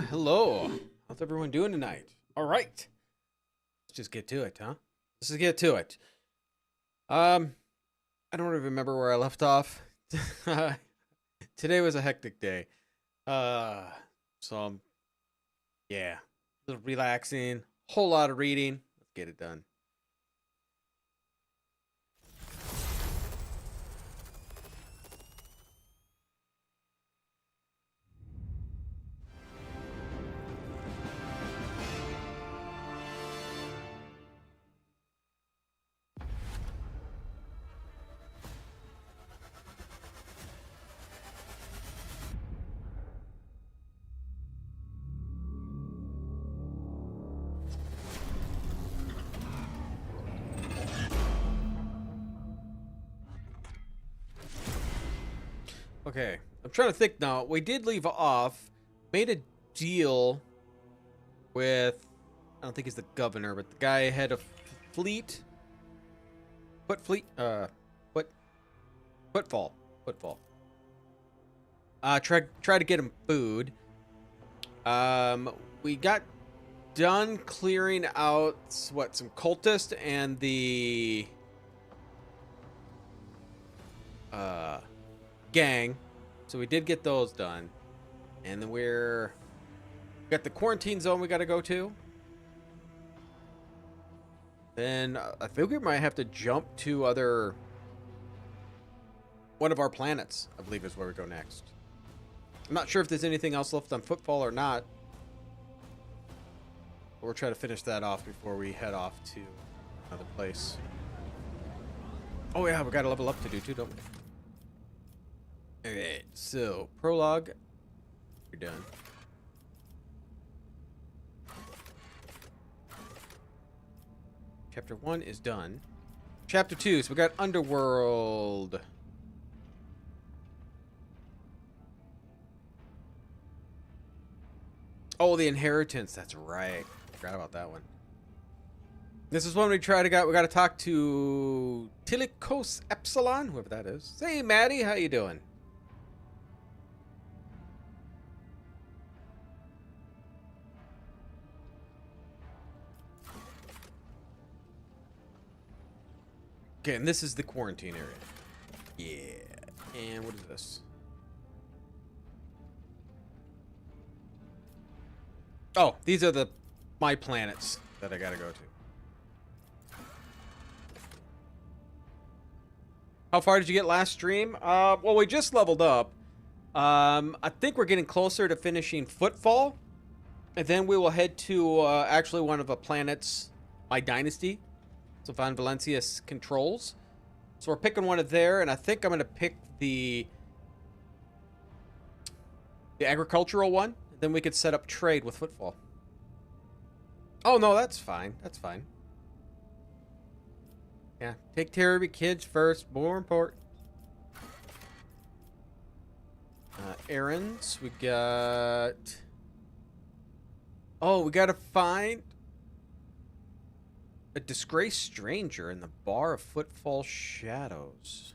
hello. How's everyone doing tonight? All right. Let's just get to it, huh? Let's just get to it. I don't even remember where I left off. Today was a hectic day. So yeah, a little relaxing, whole lot of reading. Let's get it done. Okay, I'm trying to think now. We did leave off, made a deal with, I don't think he's the governor, but the guy head of fleet. Foot, footfall. Try to get him food. We got done clearing out some cultists and the gang, so we did get those done, and then we got the quarantine zone we got to go to. Then I think we might have to jump to one of our planets, I believe is where we go next. I'm not sure if there's anything else left on Footfall or not, but we'll try to finish that off before we head off to another place. Oh yeah, we got a level up to do too, don't we? Alright, so prologue, you're done. Chapter 1 is done. Chapter 2, so we got Underworld. Oh, the Inheritance, that's right. Forgot about that one. This is when we got to talk to Tilikos Epsilon, whoever that is. Hey, Maddie, how you doing? Okay, and this is the quarantine area. Yeah. And what is this? Oh, these are my planets that I gotta go to. How far did you get last stream? Well, we just leveled up. I think we're getting closer to finishing Footfall. And then we will head to actually one of the planets, my dynasty. So Von Valencius controls. So we're picking one of there, and I think I'm going to pick the agricultural one. Then we could set up trade with Footfall. Oh, no, that's fine. That's fine. Yeah, take care of your kids first. More important. Errands. We got... Oh, we got to find... a disgraced stranger in the bar of Footfall Shadows.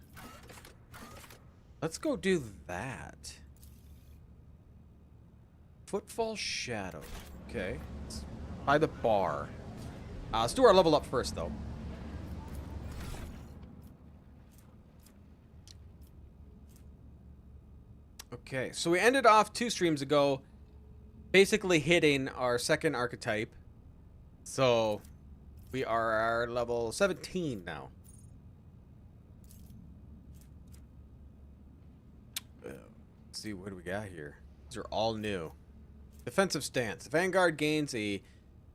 Let's go do that. Footfall Shadow. Okay. By the bar. Let's do our level up first, though. Okay, so we ended off 2 streams ago basically hitting our second archetype. So... we are level 17 now. Let's see, what do we got here? These are all new. Defensive stance. The Vanguard gains a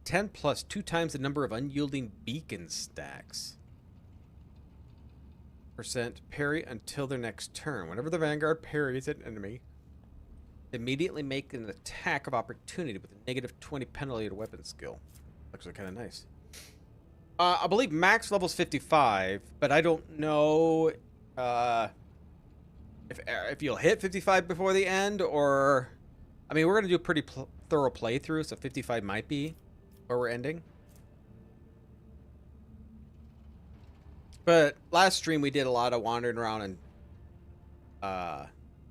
10 plus 2 times the number of unyielding beacon stacks. Percent parry until their next turn. Whenever the Vanguard parries an enemy, immediately make an attack of opportunity with a negative 20 penalty to weapon skill. Actually kind of nice. I believe max level's 55, but I don't know if you'll hit 55 before the end, or... I mean, we're going to do a pretty thorough playthrough, so 55 might be where we're ending. But last stream we did a lot of wandering around and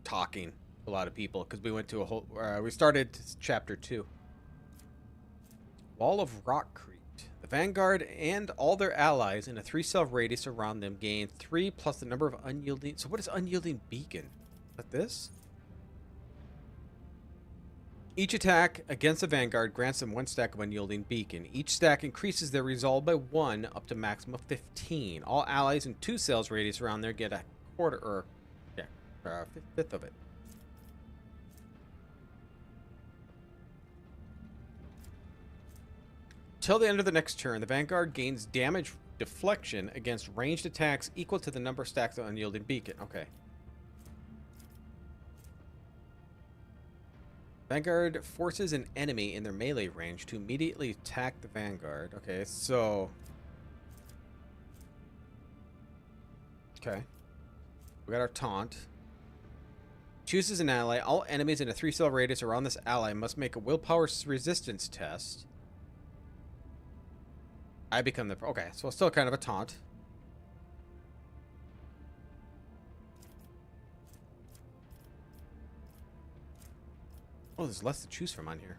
talking. a lot of people because we went to a whole. We started chapter 2. Wall of Rockcrete. The Vanguard and all their allies in a 3-cell radius around them gain 3 plus the number of unyielding. So what is unyielding beacon? Is that this? Each attack against the Vanguard grants them 1 stack of unyielding beacon. Each stack increases their resolve by 1 up to maximum of 15. All allies in 2 cells radius around there get a quarter or fifth of it. Till the end of the next turn, the Vanguard gains damage deflection against ranged attacks equal to the number of stacks of unyielding beacon. Okay. Vanguard forces an enemy in their melee range to immediately attack the Vanguard. Okay, so... Okay. We got our taunt. Chooses an ally. All enemies in a 3-cell radius around this ally must make a willpower resistance test. I become the... Okay, so it's still kind of a taunt. Oh, there's less to choose from on here.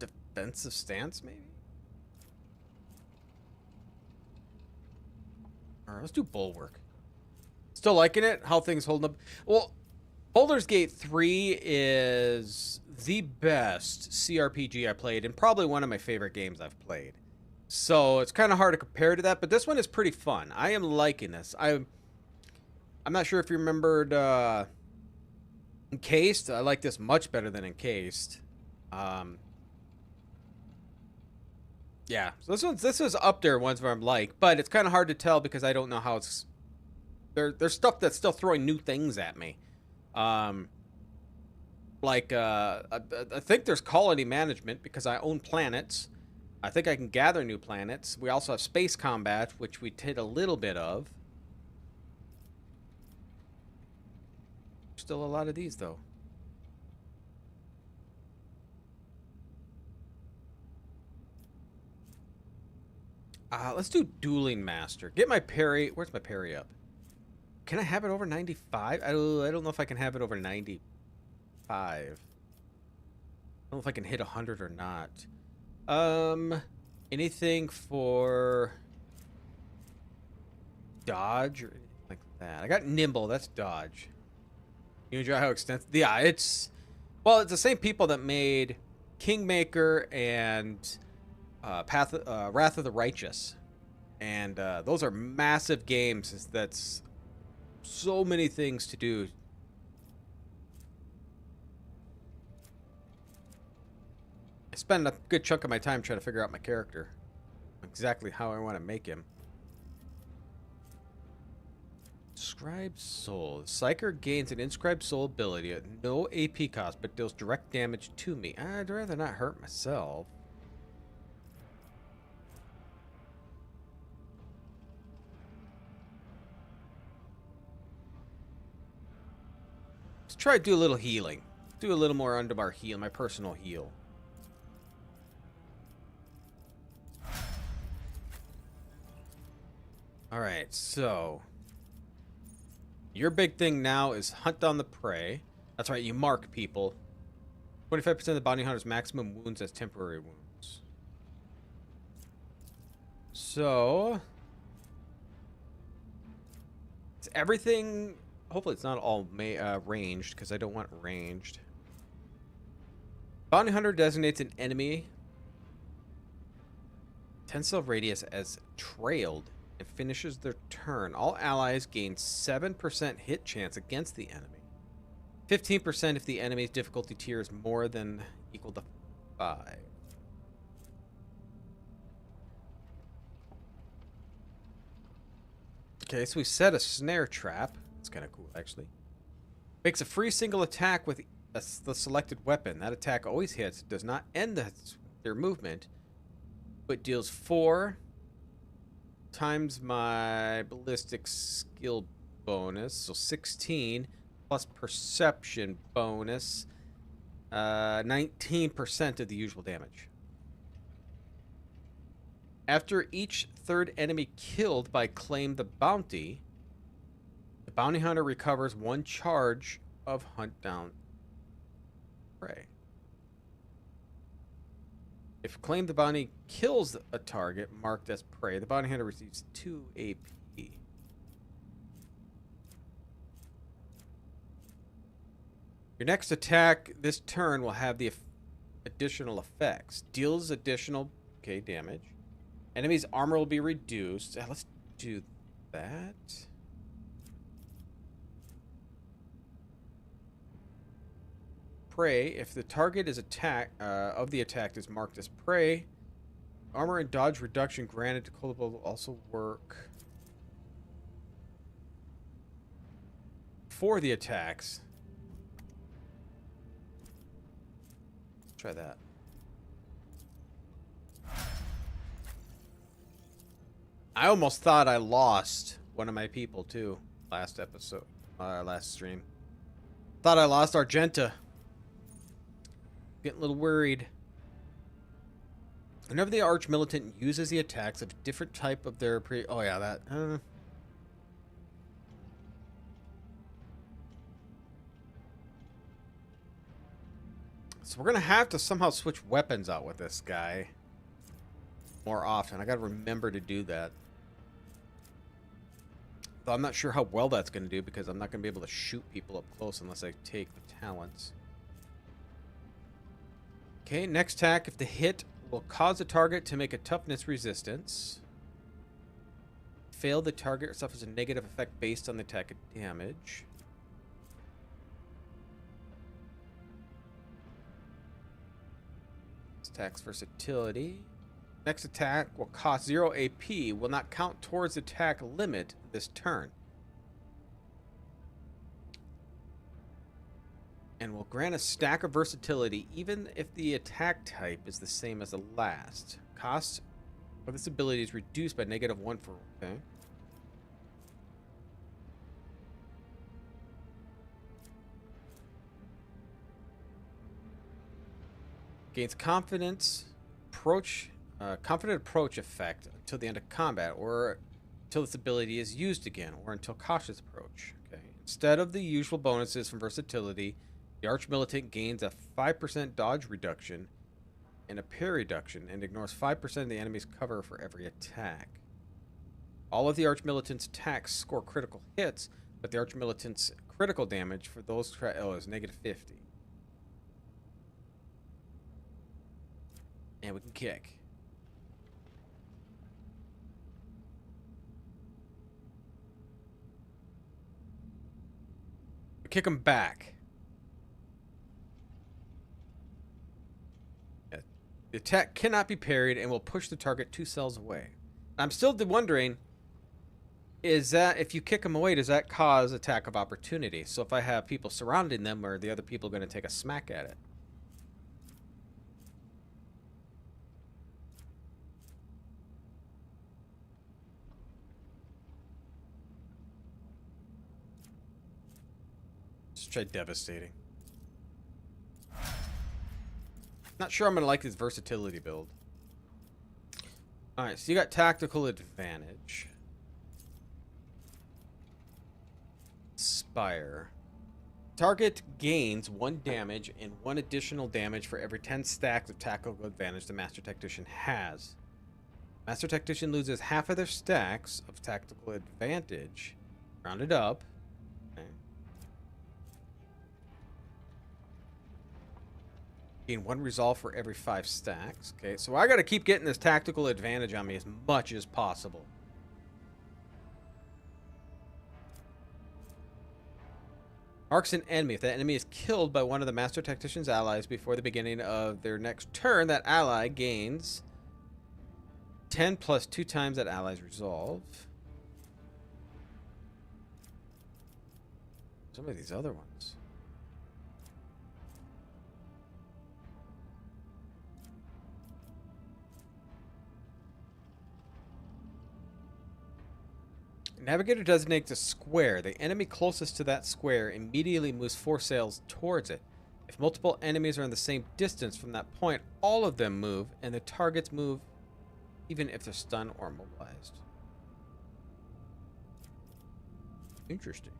Defensive stance, maybe? Alright, let's do bulwark. Still liking it? How things holding up? Well, Baldur's Gate 3 is the best CRPG I played and probably one of my favorite games I've played. So it's kind of hard to compare to that, but this one is pretty fun. I am liking this. I'm not sure if you remembered Encased. I like this much better than Encased. Yeah, so this is up there ones where I'm like, but it's kind of hard to tell because I don't know how it's. There's stuff that's still throwing new things at me. I think there's colony management because I own planets. I think I can gather new planets. We also have space combat, which we did a little bit of. Still a lot of these, though. Let's do Dueling Master. Get my parry. Where's my parry up? Can I have it over 95? I don't know if I can have it over 95. I don't know if I can hit 100 or not. Anything for dodge or anything like that? I got nimble. That's dodge. You enjoy how extensive? Yeah, it's the same people that made Kingmaker and Wrath of the Righteous, and those are massive games. That's so many things to do. I spend a good chunk of my time trying to figure out my character, exactly how I want to make him. Inscribed Soul. The Psyker gains an Inscribed Soul ability at no AP cost, but deals direct damage to me. I'd rather not hurt myself. Let's try to do a little healing. Do a little more under our heal, my personal heal. Alright, so your big thing now is hunt down the prey. That's right, you mark people. 25% of the bounty hunter's maximum wounds as temporary wounds. So it's everything. Hopefully it's not all ranged, because I don't want ranged. Bounty hunter designates an enemy 10-cell radius as trailed and finishes their turn. All allies gain 7% hit chance against the enemy. 15% if the enemy's difficulty tier is more than equal to 5. Okay, so we set a snare trap. It's kind of cool, actually. Makes a free single attack with the selected weapon. That attack always hits. Does not end their movement, but deals 4 times my ballistic skill bonus, so 16 plus perception bonus, 19% of the usual damage. After each third enemy killed by Claim the Bounty, the bounty hunter recovers 1 charge of Hunt Down Prey. If Claim the Bounty kills a target marked as prey, the bounty hunter receives 2 AP. Your next attack this turn will have the additional effects. Deals additional damage. Enemy's armor will be reduced. Let's do that. Prey. If the target is of the attack is marked as prey, armor and dodge reduction granted to Colable will also work for the attacks. Let's try that. I almost thought I lost one of my people too last episode, last stream. Thought I lost Argenta. Getting a little worried. Whenever the arch militant uses the attacks of a different type of their oh yeah, that. So we're gonna have to somehow switch weapons out with this guy more often. I gotta remember to do that. Though I'm not sure how well that's gonna do because I'm not gonna be able to shoot people up close unless I take the talents. Okay, next attack. If the hit will cause the target to make a toughness resistance. Fail, the target suffers a negative effect based on the attack damage. This attack's versatility. Next attack will cost 0 AP, will not count towards the attack limit this turn. And will grant a stack of versatility even if the attack type is the same as the last. Cost of this ability is reduced by -1 for... Okay. Gains confident approach effect until the end of combat, or until this ability is used again, or until cautious approach. Okay. Instead of the usual bonuses from versatility, the Arch Militant gains a 5% dodge reduction and a parry reduction, and ignores 5% of the enemy's cover for every attack. All of the Arch Militant's attacks score critical hits, but the Arch Militant's critical damage for those is -50. And we can kick. We kick him back. The attack cannot be parried and will push the target 2 cells away. I'm still wondering, is that if you kick him away, does that cause attack of opportunity? So if I have people surrounding them, are the other people going to take a smack at it? Let's try devastating. Not sure I'm going to like this versatility build. Alright, so you got tactical advantage. Spire. Target gains 1 damage and 1 additional damage for every 10 stacks of tactical advantage the Master Tactician has. Master Tactician loses half of their stacks of tactical advantage. Rounded up. Okay. Gain 1 resolve for every 5 stacks. Okay, so I got to keep getting this tactical advantage on me as much as possible. Marks an enemy. If that enemy is killed by one of the Master Tactician's allies before the beginning of their next turn, that ally gains 10 plus 2 times that ally's resolve. Some of these other ones. Navigator designates a square. The enemy closest to that square immediately moves 4 sails towards it. If multiple enemies are in the same distance from that point, all of them move, and the targets move even if they're stunned or mobilized. Interesting.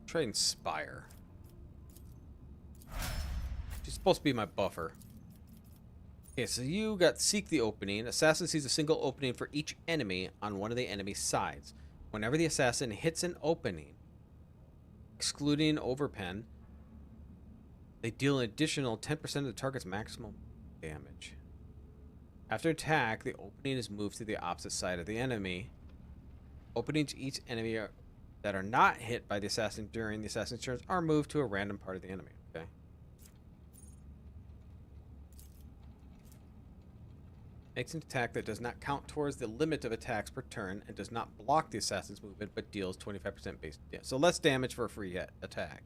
Try Inspire. She's supposed to be my buffer. Okay, so you got Seek the Opening. Assassin sees a single opening for each enemy on one of the enemy's sides. Whenever the assassin hits an opening, excluding overpen, they deal an additional 10% of the target's maximum damage. After attack, the opening is moved to the opposite side of the enemy. Openings each enemy that are not hit by the assassin during the assassin's turns are moved to a random part of the enemy. Okay. Makes an attack that does not count towards the limit of attacks per turn and does not block the assassin's movement but deals 25% base damage. So less damage for a free attack.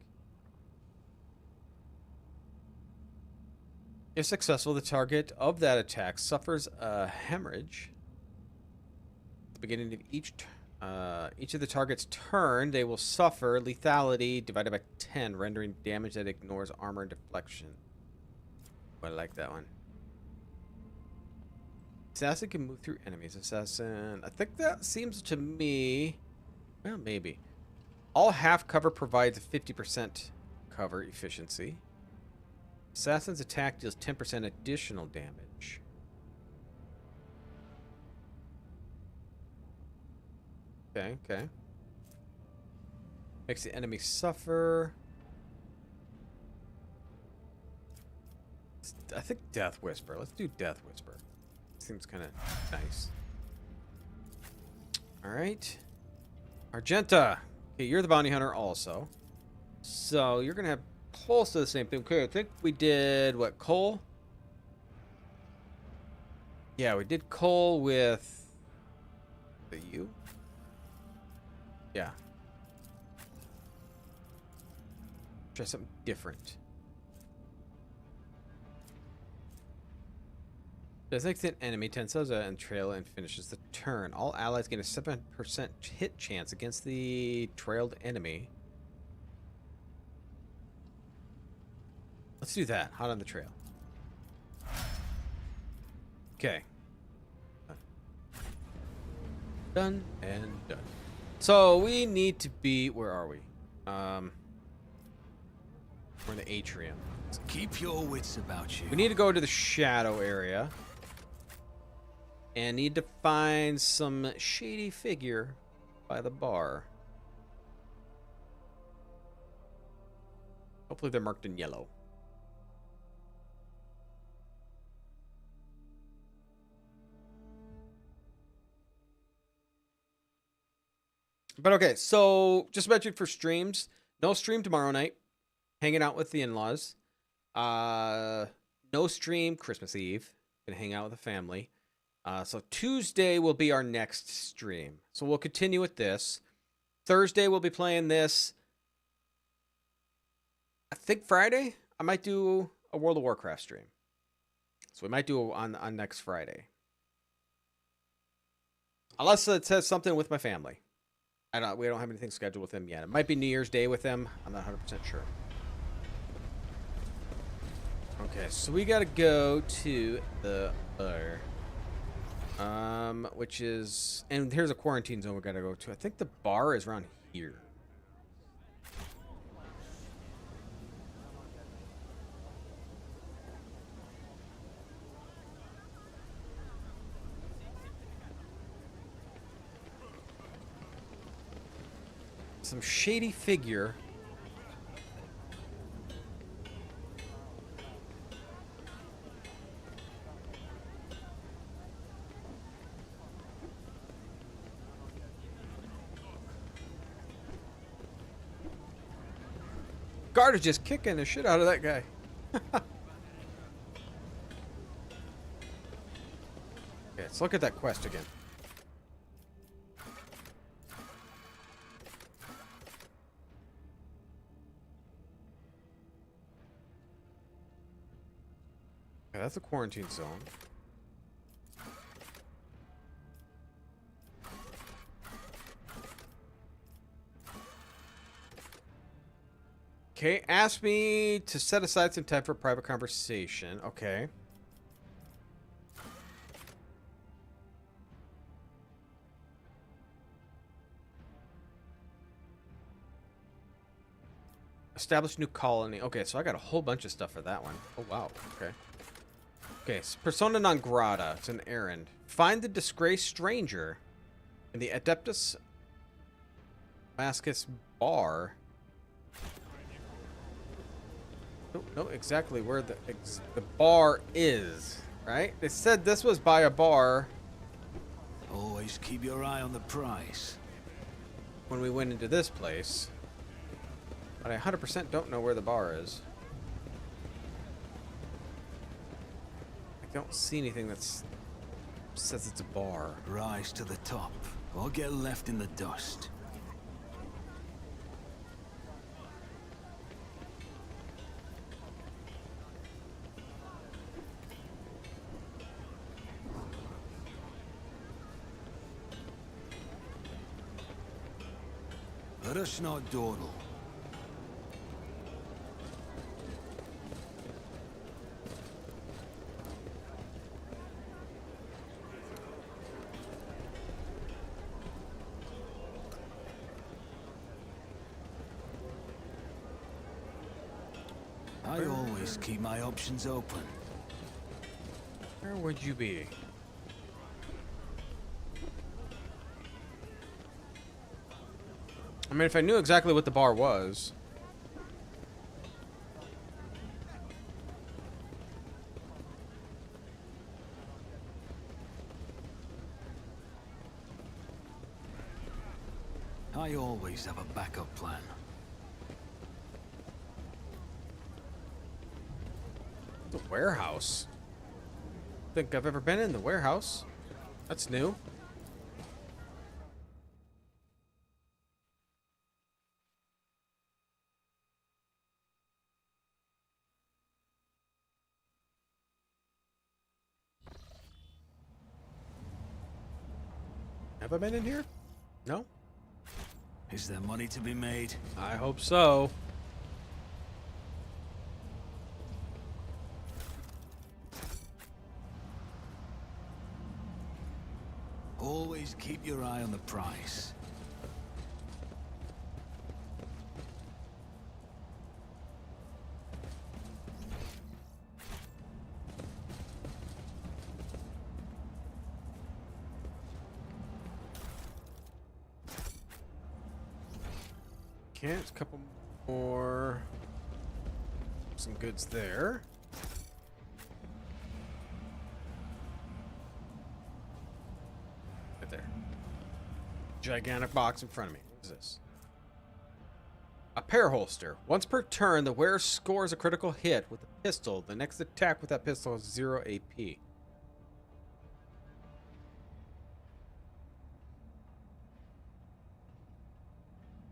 If successful, the target of that attack suffers a hemorrhage. At the beginning of each of the target's turn, they will suffer lethality divided by 10, rendering damage that ignores armor and deflection. Oh, I like that one. Assassin can move through enemies. Assassin, I think that seems to me, well, maybe. All half cover provides a 50% cover efficiency. Assassin's attack deals 10% additional damage. Okay, okay. Makes the enemy suffer. I think Death Whisper. Let's do Death Whisper. Seems kind of nice. Alright. Argenta. Okay, you're the bounty hunter also. So you're going to have close to the same thing. Okay, I think we did, what, Cole? Yeah, we did Cole with you. Yeah. Try something different. Designates an enemy, 10 subs and trail and finishes the turn. All allies gain a 7% hit chance against the trailed enemy. Let's do that. Hot on the trail. Okay. Done and done. So we need to be. Where are we? We're in the atrium. Keep your wits about you. We need to go to the shadow area. And need to find some shady figure by the bar. Hopefully they're marked in yellow. But okay, so just mentioned for streams. No stream tomorrow night. Hanging out with the in-laws. No stream Christmas Eve. Gonna hang out with the family. So Tuesday will be our next stream. So we'll continue with this. Thursday we'll be playing this. I think Friday I might do a World of Warcraft stream. So we might do on next Friday. Unless it says something with my family. We don't have anything scheduled with them yet. It might be New Year's Day with them. I'm not 100% sure. Okay, so we gotta go to the bar. Which is, and here's a quarantine zone we gotta go to. I think the bar is around here. Some shady figure. Guard is just kicking the shit out of that guy. Okay, let's look at that quest again. Okay, that's a quarantine zone. Okay, ask me to set aside some time for private conversation. Okay. Establish new colony. Okay, so I got a whole bunch of stuff for that one. Oh, wow. Okay. Okay, so persona non grata. It's an errand. Find the disgraced stranger in the Adeptus Damascus bar. Don't know exactly where the bar is, right? They said this was by a bar. Always keep your eye on the prize. When we went into this place. But I 100% don't know where the bar is. I don't see anything that says it's a bar. Rise to the top, or get left in the dust. Let us not dawdle. I always keep my options open. Where would you be? I mean, if I knew exactly what the bar was. I always have a backup plan. The warehouse. Think I've ever been in the warehouse. That's new. Have I been in here? No? Is there money to be made? I hope so. Always keep your eye on the prize. Okay, it's a couple more. Some goods there. Right there. Gigantic box in front of me. What is this? A pair holster. Once per turn, the wearer scores a critical hit with a pistol. The next attack with that pistol is 0 AP.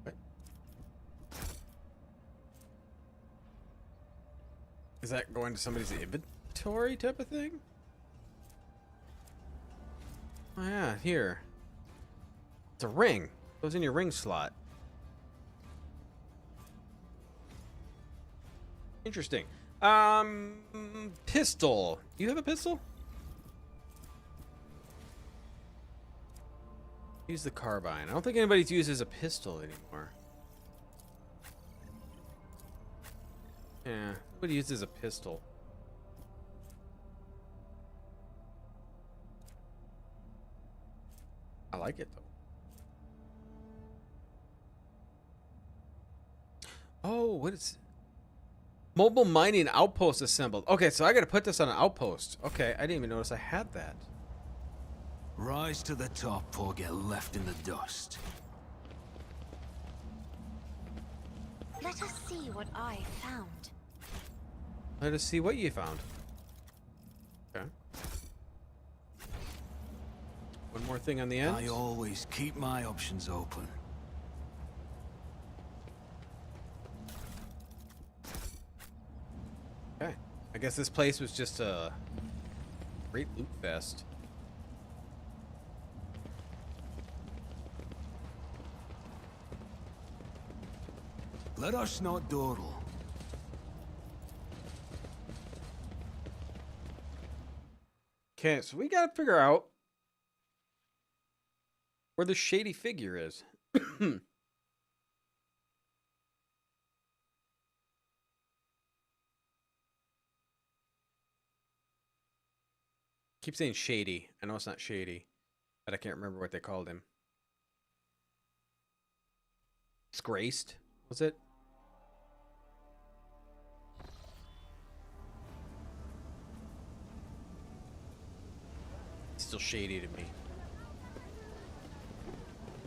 What? Is that going to somebody's inventory type of thing? Oh yeah, here. It's a ring. Goes in your ring slot. Interesting. Pistol. Do you have a pistol? Use the carbine. I don't think anybody uses a pistol anymore. Yeah, nobody uses a pistol. I like it though. Oh, what is mobile mining outpost assembled? Okay, so I gotta put this on an outpost. Okay, I didn't even notice I had that. Rise to the top or get left in the dust. Let us see what I found. Let us see what you found. Okay. One more thing on the end. I always keep my options open. Okay. I guess this place was just a great loot fest. Let us not dawdle. Okay, so we gotta figure out where the shady figure is. Keep saying shady. I know it's not shady, but I can't remember what they called him. Disgraced, was it? Still shady to me.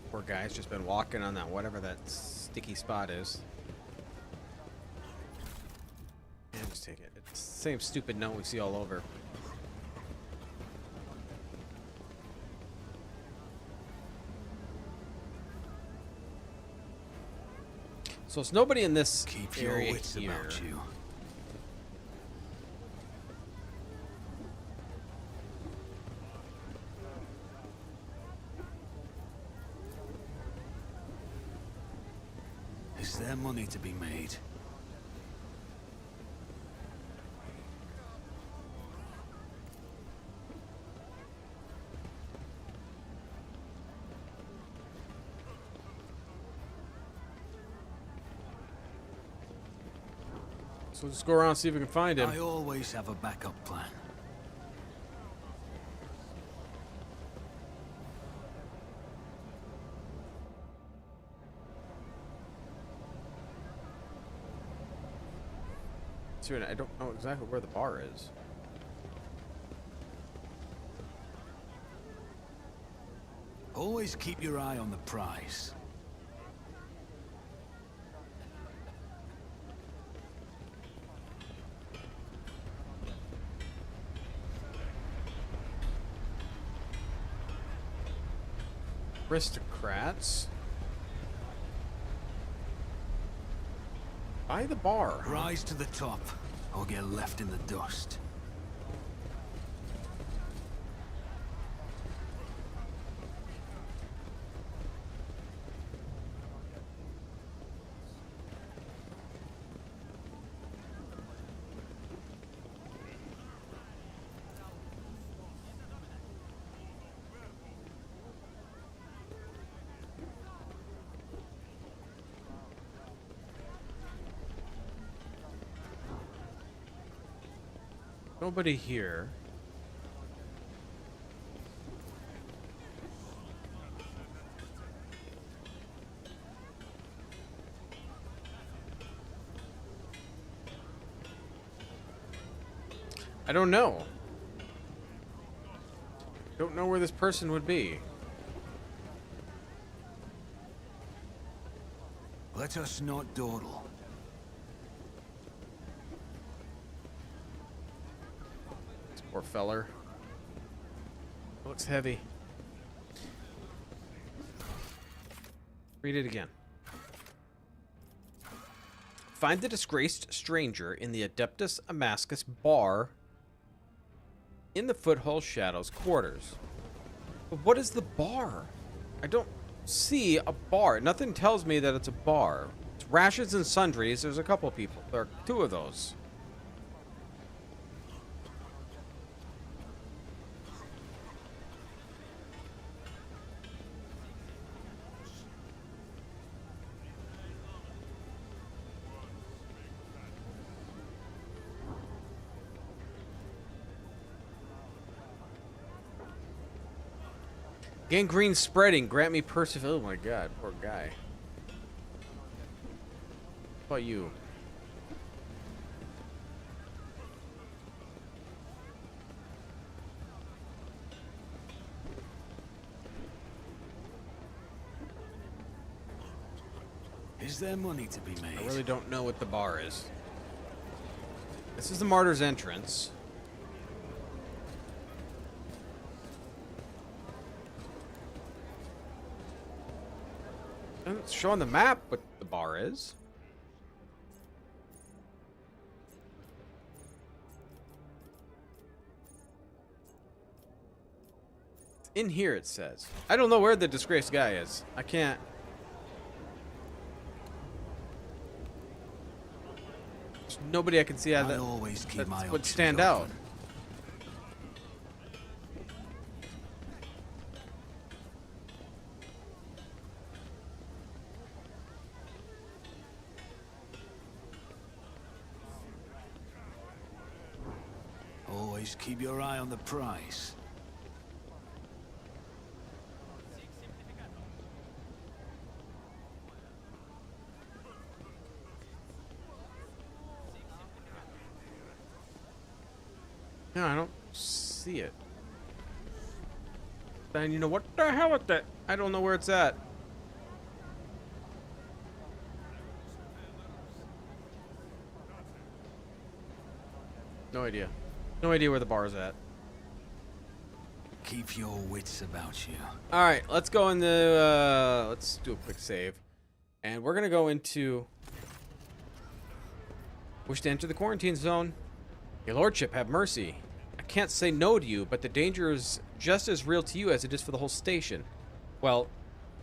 Poor guy's just been walking on that whatever that sticky spot is. Yeah, just take it. It's the same stupid note we see all over. So it's nobody in this Keep your area wits here. about you. Is there money to be made? So let's go around and see if we can find him. I always have a backup plan. I don't know exactly where the bar is. Always keep your eye on the prize. Aristocrats. By the bar. Rise to the top, or get left in the dust. Nobody here. I don't know. Don't know where this person would be. Let us not dawdle. Poor feller. Looks heavy. Read it again. Find the disgraced stranger in the Adeptus Amascus bar in the Foothold Shadows quarters. But what is the bar? I don't see a bar. Nothing tells me that it's a bar. It's Rations and Sundries. There's a couple people. There are two of those. Gangrene spreading. Grant me perseverance. Oh my god, poor guy. How about you? Is there money to be made? I really don't know what the bar is. This is the Martyr's entrance. It's showing the map what the bar is. In here, it says. I don't know where the disgraced guy is. I can't. There's nobody I can see out I that always keep my would options stand out. open. Always keep your eye on the prize. No, I don't see it. Then you know what the hell with that? I don't know where it's at. No idea. No idea where the bar is at. Keep your wits about you. All right, let's go into. Let's do a quick save, and we're gonna go into. Wish to enter the quarantine zone. Your lordship, have mercy. I can't say no to you, but the danger is just as real to you as it is for the whole station. Well,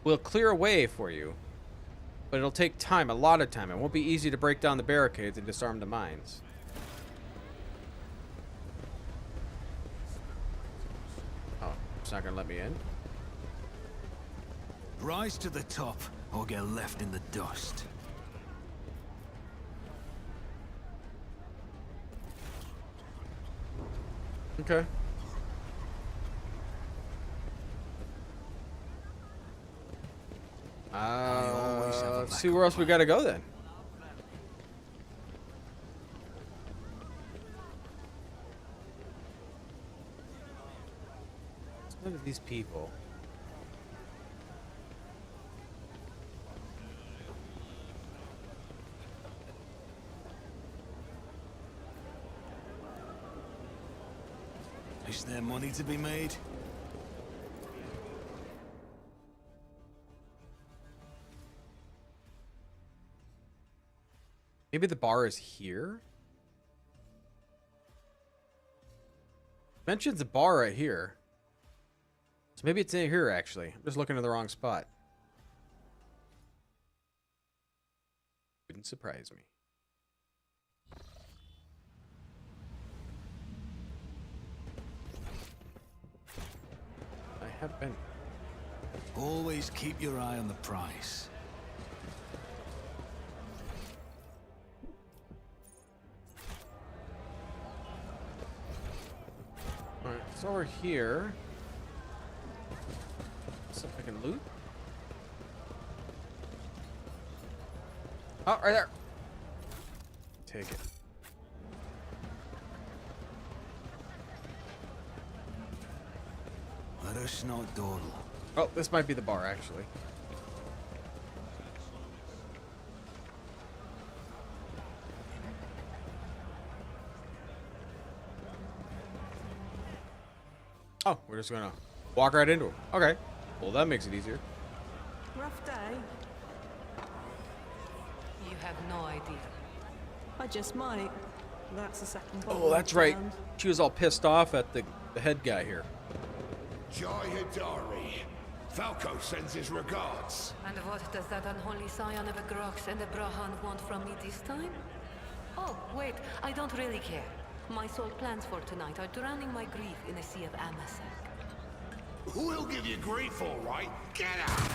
we'll clear a way for you, but it'll take time, a lot of time. It won't be easy to break down the barricades and disarm the mines. Oh, it's not gonna let me in. Rise to the top or get left in the dust. Okay. Let's see where else we gotta go then. Look at these people. Is there money to be made? Maybe the bar is here? Mentions a bar right here. So maybe it's in here, actually. I'm just looking in the wrong spot. Wouldn't surprise me. I have been. Always keep your eye on the prize. Alright, so we're here. See if I can loot. Oh, right there. Take it. Let us not dawdle. Oh, this might be the bar, actually. Oh, we're just gonna walk right into it. Okay. Well, that makes it easier. Rough day. You have no idea. I just might. That's the second bottle. Oh, that's right. round. She was all pissed off at the head guy here. Jai Hidari. Falco sends his regards. And what does that unholy scion of a Grox and a Brahan want from me this time? Oh, wait, I don't really care. My sole plans for tonight are drowning my grief in a sea of Amasak. We'll give you grief, all right. Get out!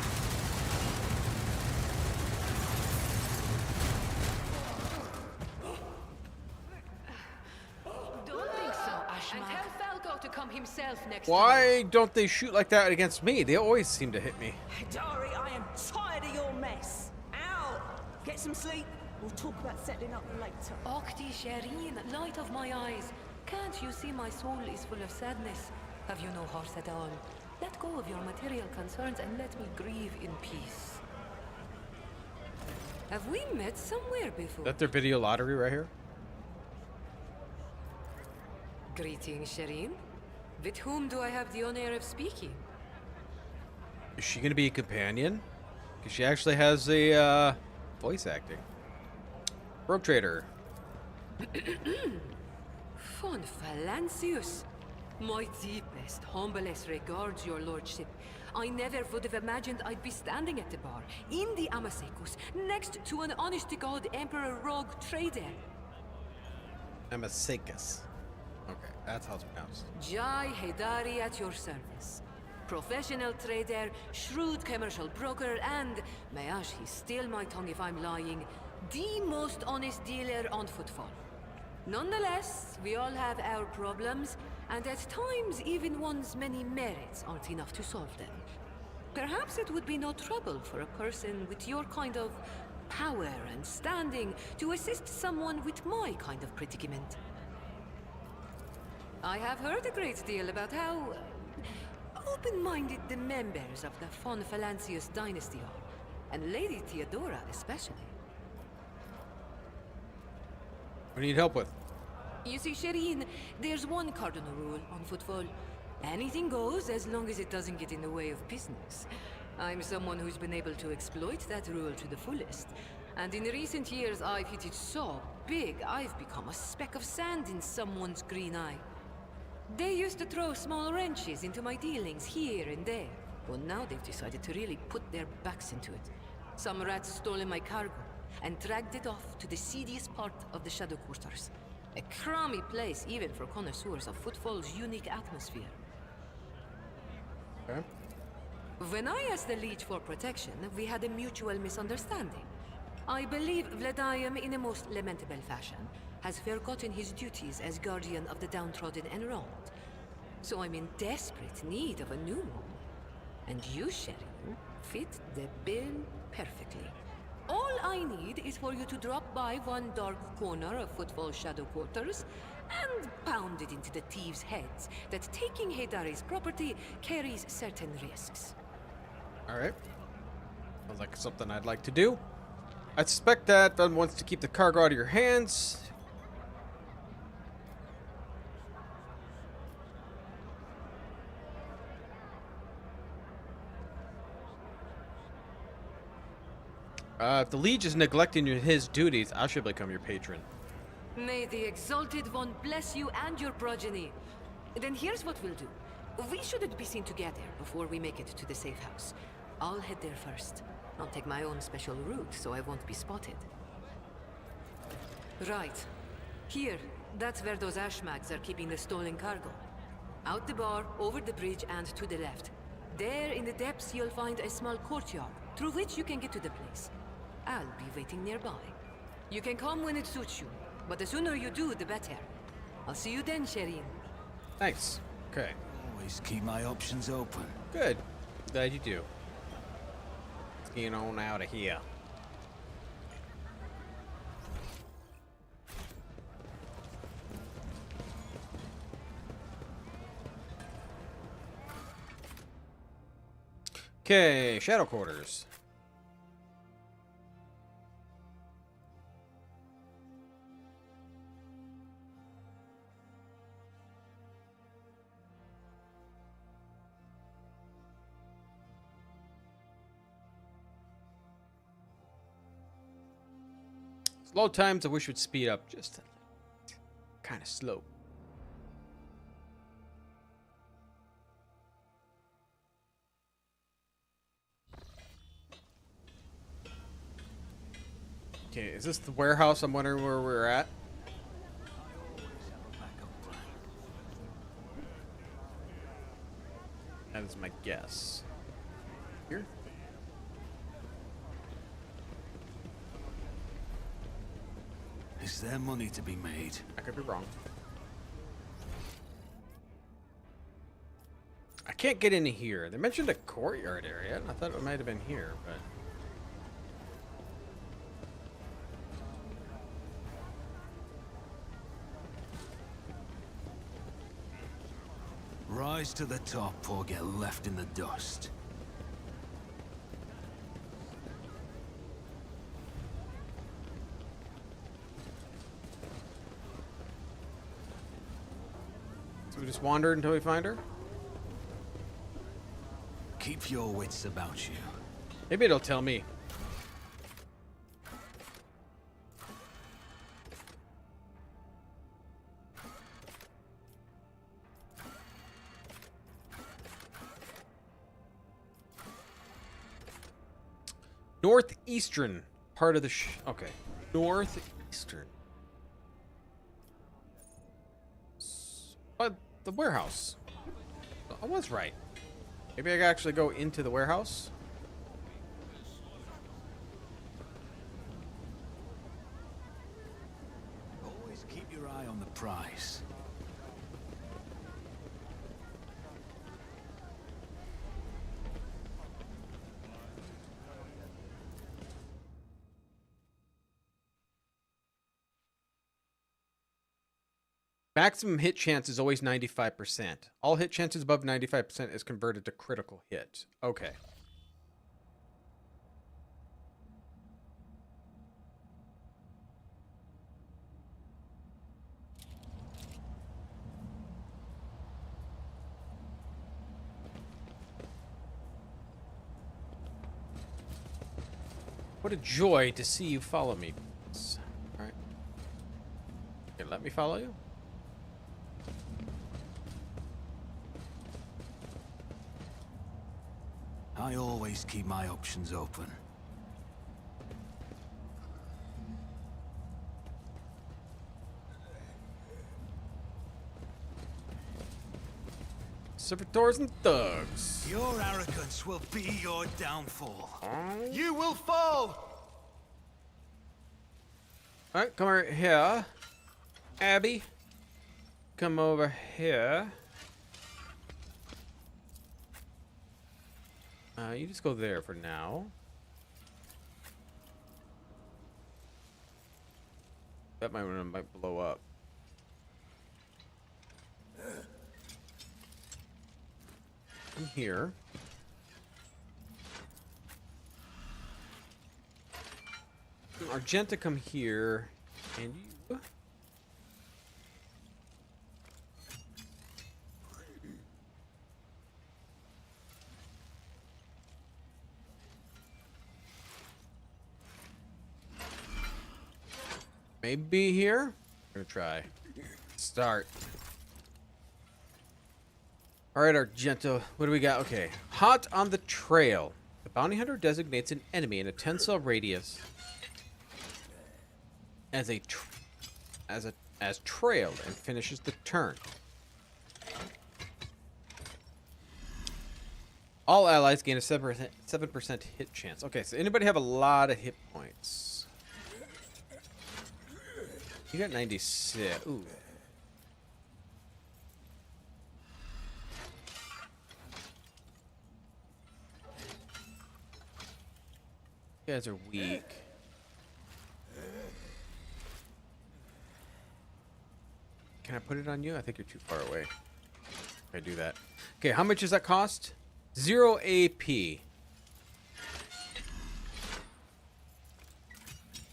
Don't think so, Ashma. And tell Falco to come himself next time. Why don't they shoot like that against me? They always seem to hit me. Hidari, I am tired of your mess. Out! Get some sleep. We'll talk about settling up later. Okti Shireen, light of my eyes. Can't you see my soul is full of sadness? Have you no horse at all? Let go of your material concerns and let me grieve in peace. Have we met somewhere before? Is that their video lottery right here? Greetings, Shireen. With whom do I have the honor of speaking? Is she gonna be a companion? Because she actually has a voice acting. Rogue Trader. Von Valancius. My deepest, humblest regards, your lordship. I never would have imagined I'd be standing at the bar, in the Amasekus, next to an honest-to-God Emperor Rogue Trader. Amasekas. Okay, that's how it's pronounced. Jai Hedari at your service. Professional trader, shrewd commercial broker, and, may he steal my tongue if I'm lying, the most honest dealer on footfall. Nonetheless, we all have our problems, and at times even one's many merits aren't enough to solve them. Perhaps it would be no trouble for a person with your kind of power and standing to assist someone with my kind of predicament. I have heard a great deal about how open-minded the members of the von Valancius dynasty are, and Lady Theodora especially. What do you need help with? You see, Shireen, there's one cardinal rule on footfall. Anything goes as long as it doesn't get in the way of business. I'm someone who's been able to exploit that rule to the fullest. And in recent years, I've hit it so big, I've become a speck of sand in someone's green eye. They used to throw small wrenches into my dealings here and there. But now they've decided to really put their backs into it. Some rats stolen my cargo and dragged it off to the seediest part of the Shadow Quarters. A crummy place even for connoisseurs of footfall's unique atmosphere. Okay. When I asked the Leech for protection, we had a mutual misunderstanding. I believe Vladium, in a most lamentable fashion, has forgotten his duties as guardian of the downtrodden and wronged. So I'm in desperate need of a new one. And you, Sheridan, fit the bill perfectly. All I need is for you to drop by one dark corner of Footfall Shadow Quarters and pound it into the thieves' heads that taking Hedari's property carries certain risks. Alright. Sounds like something I'd like to do. I suspect that Ven wants to keep the cargo out of your hands. If the Liege is neglecting his duties, I should become your patron. May the Exalted One bless you and your progeny. Then here's what we'll do. We shouldn't be seen together before we make it to the safe house. I'll head there first. I'll take my own special route so I won't be spotted. Right. Here, that's where those ashmags are keeping the stolen cargo. Out the bar, over the bridge, and to the left. There in the depths you'll find a small courtyard, through which you can get to the place. I'll be waiting nearby. You can come when it suits you, but the sooner you do, the better. I'll see you then, Shireen. Thanks. Okay. Always keep my options open. Good. Glad you do. Let's get on out of here. Okay, Shadow Quarters. Slow times, I wish would speed up just a little. Kind of slow. Okay, is this the warehouse? I'm wondering where we're at. That is my guess. Here? Is there money to be made? I could be wrong. I can't get into here. They mentioned a courtyard area, and I thought it might have been here, but... Rise to the top or get left in the dust. So we just wander until we find her? Keep your wits about you. Maybe it'll tell me. Northeastern part of the okay. Northeastern. But the warehouse. I was right. Maybe I can actually go into the warehouse. Always keep your eye on the prize. Maximum hit chance is always 95%. All hit chances above 95% is converted to critical hit. Okay. What a joy to see you follow me. All right. Okay, let me follow you. I always keep my options open. Servitors and thugs. Your arrogance will be your downfall. You will fall! Alright, come over here. Abby. Come over here. You just go there for now. That might blow up. Come here. Argenta, come here. And you. Maybe here. We're gonna try. Start. All right, Argento. What do we got? Okay. Hot on the trail. The bounty hunter designates an enemy in a 10-cell radius as trailed and finishes the turn. All allies gain a 7% hit chance. Okay, so anybody have a lot of hit points? You got 96. Ooh. You guys are weak. Can I put it on you? I think you're too far away. I do that. Okay, how much does that cost? 0 AP.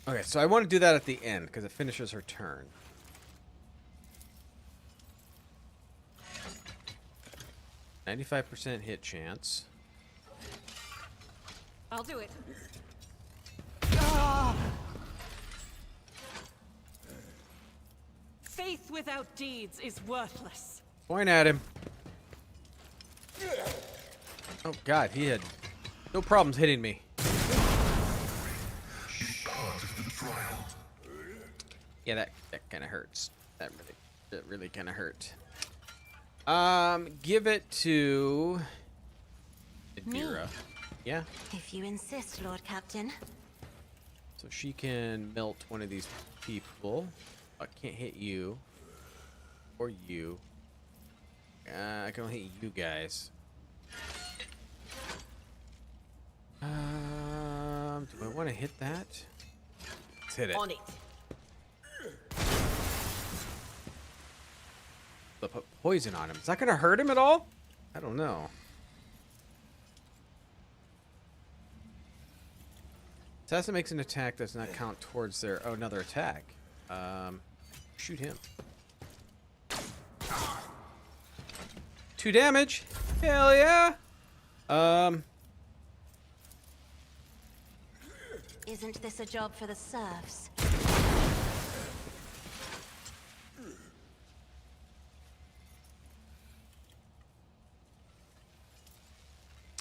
Okay, so I want to do that at the end because it finishes her turn. %95 hit chance. I'll do it. Faith without deeds is worthless. Point at him. Oh god, he had no problems hitting me. Yeah, that kind of hurts. That really kind of hurt. Give it to Adira. Yeah. If you insist, Lord Captain. So she can melt one of these people. I can't hit you. Or you. I can only hit you guys. Do I want to hit that? Let's hit it. On it. They'll put poison on him. Is that going to hurt him at all? I don't know. Assassin makes an attack that does not count towards their another attack. Shoot him. 2 damage. Hell yeah. Isn't this a job for the serfs?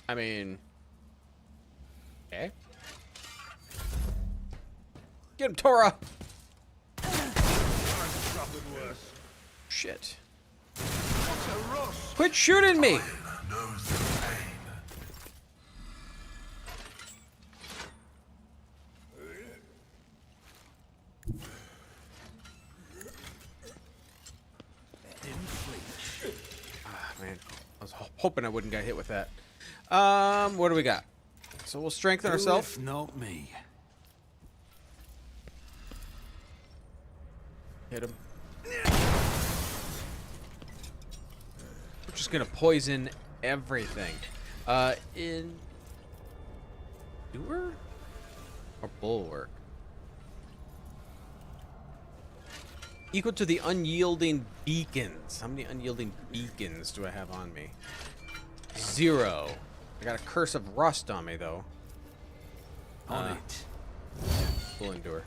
I mean, okay. Get him, Tora. Shit. Quit shooting me! Knows the pain. Man, I was hoping I wouldn't get hit with that. What do we got? So we'll strengthen ourselves. If not me. Hit him. We're just gonna poison everything. In doer or bulwark? Equal to the unyielding beacons. How many unyielding beacons do I have on me? 0. I got a curse of rust on me though. On it. We'll endure.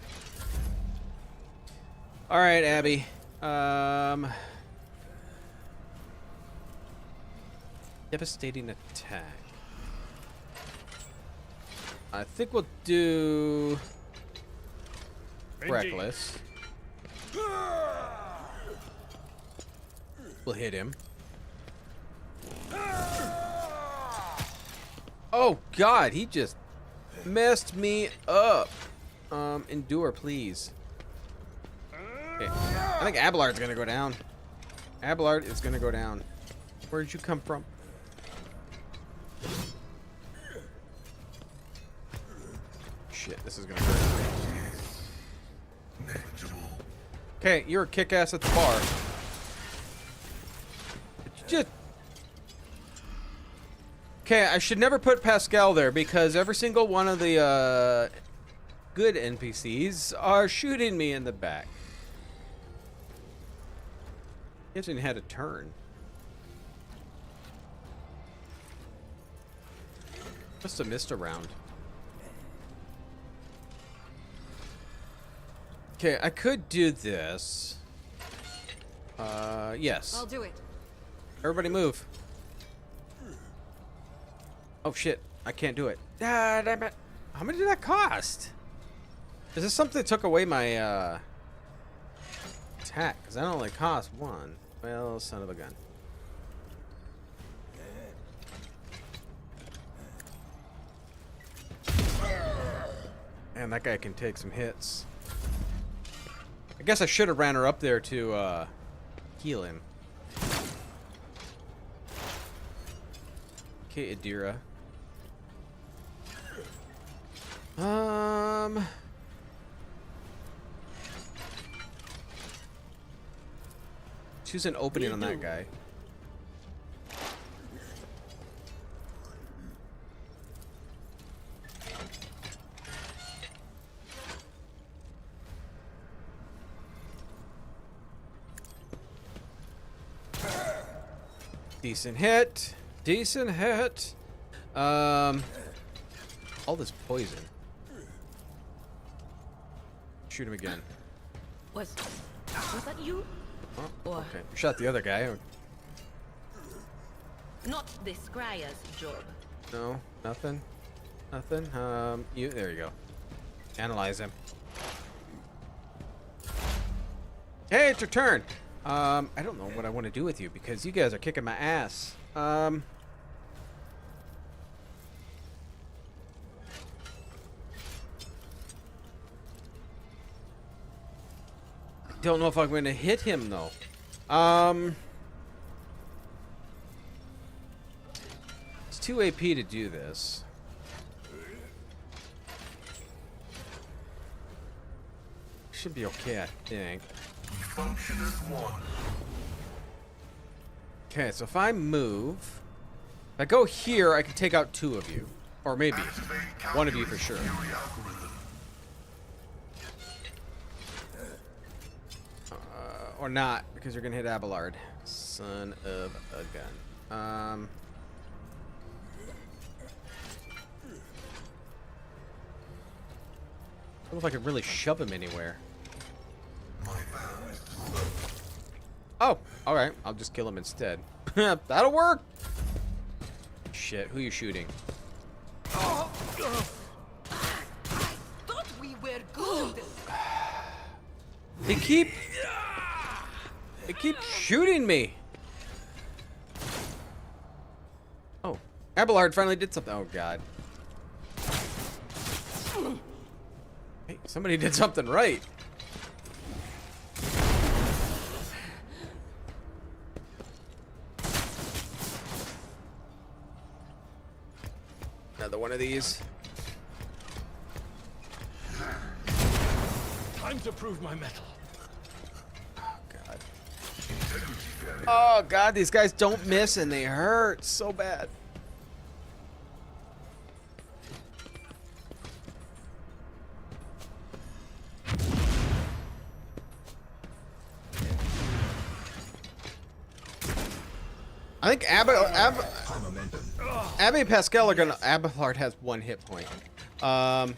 All right, Abby. Devastating attack. I think we'll do reckless. We'll hit him. Oh God, he just messed me up. Endure, please. Okay. I think Abelard's gonna go down. Abelard is gonna go down. Where did you come from? Shit, this is gonna hurt. Okay, you're a kick-ass at the bar. Just... Okay, I should never put Pascal there because every single one of the good NPCs are shooting me in the back. He hasn't had a turn. Must have missed a round. Okay, I could do this. Yes. I'll do it. Everybody move. Oh shit, I can't do it. Ah, damn it. How much did that cost? Is this something that took away my attack? Because that only cost 1. Well, son of a gun. Man, that guy can take some hits. I guess I should have ran her up there to heal him. Okay, Adira. Choose an opening on that guy. Decent hit. Decent hit. All this poison. Shoot him again. Was that you? Oh, okay. Shot the other guy. Not this Scryer's job. No, nothing. Nothing. You. There you go. Analyze him. Hey, it's your turn. I don't know what I want to do with you because you guys are kicking my ass. Don't know if I'm going to hit him though. It's 2 AP to do this. Should be okay, I think. Function as one. Okay, so if I move, if I go here, I can take out 2 of you, or maybe one of you for sure. Or not, because you're gonna hit Abelard. Son of a gun. I don't know if I can really shove him anywhere. Oh, alright. I'll just kill him instead. That'll work! Shit, who are you shooting? Thought we were good. They keep shooting me. Abelard finally did something. Oh, God. Hey, somebody did something right. Another one of these. Time to prove my mettle. Oh, God. Oh, God, these guys don't miss and they hurt so bad. I think Abby and Pascal are gonna. Abelard has 1 hit point. Come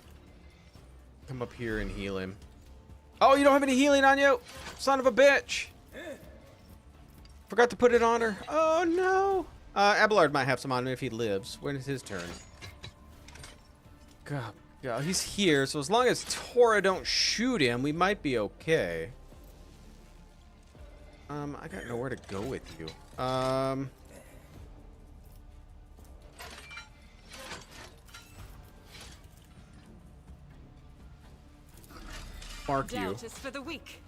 up here and heal him. Oh, you don't have any healing on you, son of a bitch! Forgot to put it on her. Oh no. Abelard might have some on him if he lives. When is his turn? God, God, he's here. So as long as Tora don't shoot him, we might be okay. I got nowhere to go with you. Mark you. Doubt is for the weak.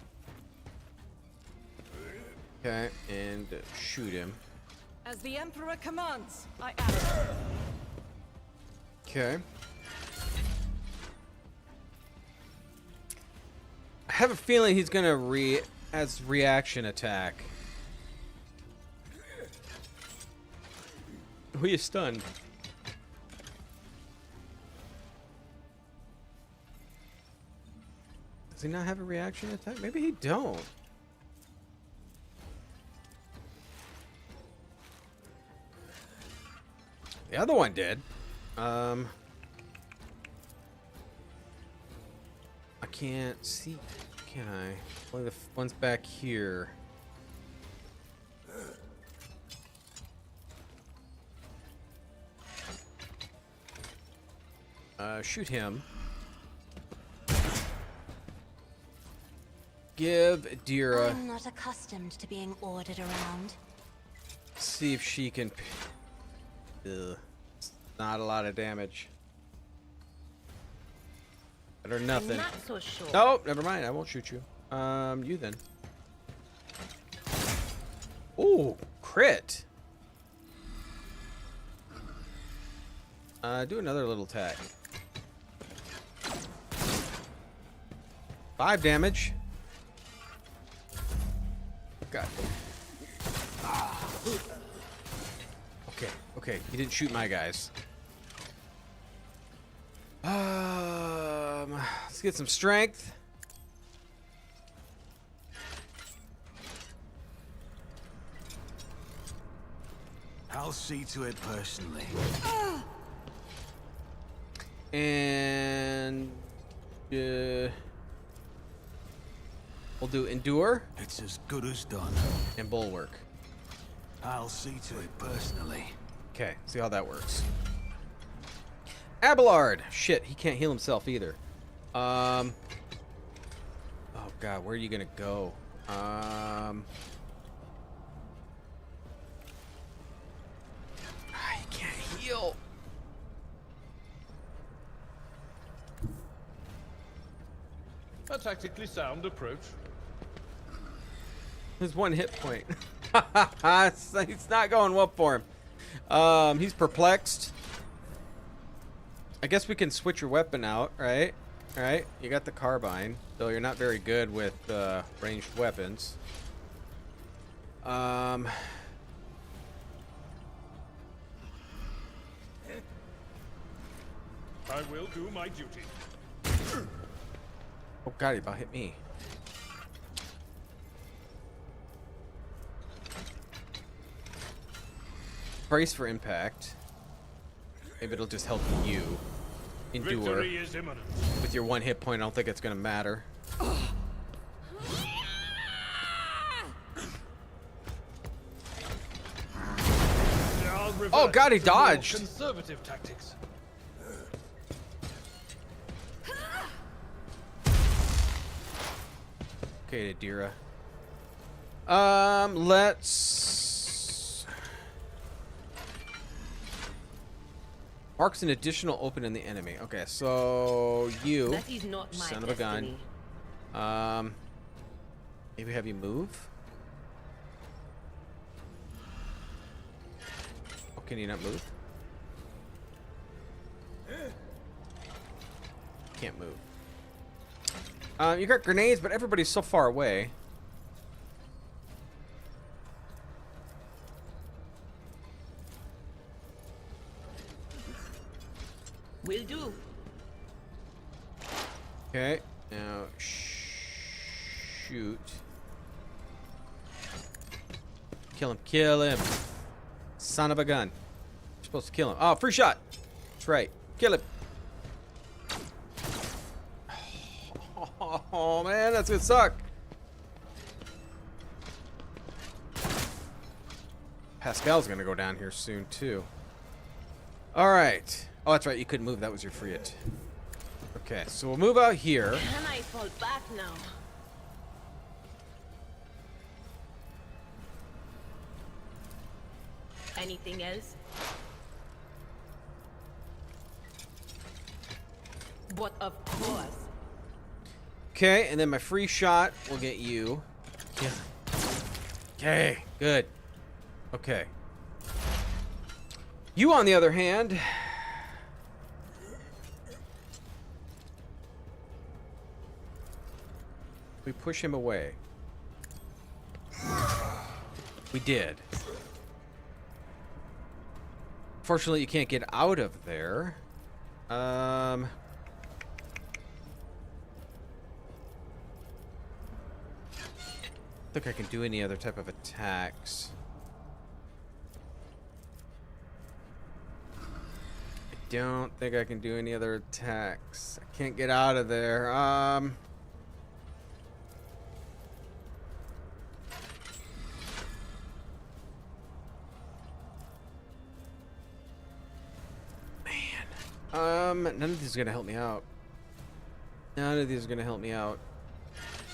Okay, and shoot him. As the Emperor commands, I am. Okay. I have a feeling he's gonna as reaction attack. Who you stunned? Does he not have a reaction attack? Maybe he don't. The other one did. I can't see. Can I? Only the one's back here. Shoot him. Give Dira. I'm not accustomed to being ordered around. See if she can. Ugh. It's not a lot of damage. Better nothing. I'm not so sure. Nope, never mind. I won't shoot you. You then. Ooh, crit. Do another little attack. 5 damage. God. Okay, okay. He didn't shoot my guys. Let's get some strength. I'll see to it personally. And we'll do endure It's as good as done. and bulwark. I'll see to it personally. Okay, see how that works. Abelard! Shit, he can't heal himself either. Oh god, where are you gonna go? He can't heal. A tactically sound approach. There's 1 hit point. It's not going well for him. He's perplexed. I guess we can switch your weapon out, right? Alright, you got the carbine, though you're not very good with ranged weapons. I will do my duty. Oh god, he about hit me. Brace for impact. Maybe it'll just help you endure. Victory is imminent. With your 1 hit point, I don't think it's gonna matter. Oh god, he dodged. Conservative tactics. Okay, Adira. Let's Marks an additional open in the enemy. Okay, so you, That is not my son of a gun. destiny. Maybe have you move? Oh, can you not move? Can't move. You got grenades, but everybody's so far away. Will do. Okay, now shoot. Kill him, kill him. Son of a gun. You're supposed to kill him. Oh, free shot. That's right. Kill him. Oh, man, that's gonna suck. Pascal's gonna go down here soon, too. Alright. Oh, that's right, you couldn't move. That was your free it. Okay, so we'll move out here. Can I fall back now? Anything else? But of course. Okay, and then my free shot will get you. Yeah. Okay, good. Okay. You, on the other hand, we push him away. We did. Fortunately, you can't get out of there. I don't think I can do any other type of attacks. I don't think I can do any other attacks. I can't get out of there. None of these are gonna help me out. None of these are gonna help me out.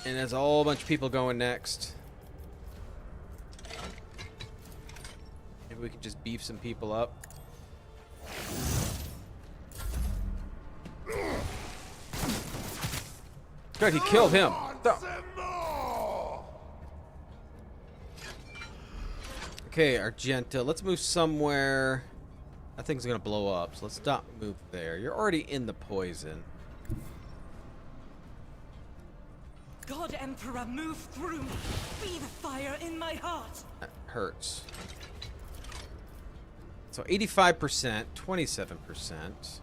And there's a whole bunch of people going next. Maybe we can just beef some people up. Good, he killed him. Okay, Argenta. Let's move somewhere. That thing's gonna blow up, so let's not move there. You're already in the poison. God Emperor, move through me. Be the fire in my heart. That hurts. So 85%, 27%.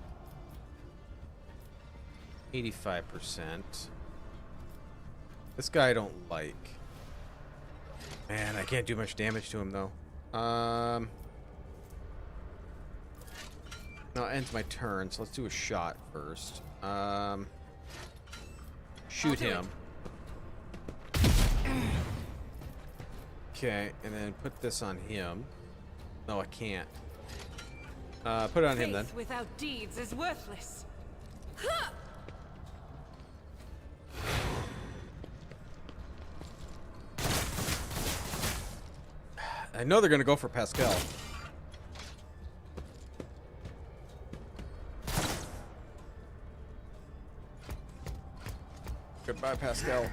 85%. This guy I don't like. Man, I can't do much damage to him though. No, it ends my turn, so let's do a shot first. Shoot him. Okay, and then put this on him. No, I can't. Put it on him then. Faith without deeds is worthless. I know they're gonna go for Pascal. Goodbye, Pascal.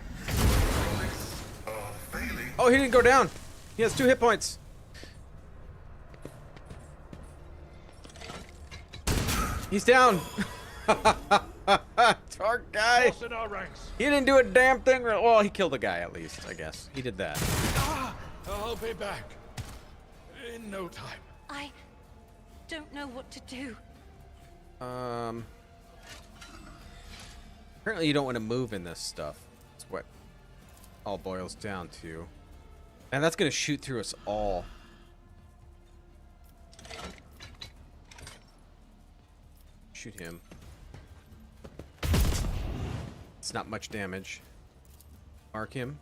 Oh, he didn't go down. He has 2 hit points. He's down. Poor guy. He didn't do a damn thing. Well, he killed a guy at least, I guess. He did that. I'll be back. In no time. I don't know what to do. Apparently you don't want to move in this stuff. That's what all boils down to. And that's going to shoot through us all. Shoot him. It's not much damage. Mark him.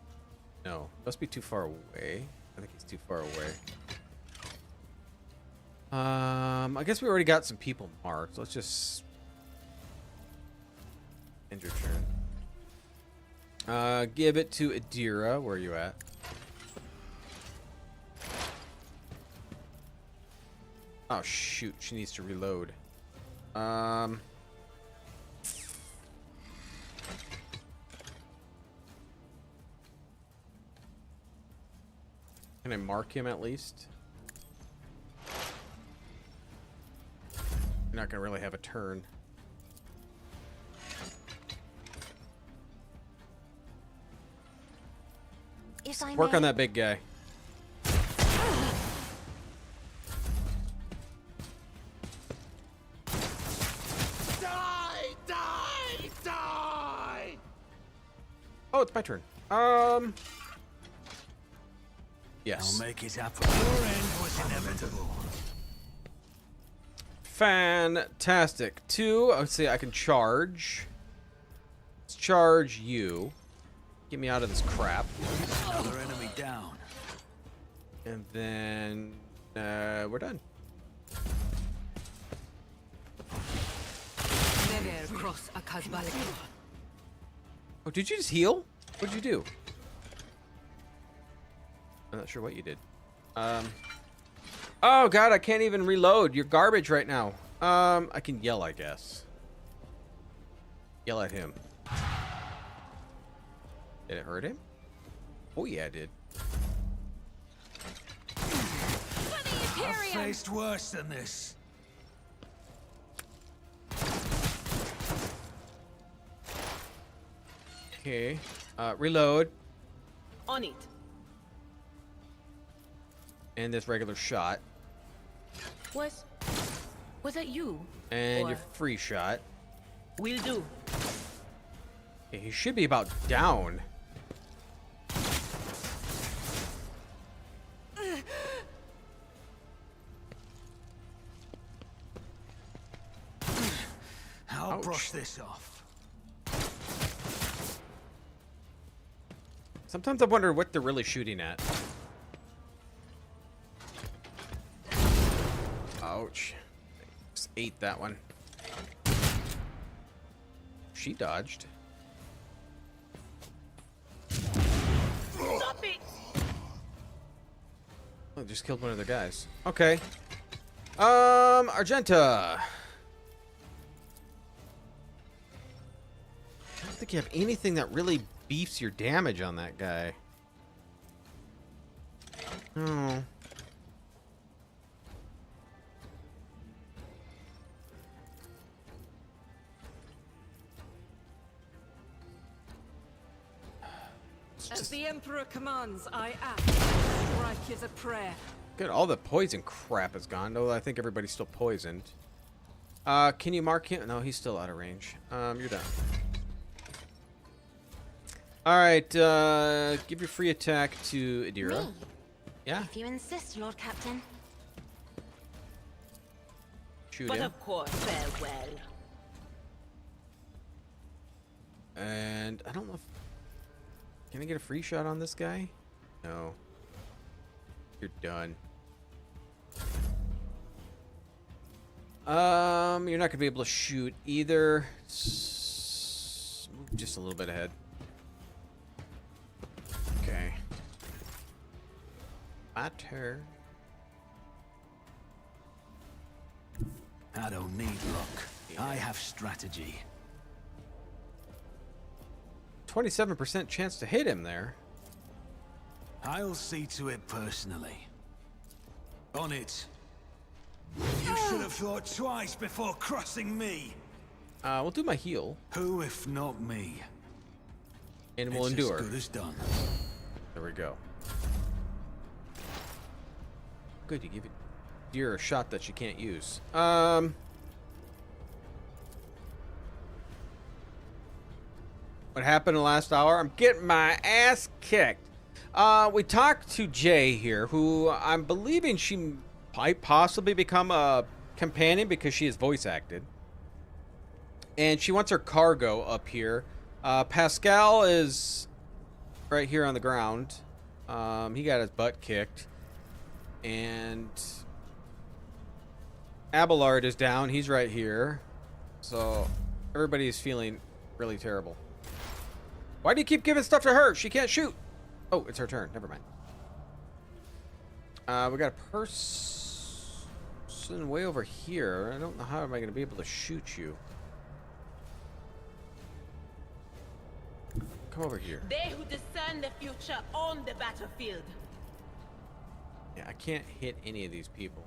No. Must be too far away. I think he's too far away. I guess we already got some people marked. Let's just end your turn. Give it to Adira. Where are you at? Oh shoot, she needs to reload. Can I mark him at least? You're not gonna really have a turn. If I Work may. on that big guy. Die! Die! Die! Oh, it's my turn. Yes. I'll make it happen. Your end was inevitable. Fantastic. 2. Let's see. I can charge. Let's charge you. Get me out of this crap. Another enemy down. And then we're done. Never cross a Kazbalik. Oh, did you just heal? What'd you do? I'm not sure what you did. Oh god, I can't even reload. You're garbage right now. I can yell, I guess. Yell at him. Did it hurt him? Oh yeah, it did. I've faced worse than this. Okay. Reload. On it. And this regular shot. Was that you? And Or- your free shot. Will do. Okay, he should be about down. I'll Ouch. brush this off. Sometimes I wonder what they're really shooting at. Ouch. Just ate that one. She dodged. Stop it! Oh, just killed one of the guys. Okay. Argenta. I don't think you have anything that really beefs your damage on that guy. Oh. As the Emperor commands, I act. Strike is a prayer. Good, all the poison crap is gone, though I think everybody's still poisoned. Can you mark him? No, he's still out of range. You're done. Alright, give your free attack to Adira. Me, Yeah, if you insist, Lord Captain. shoot But him. of course, farewell. And I don't know if... Can I get a free shot on this guy? No. You're done. You're not gonna be able to shoot either. Move just a little bit ahead. Okay. My turn. I don't need luck. I have strategy. 27% chance to hit him there. I'll see to it personally. On it. You should have thought twice before crossing me. We'll do my heal, Who if not me? and we'll It's endure. as good as done. There we go. Good, you give it deer a shot that you can't use. What happened in the last hour? I'm getting my ass kicked. We talked to Jay here, who I'm believing she might possibly become a companion because she is voice acted. And she wants her cargo up here. Pascal is right here on the ground. He got his butt kicked. And Abelard is down. He's right here. So everybody is feeling really terrible. Why do you keep giving stuff to her? She can't shoot. Oh, it's her turn. Never mind. We got a person Actually, way over here. I don't know how am I going to be able to shoot you. Come over here. They who discern the future on the battlefield. Yeah, I can't hit any of these people.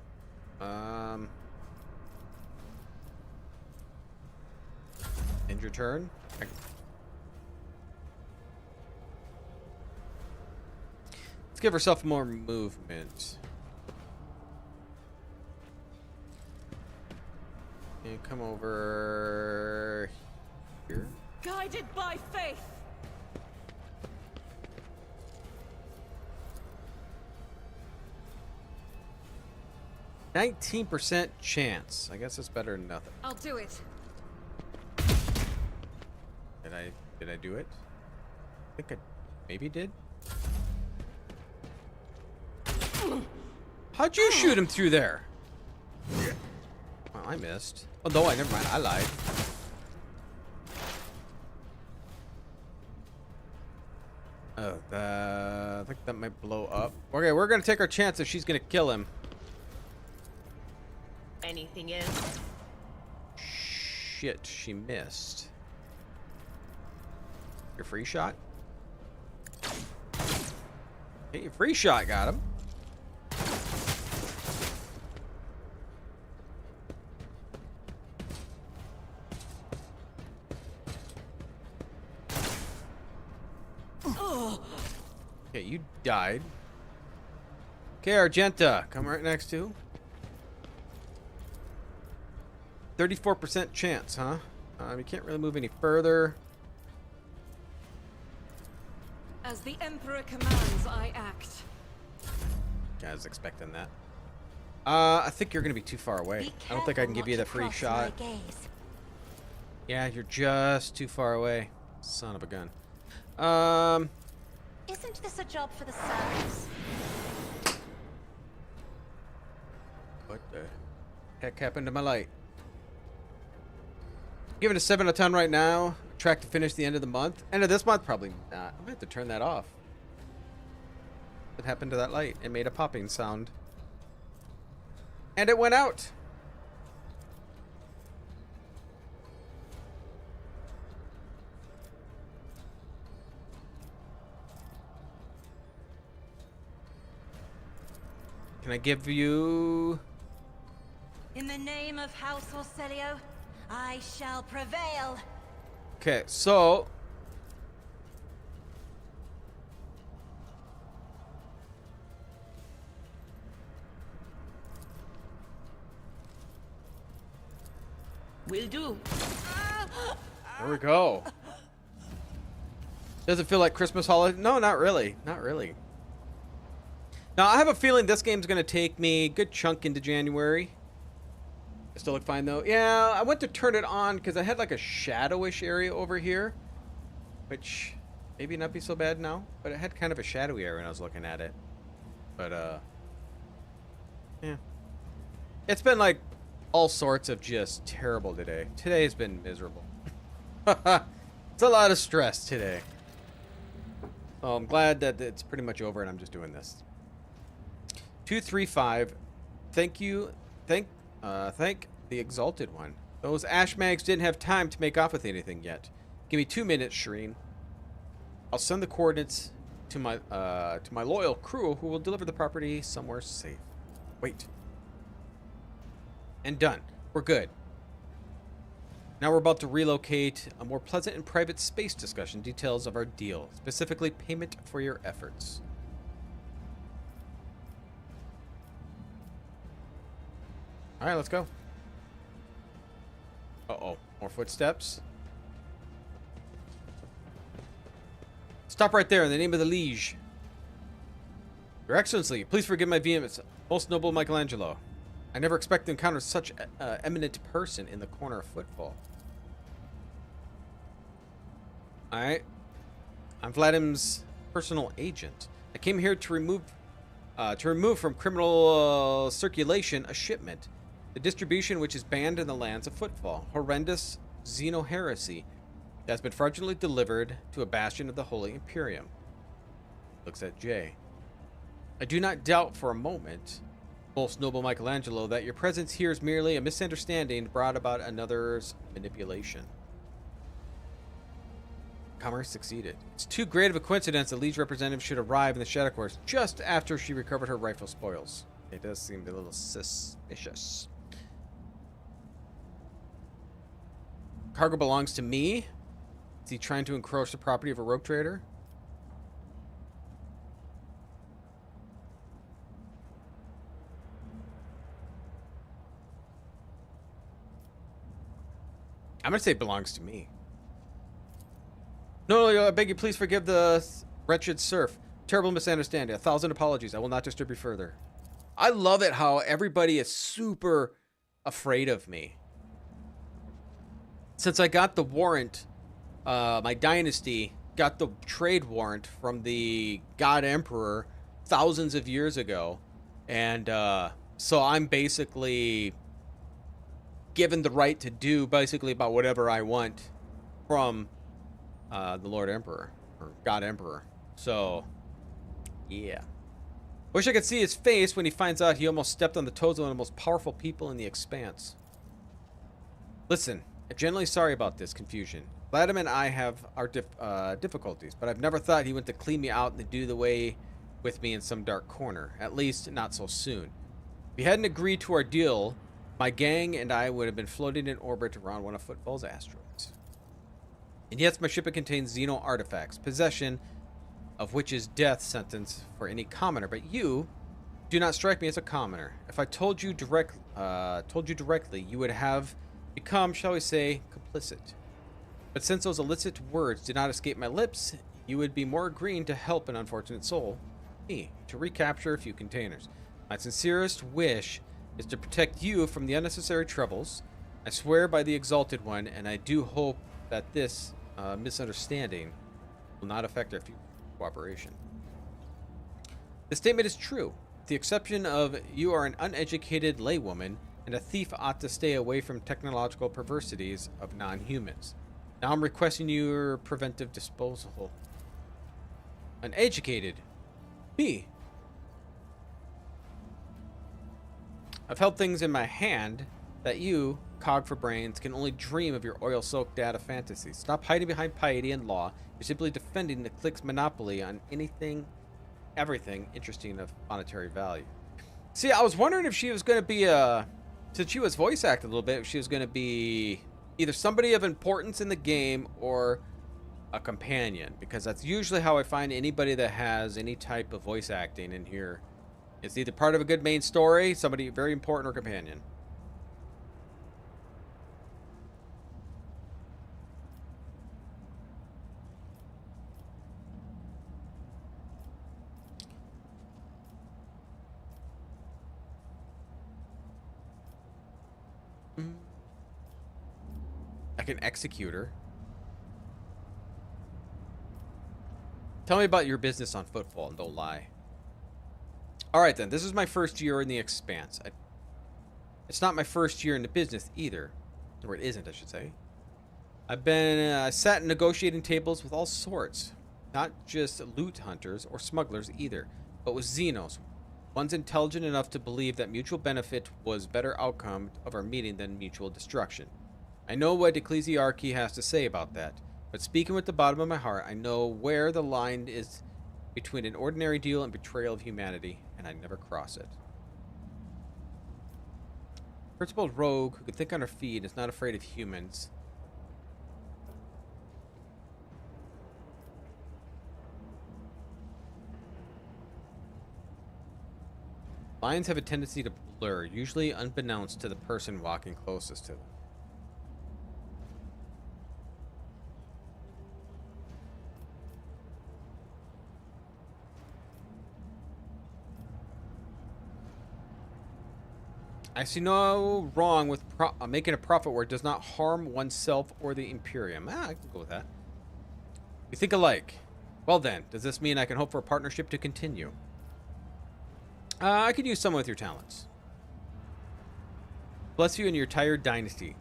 End your turn. Let's give herself more movement. And come over here. Guided by faith. 19% chance. I guess it's better than nothing. I'll do it. Did I do it? I think I maybe did. How'd you shoot him through there? Well, I missed. Oh no, never mind. I lied. Oh, I think that might blow up. Okay, we're gonna take our chance if she's gonna kill him. Anything else? Shit, she missed. Your free shot? Okay, your free shot got him. Okay, you died. Okay, Argenta, come right next to. 34% chance, huh? You can't really move any further. As the Emperor commands, I act. I was expecting that. I think you're gonna be too far away. I don't think I can give you the free shot. Yeah, you're just too far away. Son of a gun. Isn't this a job for the servants? What the heck happened to my light? Giving a 7 out of 10 right now. Track to finish the end of the month. End of this month? Probably not. I'm gonna have to turn that off. What happened to that light? It made a popping sound. And it went out. Can I give you... In the name of House Orselio, I shall prevail. Okay, so... Will do. There we go. Does it feel like Christmas holiday? No, not really. Not really. Now, I have a feeling this game's going to take me a good chunk into January. I still look fine, though. Yeah, I went to turn it on because I had like a shadowish area over here. Which, maybe not be so bad now. But it had kind of a shadowy area when I was looking at it. But, yeah. It's been like all sorts of just terrible today. Today's been miserable. It's a lot of stress today. So I'm glad that it's pretty much over and I'm just doing this. 235. Thank you. Thank the Exalted One. Those Ashmags didn't have time to make off with anything yet. Give me 2 minutes, Shireen. I'll send the coordinates to my loyal crew who will deliver the property somewhere safe. Wait. And done. We're good. Now we're about to relocate. A more pleasant and private space discussion. Details of our deal. Specifically, payment for your efforts. Alright, let's go. Uh-oh. More footsteps. Stop right there in the name of the liege. Your Excellency, please forgive my vehemence. Most noble Michelangelo. I never expect to encounter such an eminent person in the corner of Footfall. Alright. I'm Vladim's personal agent. I came here to remove from criminal circulation a shipment. The distribution which is banned in the lands of Footfall. Horrendous xeno heresy that has been fraudulently delivered to a bastion of the Holy Imperium. Looks at Jay. I do not doubt for a moment Most noble Michelangelo, that your presence here is merely a misunderstanding brought about another's manipulation. Commerce succeeded. It's too great of a coincidence the Liege representative should arrive in the Shadow Course just after she recovered her rifle spoils. It does seem a little suspicious. Cargo belongs to me? Is he trying to encroach the property of a rogue trader? I'm going to say it belongs to me. No, I beg you, please forgive the wretched serf. Terrible misunderstanding. 1,000 apologies. I will not disturb you further. I love it how everybody is super afraid of me. Since I got the warrant, my dynasty got the trade warrant from the God Emperor thousands of years ago. And so I'm basically given the right to do basically about whatever I want from the Lord Emperor, or God Emperor. So, yeah. Wish I could see his face when he finds out he almost stepped on the toes of one of the most powerful people in the Expanse. Listen, I'm genuinely sorry about this confusion. Vladimir and I have our difficulties, but I've never thought he went to clean me out and do the way with me in some dark corner. At least, not so soon. If he hadn't agreed to our deal, my gang and I would have been floating in orbit around one of Footfall's asteroids. And yes, my ship contains xeno artifacts, possession of which is death sentence for any commoner. But you do not strike me as a commoner. If I told you directly, you would have become, shall we say, complicit. But since those illicit words did not escape my lips, you would be more agreeing to help an unfortunate soul, me, to recapture a few containers. My sincerest wish is to protect you from the unnecessary troubles. I swear by the Exalted One, and I do hope that this misunderstanding will not affect our future cooperation. The statement is true. With the exception of you are an uneducated laywoman, and a thief ought to stay away from technological perversities of non-humans. Now I'm requesting your preventive disposal. Uneducated? Me? I've held things in my hand that you, cog for brains, can only dream of your oil-soaked data fantasies. Stop hiding behind piety and law. You're simply defending the clique's monopoly on everything interesting of monetary value. See, I was wondering if she was going to be since she was voice acted a little bit, if she was going to be either somebody of importance in the game or a companion, because that's usually how I find anybody that has any type of voice acting in here. It's either part of a good main story, somebody very important, or companion. Like an executor. Tell me about your business on Footfall and don't lie. Alright then, this is my first year in the Expanse. It's not my first year in the business either. Or it isn't, I should say. I've been sat in negotiating tables with all sorts. Not just loot hunters or smugglers either, but with xenos. One's intelligent enough to believe that mutual benefit was better outcome of our meeting than mutual destruction. I know what Ecclesiarchy has to say about that, but speaking with the bottom of my heart, I know where the line is between an ordinary deal and betrayal of humanity, and I never cross it. Principled rogue who can think on her feet is not afraid of humans. Lines have a tendency to blur, usually unbeknownst to the person walking closest to them. I see no wrong with making a profit where it does not harm oneself or the Imperium. I can go with that. We think alike. Well then, does this mean I can hope for a partnership to continue? I could use some with your talents. Bless you and your entire dynasty.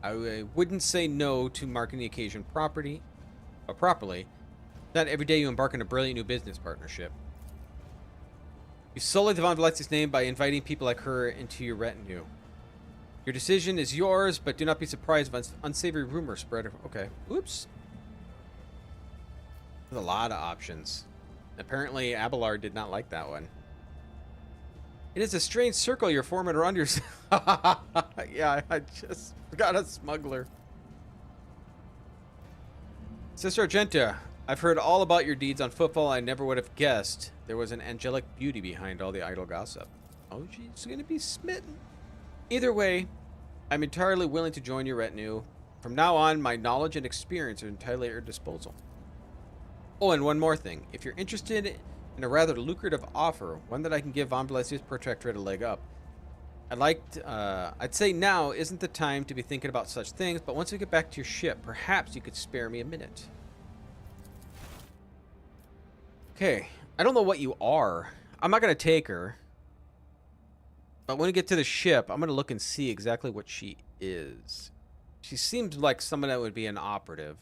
I wouldn't say no to marking the occasion properly. Not every day you embark on a brilliant new business partnership. You sullied the Von Valexi's name by inviting people like her into your retinue. Your decision is yours, but do not be surprised if unsavory rumors spread. Okay. Oops. There's a lot of options. Apparently, Abelard did not like that one. It is a strange circle you're forming around yourself. Yeah, I just got a smuggler. Sister Argenta, I've heard all about your deeds on Footfall. I never would have guessed there was an angelic beauty behind all the idle gossip. Oh, she's gonna be smitten. Either way, I'm entirely willing to join your retinue. From now on, my knowledge and experience are entirely at your disposal. Oh, and one more thing. If you're interested in a rather lucrative offer, one that I can give Von Blesius Protectorate a leg up, I'd say now isn't the time to be thinking about such things, but once we get back to your ship, perhaps you could spare me a minute. Okay, I don't know what you are. I'm not going to take her. But when we get to the ship, I'm going to look and see exactly what she is. She seems like someone that would be an operative.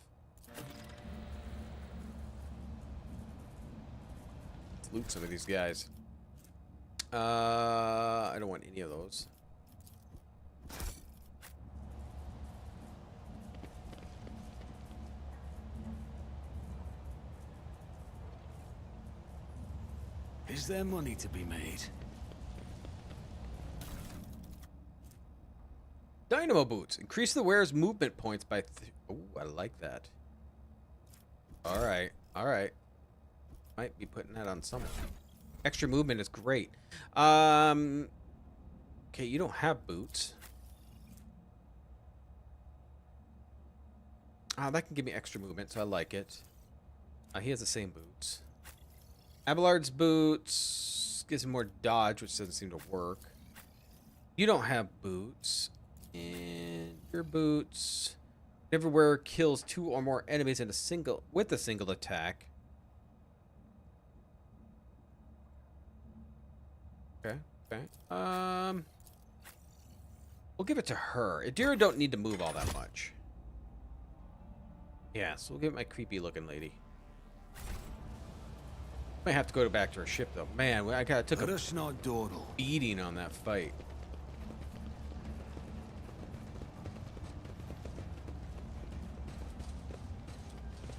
Let's loot some of these guys. I don't want any of those. Is there money to be made? Dynamo boots. Increase the wearer's movement points by... Oh, I like that. Alright. Alright. Might be putting that on someone. Extra movement is great. Okay, you don't have boots. That can give me extra movement, so I like it. He has the same boots. Abelard's boots gives him more dodge, which doesn't seem to work. You don't have boots. And your boots. Never wear kills 2 or more enemies in a single attack. Okay, okay. We'll give it to her. Adira don't need to move all that much. Yeah, so we'll give it my creepy looking lady. Might have to go back to her ship though. Man, I took a beating on that fight.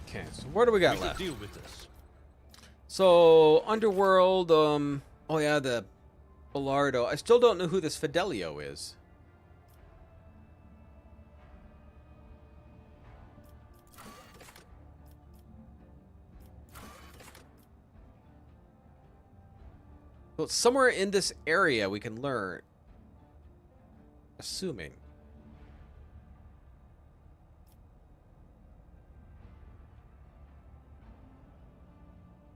Okay, so what do we got left? Deal with this. So Underworld, oh yeah, the Bellardo. I still don't know who this Fidelio is. So it's somewhere in this area we can learn. Assuming.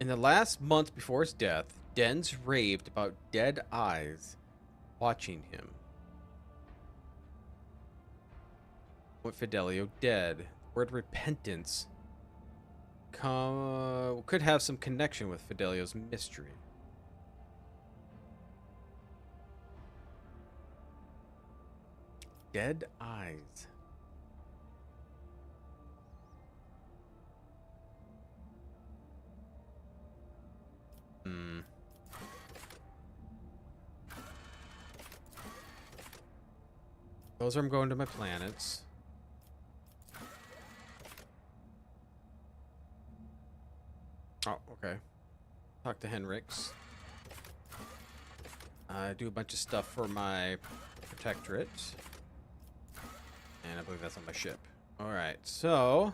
In the last month before his death, Dens raved about dead eyes watching him. With Fidelio dead, the word repentance could have some connection with Fidelio's mystery. Dead eyes. Those are going to my planets. Oh, okay. Talk to Henrix. Do a bunch of stuff for my protectorate. And I believe that's on my ship. Alright, so...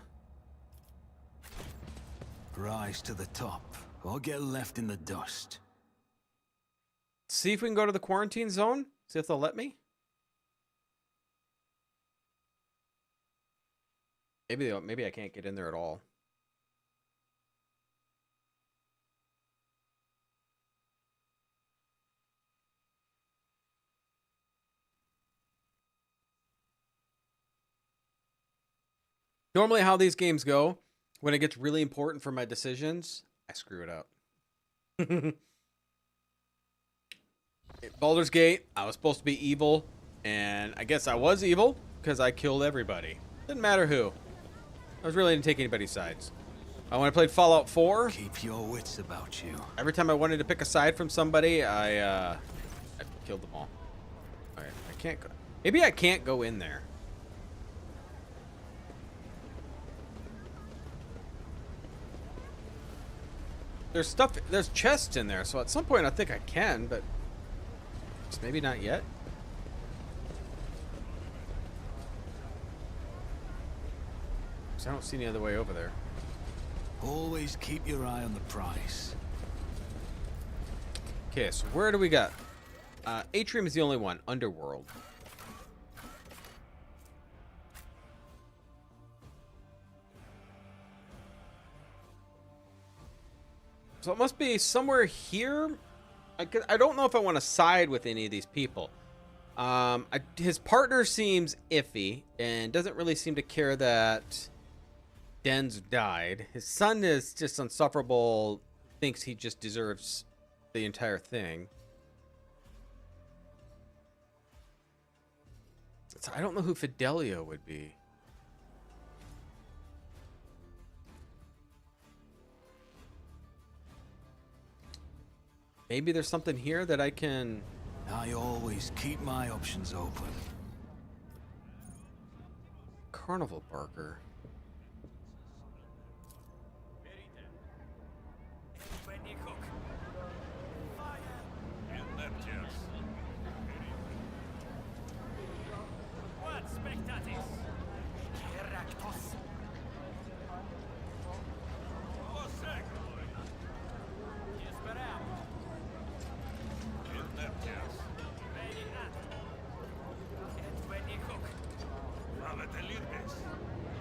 Rise to the top, or get left in the dust. See if we can go to the quarantine zone. See if they'll let me. Maybe I can't get in there at all. Normally how these games go, when it gets really important for my decisions, I screw it up. Baldur's Gate, I was supposed to be evil, and I guess I was evil because I killed everybody. Didn't matter who. I was really didn't take anybody's sides. When I played Fallout 4, Keep your wits about you. every time I wanted to pick a side from somebody, I killed them all. Alright, I can't go. Maybe I can't go in there. There's stuff, there's chests in there, so at some point I think I can, but just maybe not yet. I don't see any other way over there. Always keep your eye on the prize. Okay, so where do we got? Atrium is the only one. Underworld. So it must be somewhere here. I don't know if I want to side with any of these people. His partner seems iffy and doesn't really seem to care that Den's died. His son is just insufferable, thinks he just deserves the entire thing. So I don't know who Fidelio would be. Maybe there's something here that I can... I always keep my options open. Carnival Barker.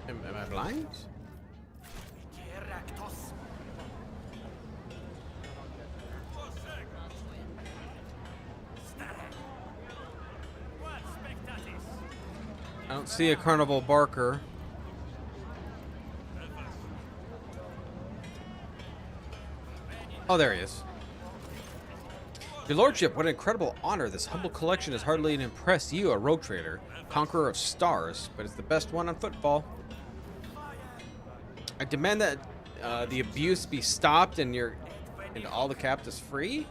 Am I blind? I don't see a Carnival Barker. Oh, there he is. Your Lordship, what an incredible honor. This humble collection has hardly impressed you, a rogue trader, conqueror of stars, but it's the best one on football. I demand that the abuse be stopped and all the captives free?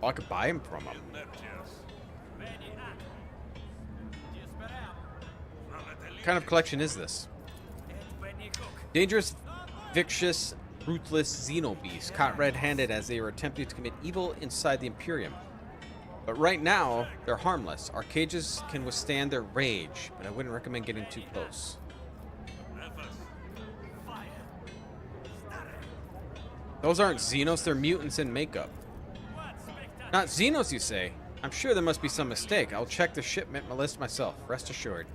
Oh, I could buy him from him. What kind of collection is this? Dangerous, vicious, ruthless xenobeasts caught red-handed as they were attempting to commit evil inside the Imperium. But right now, they're harmless. Our cages can withstand their rage, but I wouldn't recommend getting too close. Those aren't xenos, they're mutants in makeup. Not xenos, you say? I'm sure there must be some mistake. I'll check the shipment list myself, rest assured.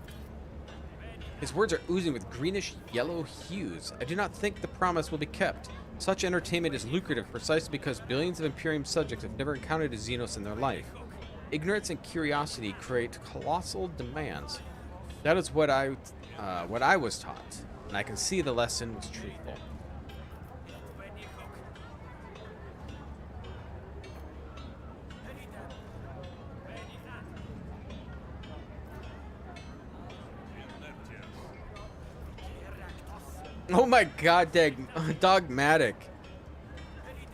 His words are oozing with greenish yellow hues. I do not think the promise will be kept. Such entertainment is lucrative precisely because billions of Imperium subjects have never encountered a xenos in their life. Ignorance and curiosity create colossal demands. That is what I was taught, and I can see the lesson was truthful. Oh my god, Dogmatic.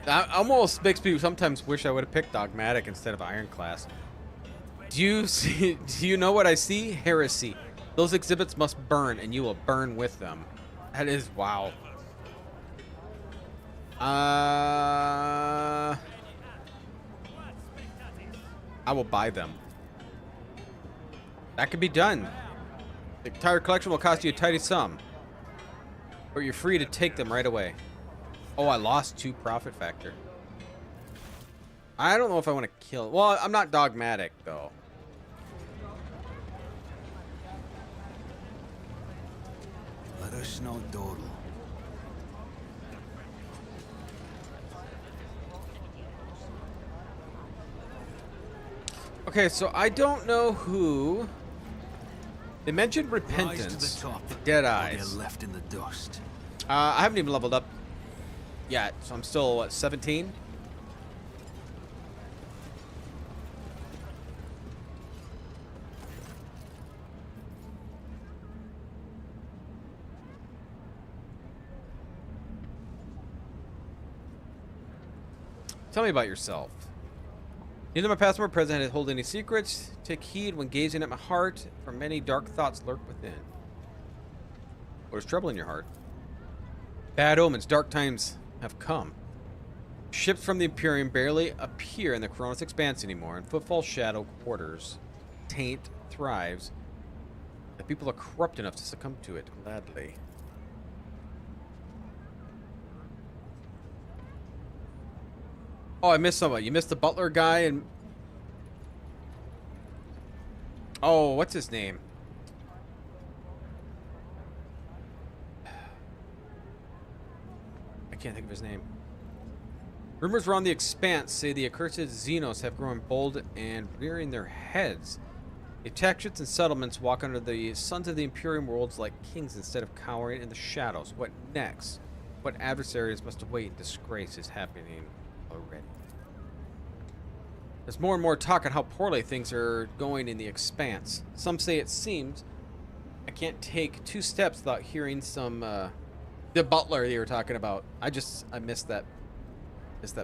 That almost makes me sometimes wish I would have picked Dogmatic instead of Ironclad. Do you know what I see? Heresy. Those exhibits must burn, and you will burn with them. That is wow. I will buy them. That could be done. The entire collection will cost you a tidy sum. But you're free to take them right away. Oh, I lost 2 profit factor. I don't know if I want to kill... Well, I'm not dogmatic, though. Let us know, Dawdle. Okay, so I don't know who... They mentioned Rise Repentance, to the top, the Dead or Eyes. they're left in the dust. I haven't even leveled up yet, so I'm still, what, 17? Tell me about yourself. Neither my past nor my present hold any secrets. Take heed when gazing at my heart, for many dark thoughts lurk within. What is trouble in your heart? Bad omens, dark times have come. Ships from the Imperium barely appear in the Coronis Expanse anymore, and Footfall Shadow Quarters. Taint thrives. The people are corrupt enough to succumb to it gladly. Oh, I missed somebody. You missed the butler guy and... Oh, what's his name? I can't think of his name. Rumors around the Expanse say the accursed xenos have grown bold and rearing their heads. The attack ships and settlements walk under the sons of the Imperium worlds like kings instead of cowering in the shadows. What next? What adversaries must await? Disgrace is happening already. There's more and more talk on how poorly things are going in the Expanse. Some say it seems I can't take 2 steps without hearing some the butler you were talking about. I missed that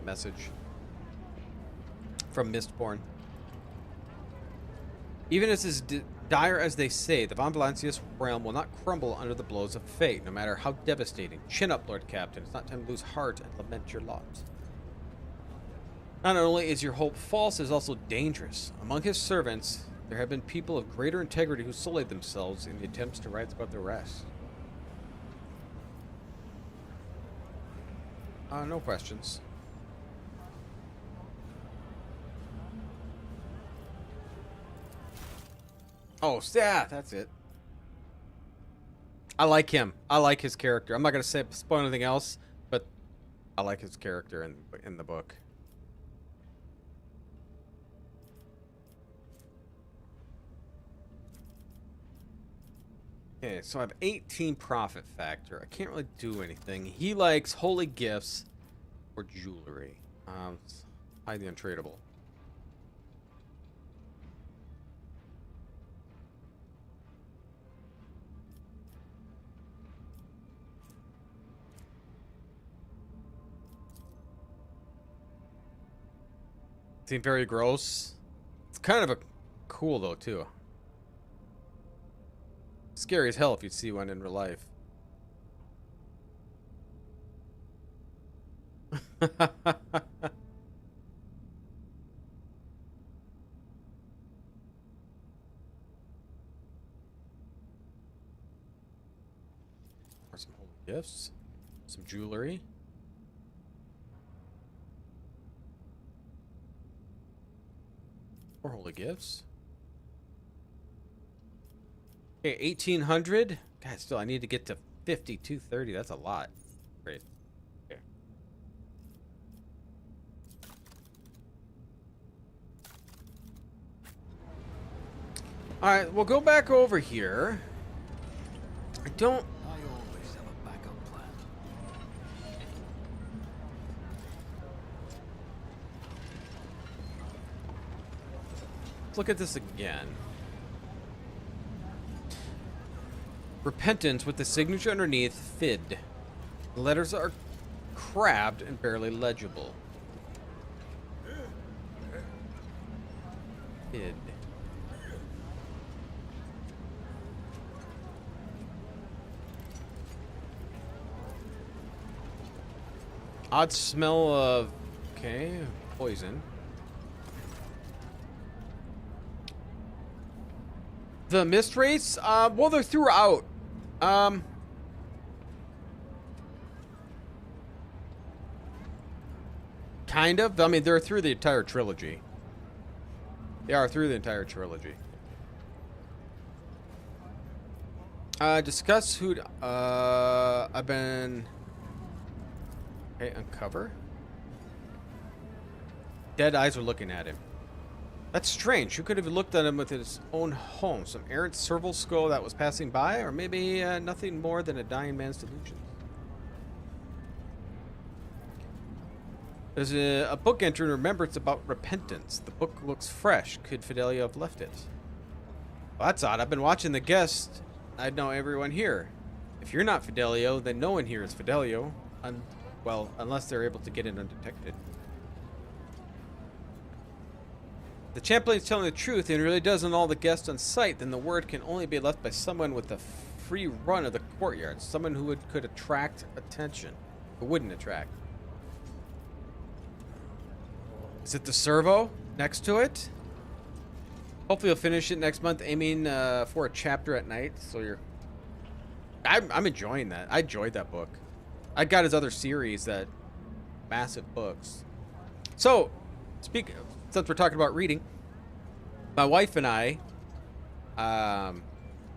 message from Mistborn. Even as dire as they say, the Von Valancius realm will not crumble under the blows of fate, no matter how devastating. Chin up, Lord Captain. It's not time to lose heart and lament your lot. Not only is your hope false, it is also dangerous. Among his servants, there have been people of greater integrity who sullied themselves in the attempts to rise above the rest. No questions. Oh, yeah, that's it. I like him. I like his character. I'm not going to spoil anything else, but I like his character in the book. Okay, so I have 18 profit factor. I can't really do anything. He likes holy gifts or jewelry. Hide the untradeable. Seem very gross. It's kind of cool though too. Scary as hell if you'd see one in real life. Or some holy gifts, some jewelry. More holy gifts. Okay, 1800. God, still, I need to get to 5230. That's a lot. Great. Okay. All right, we'll go back over here. I always have a backup plan. Let's look at this again. Repentance with the signature underneath, FID. The letters are crabbed and barely legible. FID. Odd smell of... Okay, poison. The mist wraiths? Well, they're throughout. Kind of. I mean, they're through the entire trilogy. They are through the entire trilogy. Discuss who... I've been... Okay, uncover. Dead eyes are looking at him. That's strange. Who could have looked at him with his own home? Some errant serval skull that was passing by? Or maybe nothing more than a dying man's delusions. There's a book entry in remembrance about repentance. The book looks fresh. Could Fidelio have left it? Well, that's odd. I've been watching the guests. I'd know everyone here. If you're not Fidelio, then no one here is Fidelio. Well, unless they're able to get in undetected. The champion is telling the truth and really doesn't all the guests on site, then the word can only be left by someone with a free run of the courtyard. Someone who could attract attention. Who wouldn't attract. Is it the servo next to it? Hopefully you'll finish it next month, aiming for a chapter at night. So you're... I'm enjoying that. I enjoyed that book. I got his other series, that massive books. So, since we're talking about reading, my wife and I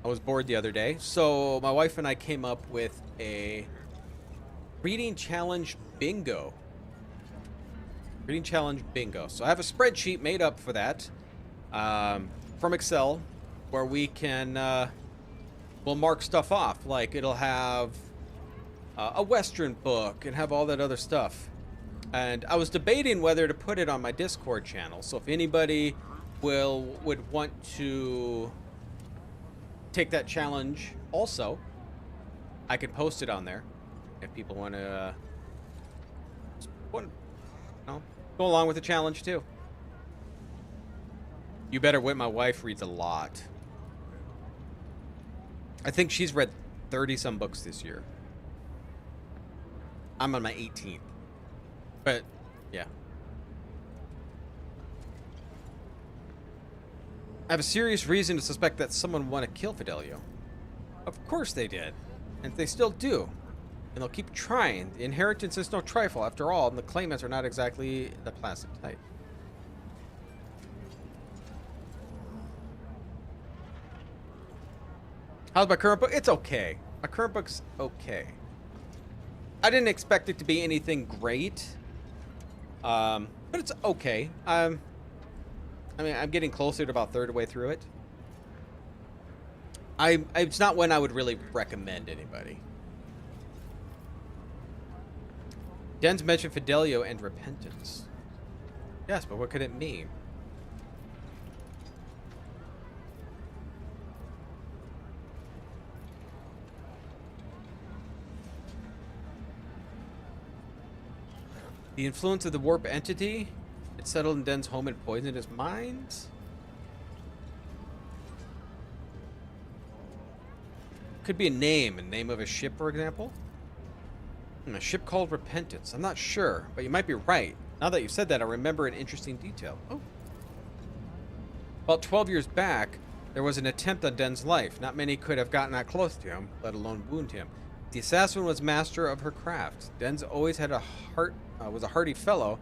was bored the other day, so my wife and I came up with a reading challenge bingo. Reading challenge bingo. So I have a spreadsheet made up for that from Excel, where we can we'll mark stuff off. Like it'll have a Western book and have all that other stuff. And I was debating whether to put it on my Discord channel. So if anybody would want to take that challenge also, I could post it on there. If people want to go along with the challenge too. You better win. My wife reads a lot. I think she's read 30-some books this year. I'm on my 18th. But, yeah. I have a serious reason to suspect that someone wanted to kill Fidelio. Of course they did. And they still do. And they'll keep trying. The inheritance is no trifle, after all, and the claimants are not exactly the placid type. How's my current book? It's okay. My current book's okay. I didn't expect it to be anything great. But it's okay. I mean, I'm getting closer to about third way through it. It's not one I would really recommend anybody. Den's mentioned Fidelio and repentance. Yes, but what could it mean? The influence of the warp entity. It settled in Den's home and poisoned his mind. Could be a name of a ship, for example. A ship called Repentance. I'm not sure, but you might be right. Now that you've said that, I remember an interesting detail. Oh. About 12 years back, there was an attempt on Den's life. Not many could have gotten that close to him, let alone wound him. The assassin was master of her craft. Den's always had a heart, was a hardy fellow,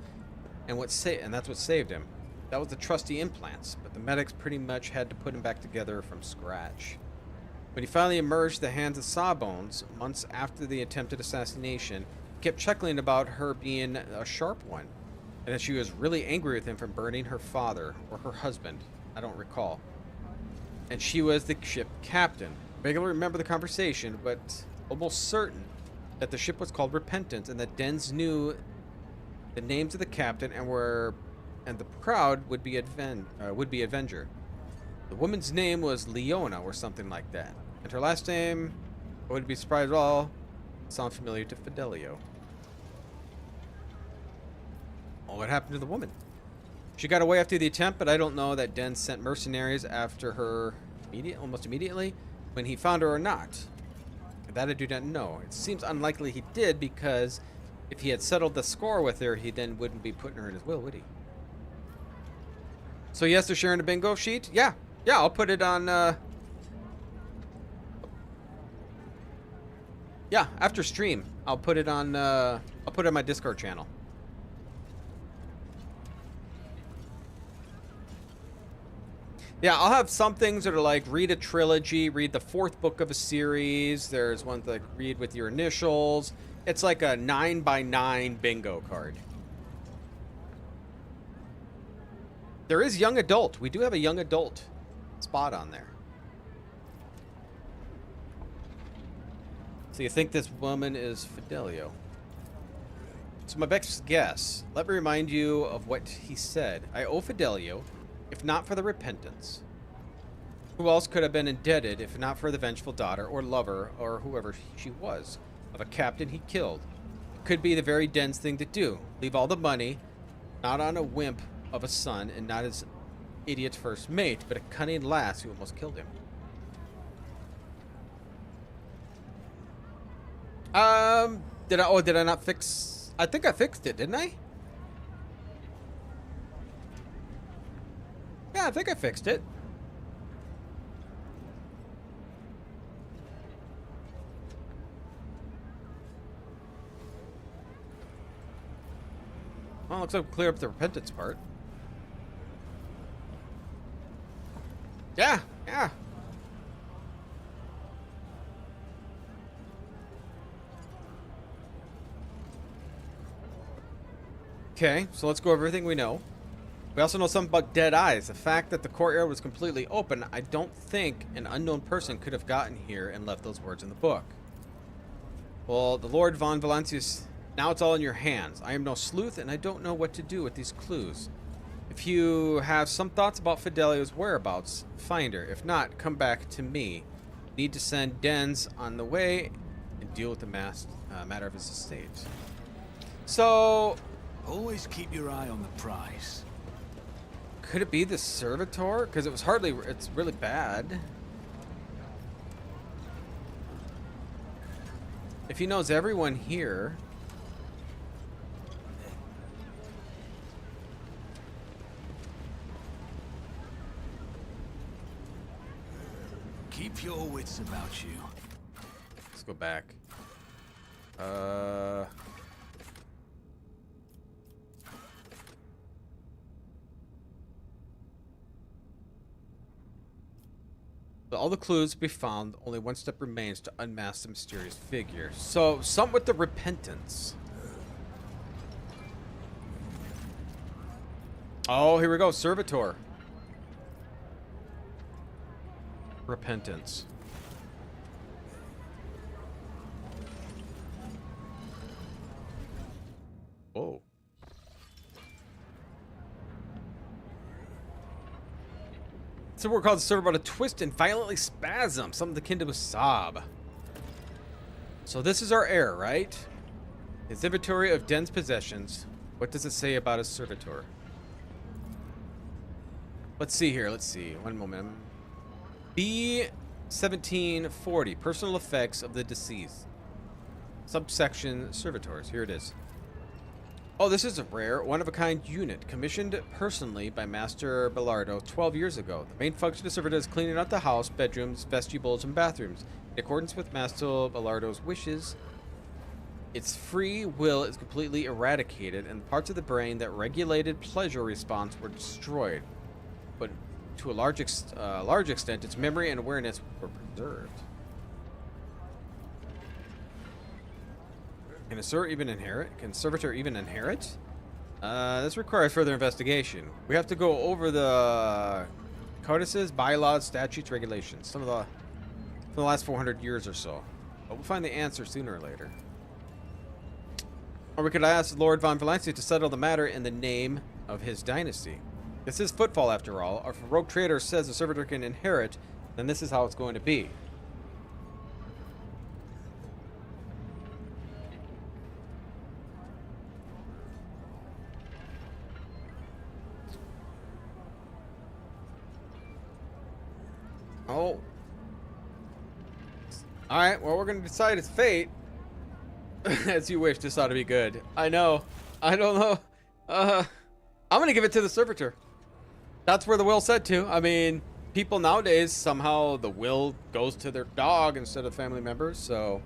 and that's what saved him. That was the trusty implants, but the medics pretty much had to put him back together from scratch. When he finally emerged the hands of Sawbones, months after the attempted assassination, he kept chuckling about her being a sharp one, and that she was really angry with him for burning her father, or her husband, I don't recall. And she was the ship captain. I vaguely remember the conversation, but almost certain that the ship was called Repentance, and that Dens knew the names of the captain and the proud would be Avenger. The woman's name was Leona or something like that. And her last name, I wouldn't be surprised at all, sounds familiar to Fidelio. Oh, what happened to the woman? She got away after the attempt, but I don't know that Den sent mercenaries after her almost immediately when he found her or not. That I do not know. It seems unlikely he did, because if he had settled the score with her, he then wouldn't be putting her in his will, would he? So yes, they're sharing a bingo sheet? Yeah, I'll put it on, yeah, after stream, I'll put it on, I'll put it on my Discord channel. Yeah, I'll have some things that are like, read a trilogy, read the 4th book of a series. There's one like, read with your initials. It's like a 9x9 bingo card. There is young adult. We do have a young adult spot on there. So you think this woman is Fidelio? So my best guess. Let me remind you of what he said. I owe Fidelio, if not for the repentance. Who else could have been indebted if not for the vengeful daughter or lover or whoever she was of a captain he killed? It could be the very dense thing to do. Leave all the money, not on a wimp of a son, and not his idiot first mate, but a cunning lass who almost killed him. Did I not fix? I think I fixed it, didn't I? Yeah, I think I fixed it. Well, looks like we clear up the repentance part. Yeah, yeah. Okay, so let's go over everything we know. We also know something about dead eyes. The fact that the courtyard was completely open, I don't think an unknown person could have gotten here and left those words in the book. Well, the Lord von Valancius, now it's all in your hands. I am no sleuth, and I don't know what to do with these clues. If you have some thoughts about Fidelio's whereabouts, find her. If not, come back to me. Need to send Dens on the way and deal with the matter of his estate. So, Always keep your eye on the prize. could it be the servitor? Because it's really bad. If he knows everyone here. Keep your wits about you. Let's go back. All the clues be found. Only one step remains to unmask the mysterious figure. So, something with the repentance. Oh, here we go. Servitor. Repentance. Oh. So we're called the server about a twist and violently spasm, something akin to a sob. So this is our heir, right? His inventory of Den's possessions. What does it say about his servitor? Let's see here. Let's see. One moment. B1740. Personal effects of the deceased. Subsection servitors. Here it is. Oh, this is a rare, one-of-a-kind unit, commissioned personally by Master Bellardo 12 years ago. The main function of servitor is cleaning out the house, bedrooms, vestibules, and bathrooms. In accordance with Master Bellardo's wishes, its free will is completely eradicated, and parts of the brain that regulated pleasure response were destroyed. But to a large extent, its memory and awareness were preserved. Can a servitor even inherit? Can servitor even inherit? This requires further investigation. We have to go over the codices, bylaws, statutes, regulations. Some of the for the last 400 years or so. But we'll find the answer sooner or later. Or we could ask Lord von Valancius to settle the matter in the name of his dynasty. This is Footfall, after all. If a rogue trader says a servitor can inherit, then this is how it's going to be. Oh. Alright, well, we're going to decide its fate. As you wish, this ought to be good. I know. I don't know. I'm going to give it to the servitor. That's where the will said to. I mean, people nowadays, somehow the will goes to their dog instead of family members, so.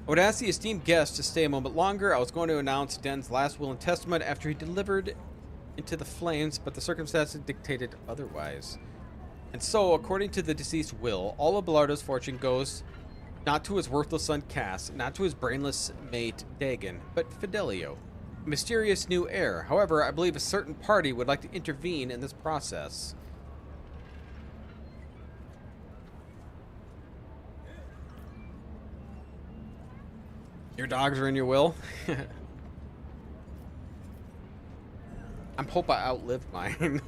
I would ask the esteemed guest to stay a moment longer. I was going to announce Den's last will and testament after he delivered into the flames, but the circumstances dictated otherwise. And so, according to the deceased will, all of Bellardo's fortune goes not to his worthless son Cass, not to his brainless mate Dagon, but Fidelio, a mysterious new heir. However, I believe a certain party would like to intervene in this process. Your dogs are in your will? I hope I outlived mine.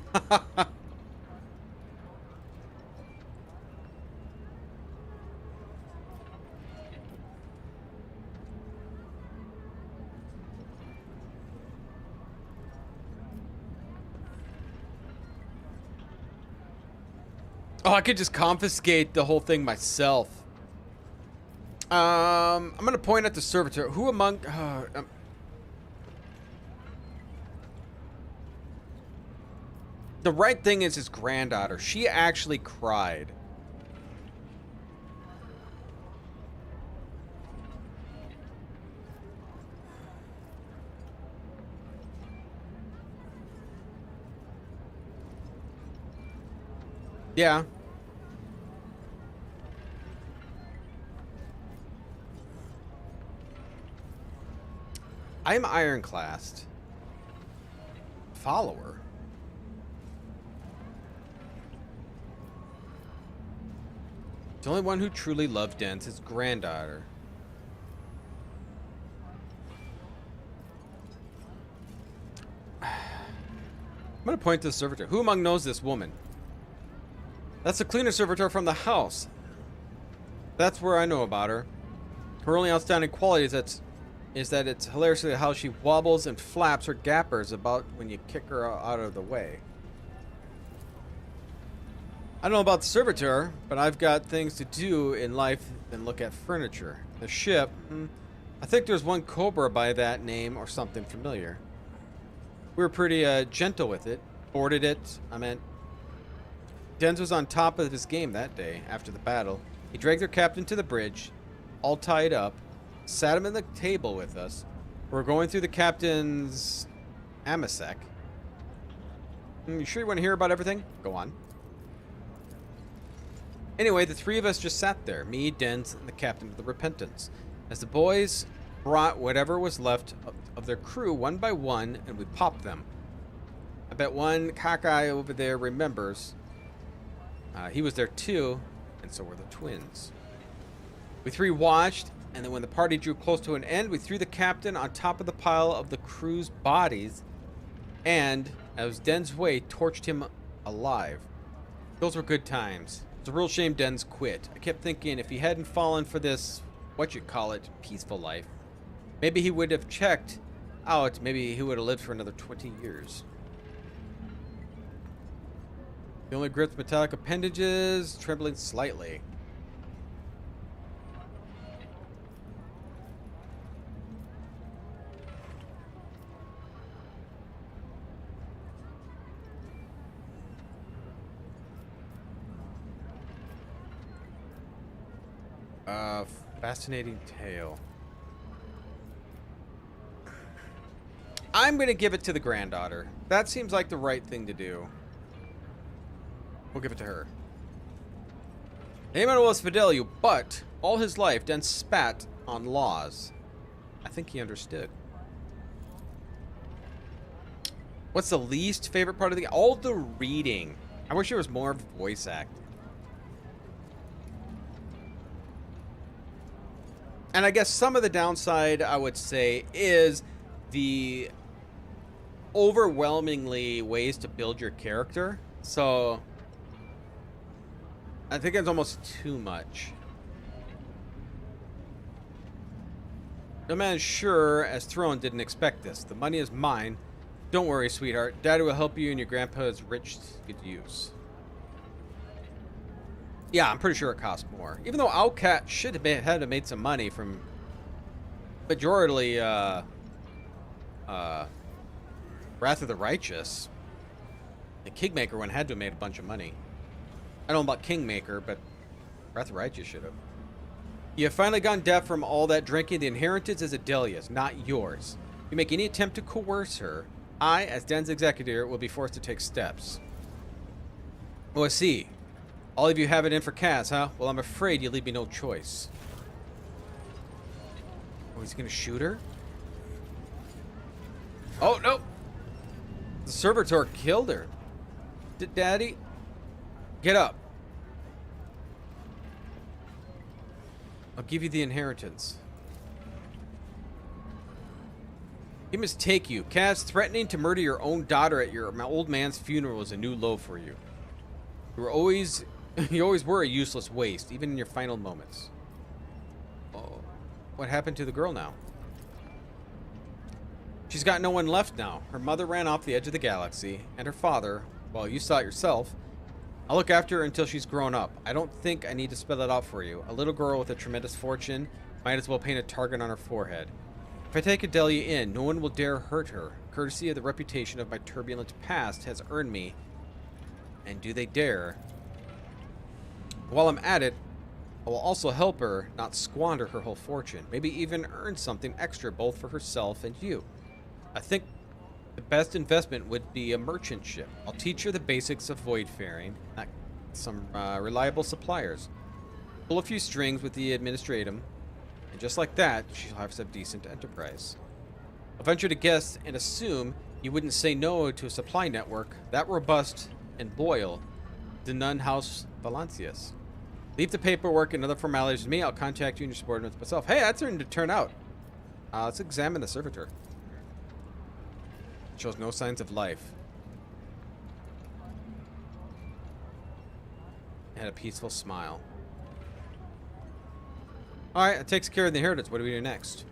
Oh, I could just confiscate the whole thing myself. I'm gonna point at the servitor. Who among... the right thing is his granddaughter. She actually cried. Yeah. I am ironclassed. Follower. The only one who truly loved Den's his granddaughter. I'm gonna point to the servitor. Who among knows this woman? That's the cleaner servitor from the house. That's where I know about her. Her only outstanding quality is that it's hilariously how she wobbles and flaps her gappers about when you kick her out of the way. I don't know about the servitor, but I've got things to do in life than look at furniture. The ship, I think there's one Cobra by that name or something familiar. We were pretty gentle with it. Boarded it, I meant. Denz was on top of his game that day after the battle. He dragged their captain to the bridge, all tied up, sat him at the table with us. We're going through the captain's amasec. You sure you want to hear about everything? Go on. Anyway, the three of us just sat there, me, Denz, and the captain of the Repentance, as the boys brought whatever was left of their crew one by one, and we popped them. I bet one cockeye over there remembers. He was there too, and so were the twins. We three watched, and then when the party drew close to an end, we threw the captain on top of the pile of the crew's bodies, and, as Den's way, torched him alive. Those were good times. It's a real shame Den's quit. I kept thinking if he hadn't fallen for this, peaceful life, maybe he would have checked out, maybe he would have lived for another 20 years. The only gripped metallic appendages, trembling slightly. Fascinating tale. I'm gonna give it to the granddaughter. That seems like the right thing to do. We'll give it to her. Neyman was Fidelio, but all his life, Den spat on laws. I think he understood. What's the least favorite part of the... all the reading. I wish there was more voice acting. And I guess some of the downside, I would say, is the overwhelmingly ways to build your character. So I think it's almost too much. No man sure as Throne didn't expect this. The money is mine. Don't worry, sweetheart. Daddy will help you in your grandpa's rich good use. Yeah, I'm pretty sure it costs more. Even though Outcat should have had to made some money from majority Wrath of the Righteous. The Kingmaker one had to have made a bunch of money. I don't know about Kingmaker, but Wrath of the Righteous should have. You have finally gone deaf from all that drinking. The inheritance is Adelia's, not yours. If you make any attempt to coerce her, I, as Den's executor, will be forced to take steps. Oh, I see. All of you have it in for Cass, huh? Well, I'm afraid you leave me no choice. Oh, he's gonna shoot her? Oh, no! The servitor killed her. Daddy? Get up. I'll give you the inheritance. He must take you. Cass, threatening to murder your own daughter at your old man's funeral is a new low for you. You always were a useless waste, even in your final moments. Oh, what happened to the girl now? She's got no one left now. Her mother ran off the edge of the galaxy, and her father, well, you saw it yourself, I'll look after her until she's grown up. I don't think I need to spell it out for you. A little girl with a tremendous fortune might as well paint a target on her forehead. If I take Adelia in, no one will dare hurt her. Courtesy of the reputation of my turbulent past has earned me. And do they dare? While I'm at it, I will also help her not squander her whole fortune. Maybe even earn something extra both for herself and you. I think the best investment would be a merchant ship. I'll teach her the basics of voidfaring, some reliable suppliers. Pull a few strings with the administratum, and just like that, she'll have some decent enterprise. I'll venture to guess and assume you wouldn't say no to a supply network that robust and loyal to Nun House Valancius. Leave the paperwork and other formalities to me. I'll contact you and your subordinates myself. Hey, that's starting to turn out. Let's examine the servitor. Shows no signs of life. Had a peaceful smile. Alright, that takes care of the inheritance. What do we do next?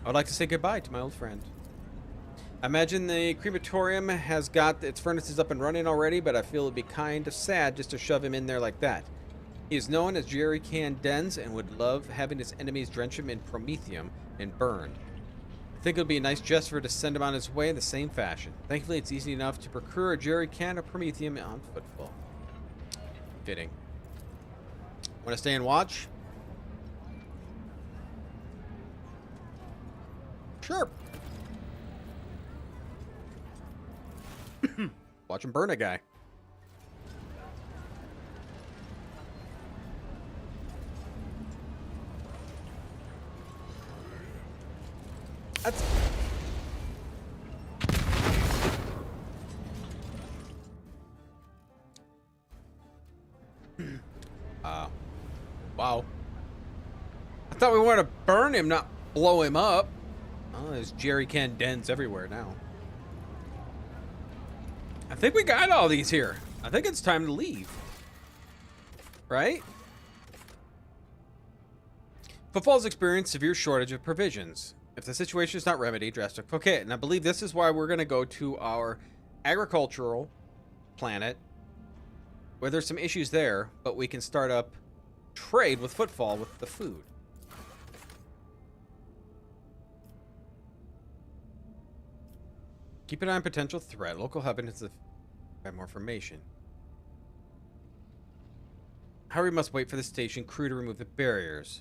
I would like to say goodbye to my old friend. I imagine the crematorium has got its furnaces up and running already, but I feel it would be kind of sad just to shove him in there like that. He is known as Jerry Can Dens and would love having his enemies drench him in promethium and burned. I think it would be a nice gesture to send him on his way in the same fashion. Thankfully, it's easy enough to procure a jerry can of promethium on footfall. Fitting. Want to stay and watch? Sure. Watch him burn a guy. That's... wow. I thought we wanted to burn him, not blow him up. Oh, there's jerry can dens everywhere now. I think we got all these here. I think it's time to leave. Right? Footfall's experienced severe shortage of provisions. If the situation is not remedied, drastic. Okay, and I believe this is why we're going to go to our agricultural planet, where there's some issues there, but we can start up trade with Footfall with the food. Keep an eye on potential threat. Local hub and have more information. However, we must wait for the station crew to remove the barriers.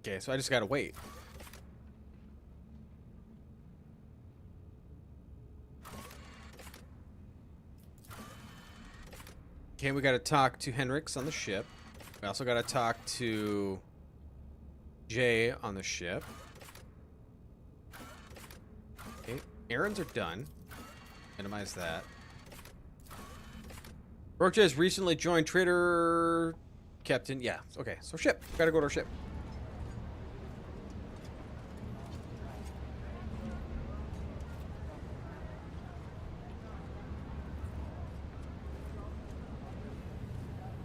Okay, so I just gotta wait. Okay, we gotta talk to Henrix on the ship. We also gotta talk to Jay on the ship. Okay, errands are done. Minimize that. Rocha has recently joined Trader Captain. Yeah, okay, so ship. Gotta go to our ship.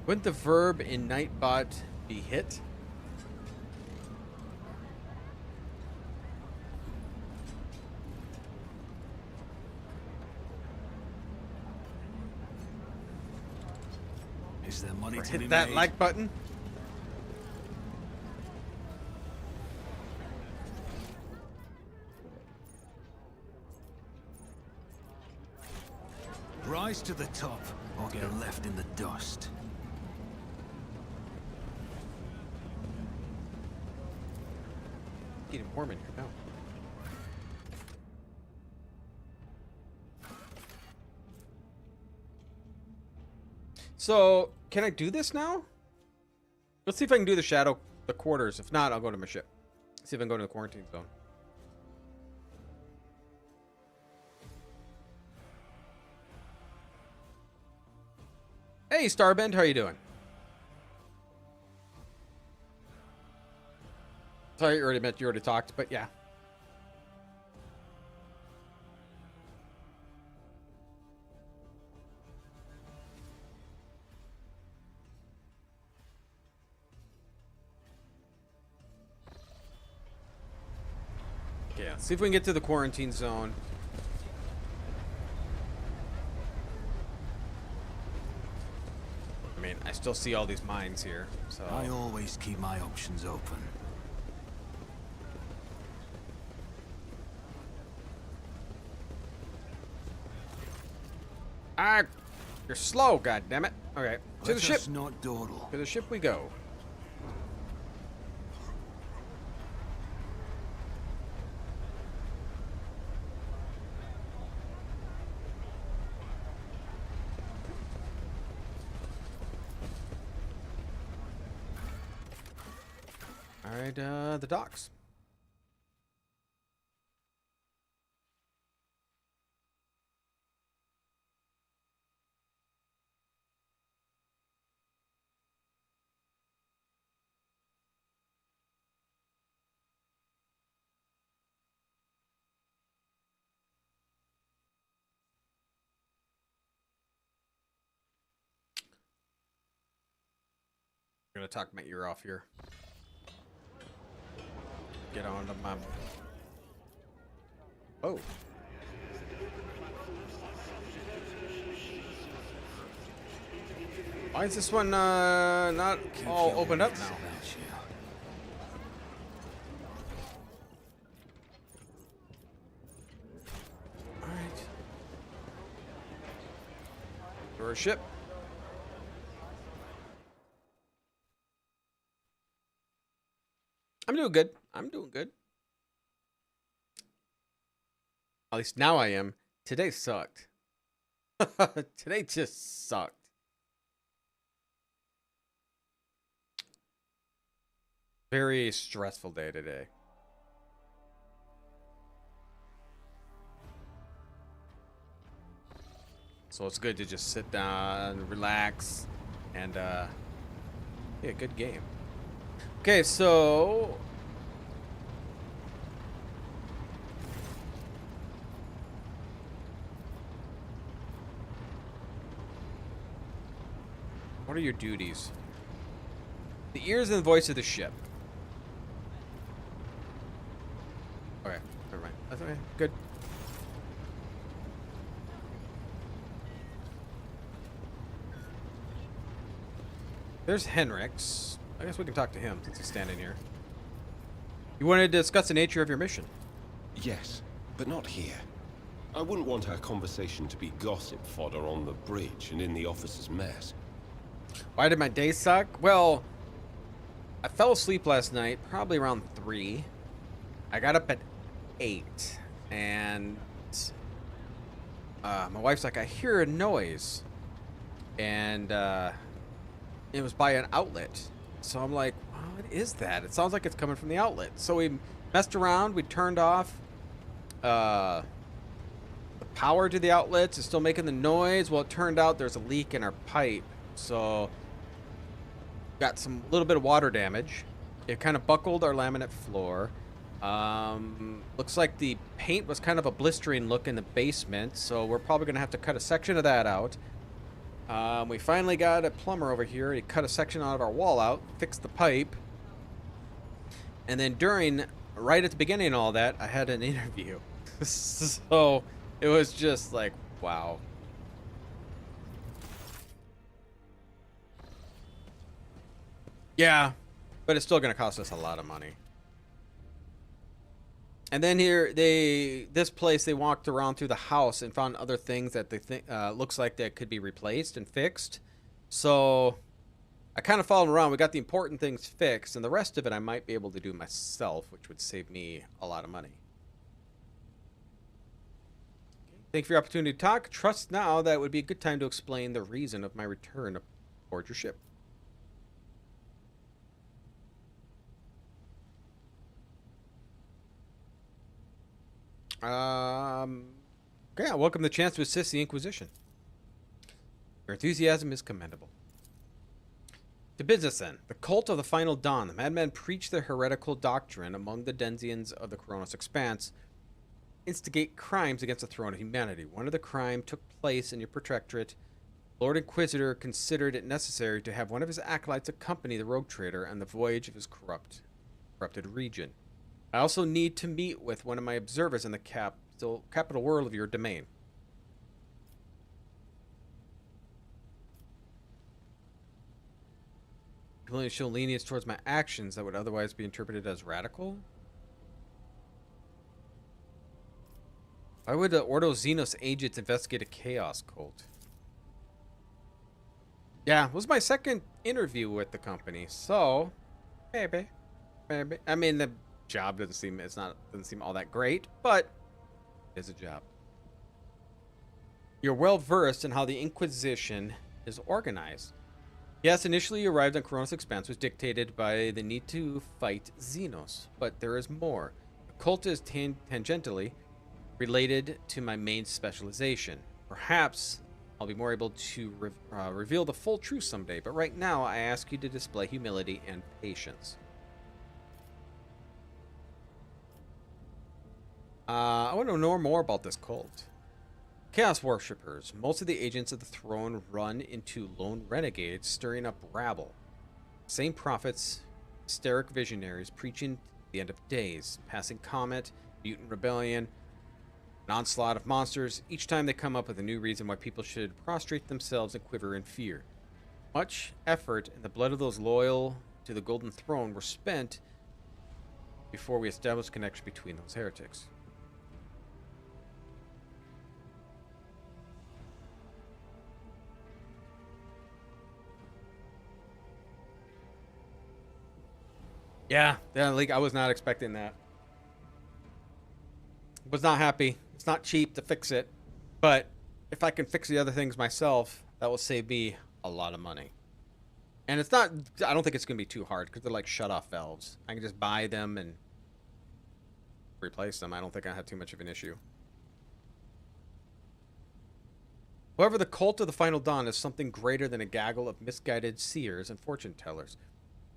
Wouldn't the verb in Nightbot be hit? Is there money Or to be hit that made? like button? Rise to the top, or get left in the dust. Getting warm in here now. So, can I do this now? Let's see if I can do the quarters. If not, I'll go to my ship. See if I can go to the quarantine zone. Hey, Starbend, how you doing? Sorry, you already talked, but yeah. Okay, let's see if we can get to the quarantine zone. I mean, I still see all these mines here, so... I always keep my options open. Ah! You're slow, goddammit. Okay, to the Let ship. us not dawdle. To the ship we go. Alright, the docks. I'm gonna talk my ear off here. Get on to my... Oh. Why is this one not all opened up now? Alright. Door ship. I'm doing good. I'm doing good. At least now I am. Today sucked. Today just sucked. Very stressful day today. So it's good to just sit down, relax, and yeah, good game. Okay, so what are your duties? The ears and the voice of the ship. Okay, never mind. That's okay. Good. There's Henrix. I guess we can talk to him since he's standing here. You wanted to discuss the nature of your mission? Yes, but not here. I wouldn't want our conversation to be gossip fodder on the bridge and in the officers' mess. Why did my day suck? Well, I fell asleep last night, probably around 3. I got up at 8, and my wife's like, I hear a noise, and it was by an outlet. So I'm like, what is that? It sounds like it's coming from the outlet. So we messed around. We turned off the power to the outlets. It's still making the noise. Well, it turned out there's a leak in our pipe. So got some little bit of water damage. It kind of buckled our laminate floor. Looks like the paint was kind of a blistering look in the basement. So we're probably going to have to cut a section of that out. We finally got a plumber over here. He cut a section out of our wall out, fixed the pipe. And then right at the beginning of all that, I had an interview. So it was just like, wow. Yeah, but it's still going to cost us a lot of money. And then here, this place, they walked around through the house and found other things that they think looks like that could be replaced and fixed. So I kind of followed around. We got the important things fixed, and the rest of it I might be able to do myself, which would save me a lot of money. Thank you for your opportunity to talk. Trust now that it would be a good time to explain the reason of my return aboard your ship. Okay, I welcome the chance to assist the Inquisition. Your enthusiasm is commendable. To business then. The cult of the final dawn. The madmen preach their heretical doctrine among the denizens of the Kronos Expanse. Instigate crimes against the throne of humanity. One of the crime took place in your protectorate. Lord Inquisitor considered it necessary to have one of his acolytes accompany the rogue trader on the voyage of his corrupted region. I also need to meet with one of my observers in the capital world of your domain. I'm willing to show lenience towards my actions that would otherwise be interpreted as radical. Why would the Ordo Xenos agents investigate a chaos cult? Yeah, it was my second interview with the company, so maybe. I mean, the job doesn't seem all that great, but it's a job. You're well versed in how the Inquisition is organized. Yes, initially you arrived on Corona's Expanse was dictated by the need to fight Xenos, but there is more. The cult is tangentially related to my main specialization. Perhaps I'll be more able to reveal the full truth someday, but right now I ask you to display humility and patience. I want to know more about this cult. Chaos worshippers. Most of the agents of the throne run into lone renegades, stirring up rabble. Same prophets, hysteric visionaries preaching the end of days, passing comet, mutant rebellion, an onslaught of monsters. Each time they come up with a new reason why people should prostrate themselves and quiver in fear. Much effort and the blood of those loyal to the Golden Throne were spent before we established a connection between those heretics. Yeah, like I was not expecting that. Was not happy. It's not cheap to fix it, but if I can fix the other things myself, that will save me a lot of money. And it's not, I don't think it's going to be too hard because they're like shut-off valves. I can just buy them and replace them. I don't think I have too much of an issue. However, the cult of the Final Dawn is something greater than a gaggle of misguided seers and fortune tellers.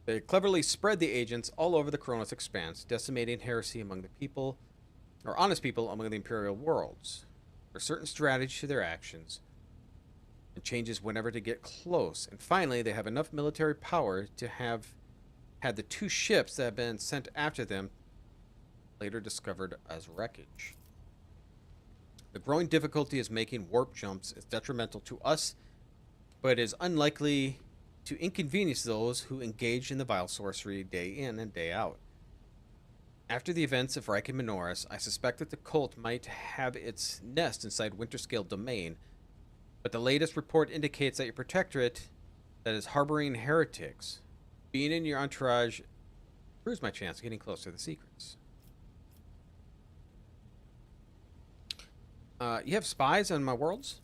They cleverly spread the agents all over the Kronos Expanse, decimating heresy among the people, or honest people among the Imperial worlds. There's certain strategy to their actions, and changes whenever to get close. And finally, they have enough military power to have had the 2 ships that have been sent after them later discovered as wreckage. The growing difficulty is making warp jumps is detrimental to us, but is unlikely to inconvenience those who engage in the vile sorcery day in and day out. After the events of Reich and Minoris, I suspect that the cult might have its nest inside Winterscale Domain, but the latest report indicates that your protectorate that is harboring heretics. Being in your entourage improves my chance of getting close to the secrets. You have spies on my worlds?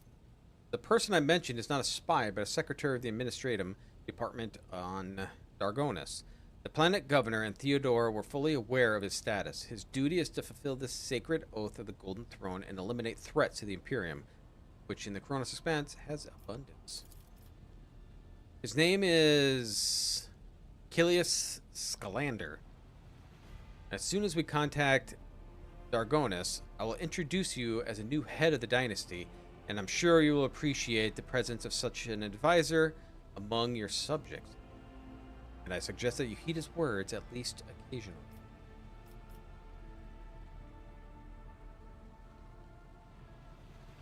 The person I mentioned is not a spy, but a secretary of the Administratum Department on Dargonis. The planet governor and Theodore were fully aware of his status. His duty is to fulfill the sacred oath of the Golden Throne and eliminate threats to the Imperium, which in the Kronos Expanse has abundance. His name is Kilius Scalander. As soon as we contact Dargonis, I will introduce you as a new head of the dynasty, and I'm sure you will appreciate the presence of such an advisor among your subjects. And I suggest that you heed his words at least occasionally.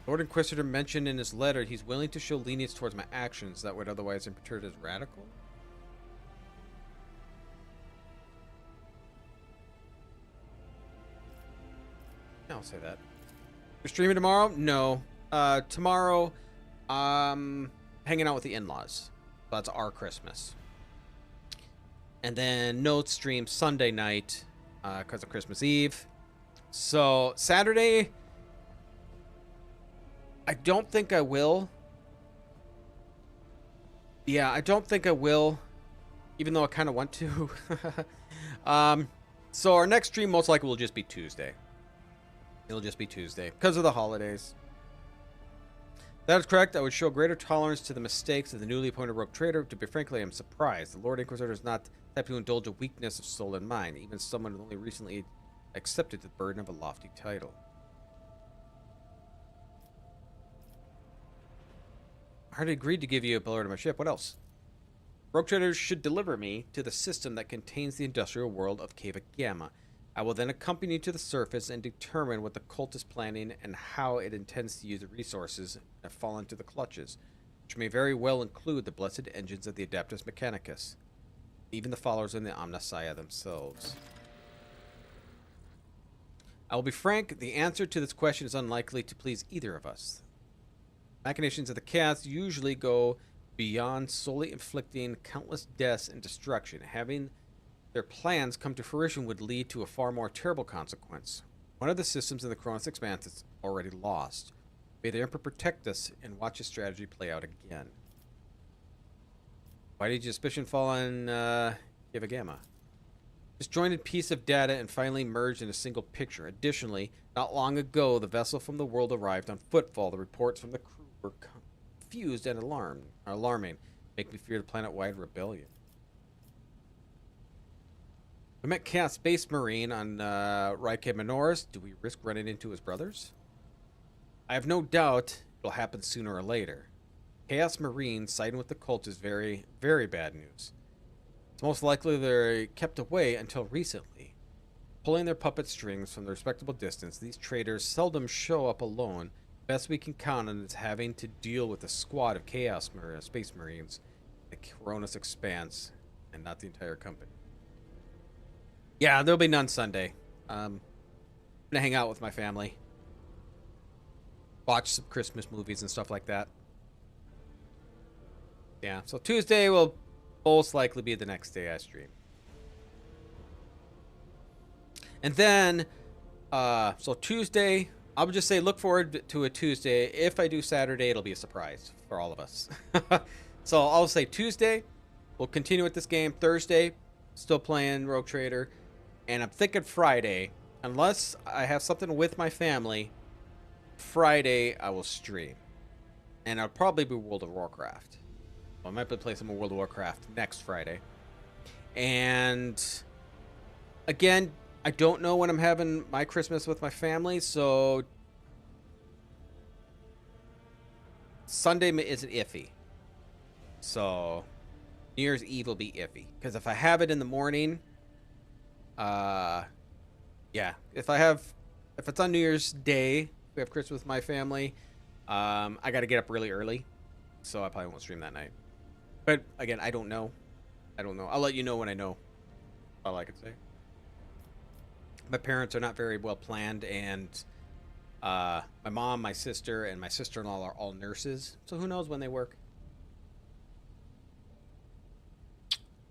Lord Inquisitor mentioned in his letter he's willing to show lenience towards my actions that would otherwise be interpreted as radical. I'll say that. You're streaming tomorrow? No. Tomorrow, hanging out with the in-laws. That's our Christmas. And then Note stream Sunday night because of Christmas Eve. So Saturday, I don't think I will. Yeah, I don't think I will, even though I kind of want to. So our next stream most likely will just be Tuesday. It'll just be Tuesday because of the holidays. That is correct. I would show greater tolerance to the mistakes of the newly appointed rogue trader. To be frankly, I'm surprised. The Lord Inquisitor is not the type to indulge a weakness of soul and mind, even someone who only recently accepted the burden of a lofty title. I already agreed to give you a billard of my ship. What else? Rogue traders should deliver me to the system that contains the industrial world of Cava Gamma. I will then accompany you to the surface and determine what the cult is planning and how it intends to use the resources that have fallen into the clutches, which may very well include the blessed engines of the Adeptus Mechanicus, even the followers in the Omnissiah themselves. I will be frank, the answer to this question is unlikely to please either of us. Machinations of the chaos usually go beyond solely inflicting countless deaths and destruction. Having their plans come to fruition would lead to a far more terrible consequence. One of the systems in the Cronus Expanse is already lost. May the Emperor protect us and watch his strategy play out again. Why did your suspicion fall on Kiva Gamma? Disjointed piece of data and finally merged in a single picture. Additionally, not long ago, the vessel from the world arrived on footfall. The reports from the crew were confused and alarming. Make me fear the planet-wide rebellion. We met Chaos Space Marine on Rike Minoris. Do we risk running into his brothers? I have no doubt it'll happen sooner or later. Chaos Marine siding with the cult is very, very bad news. It's most likely they're kept away until recently. Pulling their puppet strings from the respectable distance, these traitors seldom show up alone. Best we can count on is having to deal with a squad of Space Marines, the Cronus Expanse, and not the entire company. Yeah, there'll be none Sunday. I'm gonna hang out with my family. Watch some Christmas movies and stuff like that. Yeah, so Tuesday will most likely be the next day I stream. And then, so Tuesday, I would just say look forward to a Tuesday. If I do Saturday, it'll be a surprise for all of us. So I'll say Tuesday, we'll continue with this game. Thursday, still playing Rogue Trader. And I'm thinking Friday, unless I have something with my family, Friday I will stream. And I'll probably be World of Warcraft. I might play some more World of Warcraft next Friday. And again, I don't know when I'm having my Christmas with my family, so Sunday is iffy. So New Year's Eve will be iffy. Because if I have it in the morning, yeah. If it's on New Year's Day, we have Christmas with my family, I got to get up really early. So I probably won't stream that night. But again, I don't know. I'll let you know when I know. All I can say. My parents are not very well planned, and my mom, my sister, and my sister-in-law are all nurses. So who knows when they work?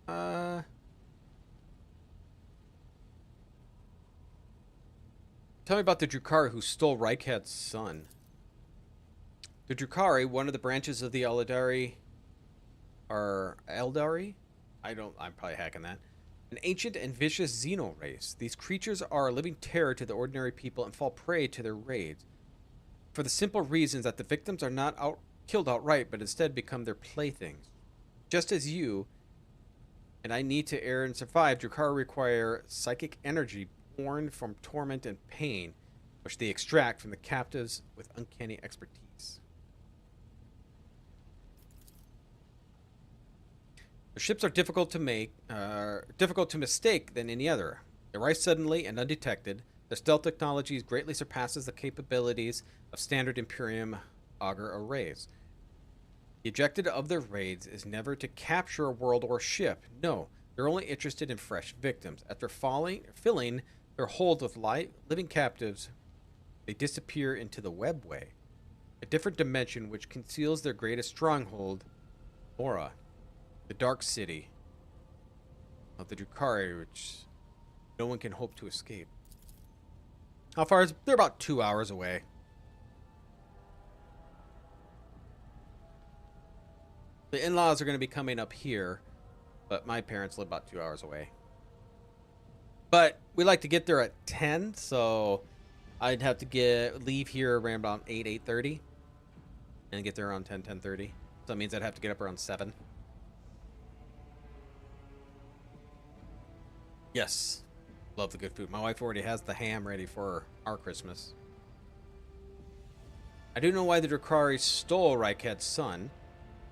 Tell me about the Drukhari who stole Rykat's son. The Drukhari, one of the branches of the Eldari, I'm probably hacking that. An ancient and vicious xeno race. These creatures are a living terror to the ordinary people and fall prey to their raids. For the simple reasons that the victims are not killed outright, but instead become their playthings. Just as you and I need to err and survive, Drukhari require psychic energy born from torment and pain, which they extract from the captives with uncanny expertise. Their ships are difficult to mistake than any other. They rise suddenly and undetected. Their stealth technology greatly surpasses the capabilities of standard Imperium auger arrays. The objective of their raids is never to capture a world or ship. No, they're only interested in fresh victims. After filling their hold with living captives, they disappear into the webway, a different dimension which conceals their greatest stronghold, Mora, the dark city of the Drukhari, which no one can hope to escape. How far is... They're about 2 hours away. The in-laws are going to be coming up here, but my parents live about 2 hours away. But we like to get there at 10, so I'd have to leave here around about 8:30, and get there around 10:30. So that means I'd have to get up around 7. Yes, love the good food. My wife already has the ham ready for our Christmas. I do know why the Drukhari stole Rykat's son,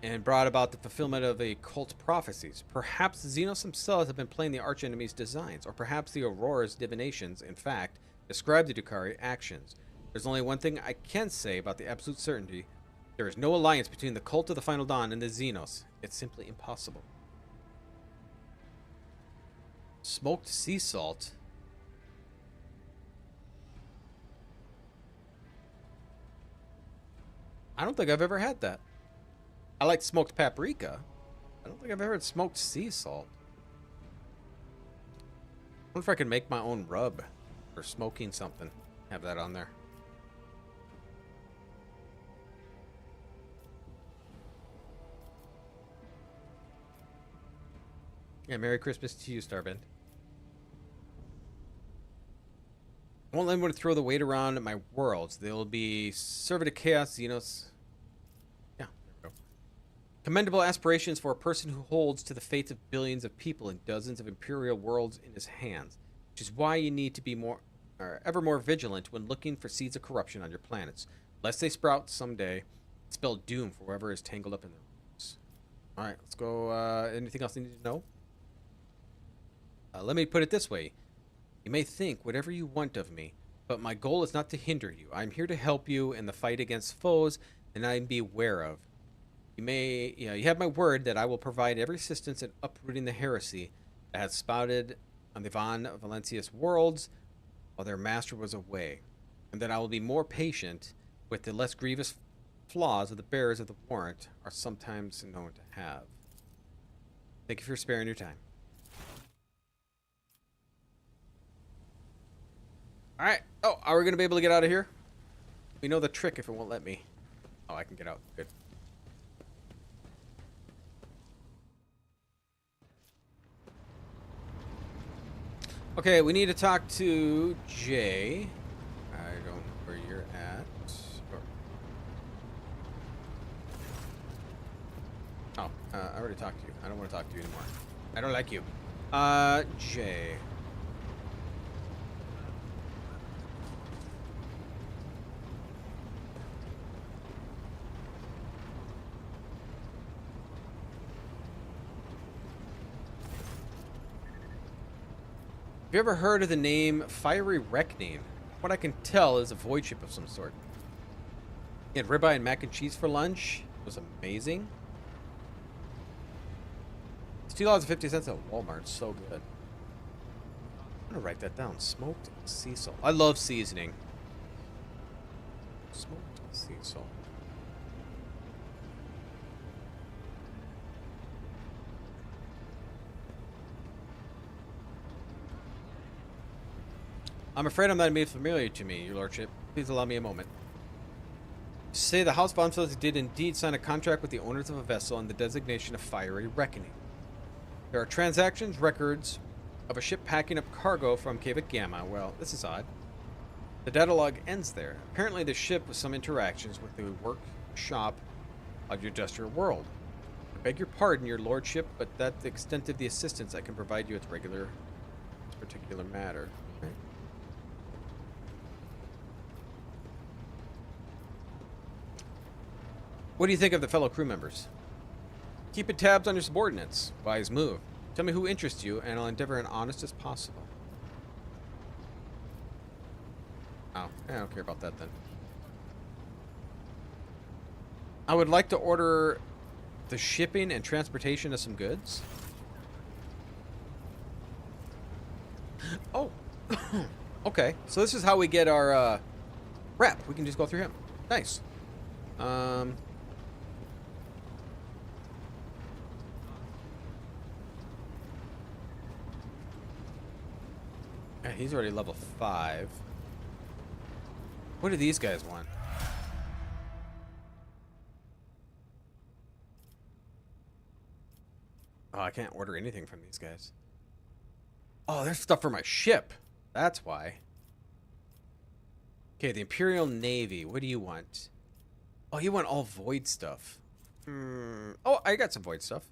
and brought about the fulfillment of occult prophecies. Perhaps the Xenos themselves have been playing the archenemy's designs, or perhaps the Aurora's divinations, in fact, describe the Drukhari actions. There's only one thing I can say about the absolute certainty. There is no alliance between the cult of the Final Dawn and the Xenos. It's simply impossible. Smoked sea salt. I don't think I've ever had that. I like smoked paprika. I don't think I've ever had smoked sea salt. I wonder if I could make my own rub for smoking something. Have that on there. Yeah, Merry Christmas to you, Starbend. I won't let anyone throw the weight around at my worlds. They'll be servant of chaos, Xenos. Yeah, there we go. Commendable aspirations for a person who holds to the fates of billions of people and dozens of imperial worlds in his hands, which is why you need to be ever more vigilant when looking for seeds of corruption on your planets, lest they sprout someday and spell doom for whoever is tangled up in their roots. All right, let's go. Anything else you need to know? Let me put it this way. You may think whatever you want of me, but my goal is not to hinder you. I'm here to help you in the fight against foes that I be aware of. You have my word that I will provide every assistance in uprooting the heresy that has spouted on the Von Valencius worlds while their master was away, and that I will be more patient with the less grievous flaws of the bearers of the warrant are sometimes known to have. Thank you for sparing your time. Alright. Oh, are we going to be able to get out of here? We know the trick if it won't let me. Oh, I can get out. Good. Okay, we need to talk to Jay. I don't know where you're at. Oh, I already talked to you. I don't want to talk to you anymore. I don't like you. Jay. Have you ever heard of the name Fiery Reckoning? What I can tell is a void ship of some sort. He had ribeye and mac and cheese for lunch. It was amazing. It's $2.50 at Walmart. So good. I'm gonna write that down. Smoked sea salt. I love seasoning. Smoked sea salt. I'm afraid I'm not made familiar to me, your lordship. Please allow me a moment. You say the House von Valencia did indeed sign a contract with the owners of a vessel on the designation of Fiery Reckoning. There are transactions, records of a ship packing up cargo from Quebec Gamma. Well, this is odd. The data log ends there. Apparently the ship with some interactions with the workshop of your industrial world. I beg your pardon, your lordship, but that's the extent of the assistance I can provide you with this particular matter. Okay. What do you think of the fellow crew members? Keeping tabs on your subordinates. Wise move. Tell me who interests you, and I'll endeavor as honest as possible. Oh, I don't care about that then. I would like to order the shipping and transportation of some goods. Oh. Okay, so this is how we get our rep. We can just go through him. Nice. Yeah, he's already level 5. What do these guys want? Oh, I can't order anything from these guys. Oh, there's stuff for my ship. That's why. Okay, the Imperial Navy. What do you want? Oh, you want all void stuff. Oh, I got some void stuff.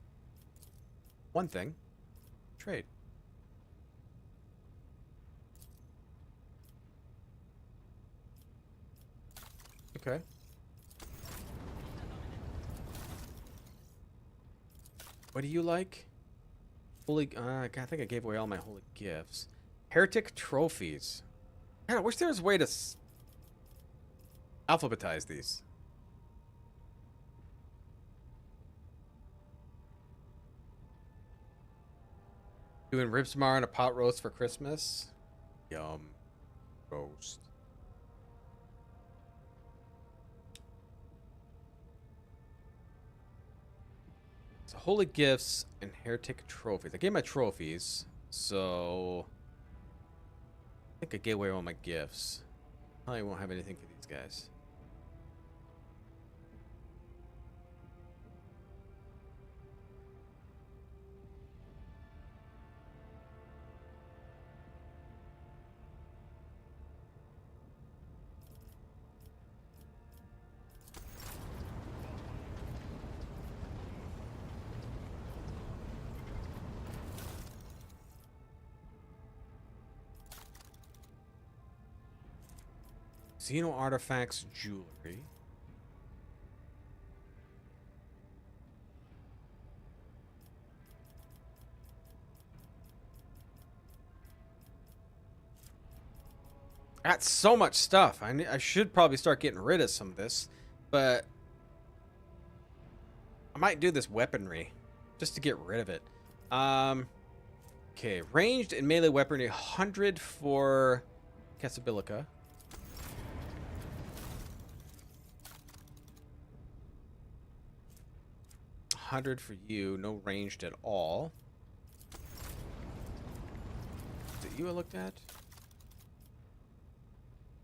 One thing. Trade. Okay. What do you like? Holy, I think I gave away all my holy gifts. Heretic trophies. Man, I wish there was a way to alphabetize these. Doing ribs tomorrow and a pot roast for Christmas. Yum. Roast. So holy gifts and heretic trophies. I gave my trophies, so I think I gave away all my gifts. Probably won't have anything for these guys. Xeno artifacts, jewelry. I got so much stuff. I should probably start getting rid of some of this, but I might do this weaponry just to get rid of it. Okay, ranged and melee weaponry, 100 for Casabilica. 100 for you, no ranged at all. Is it you I looked at?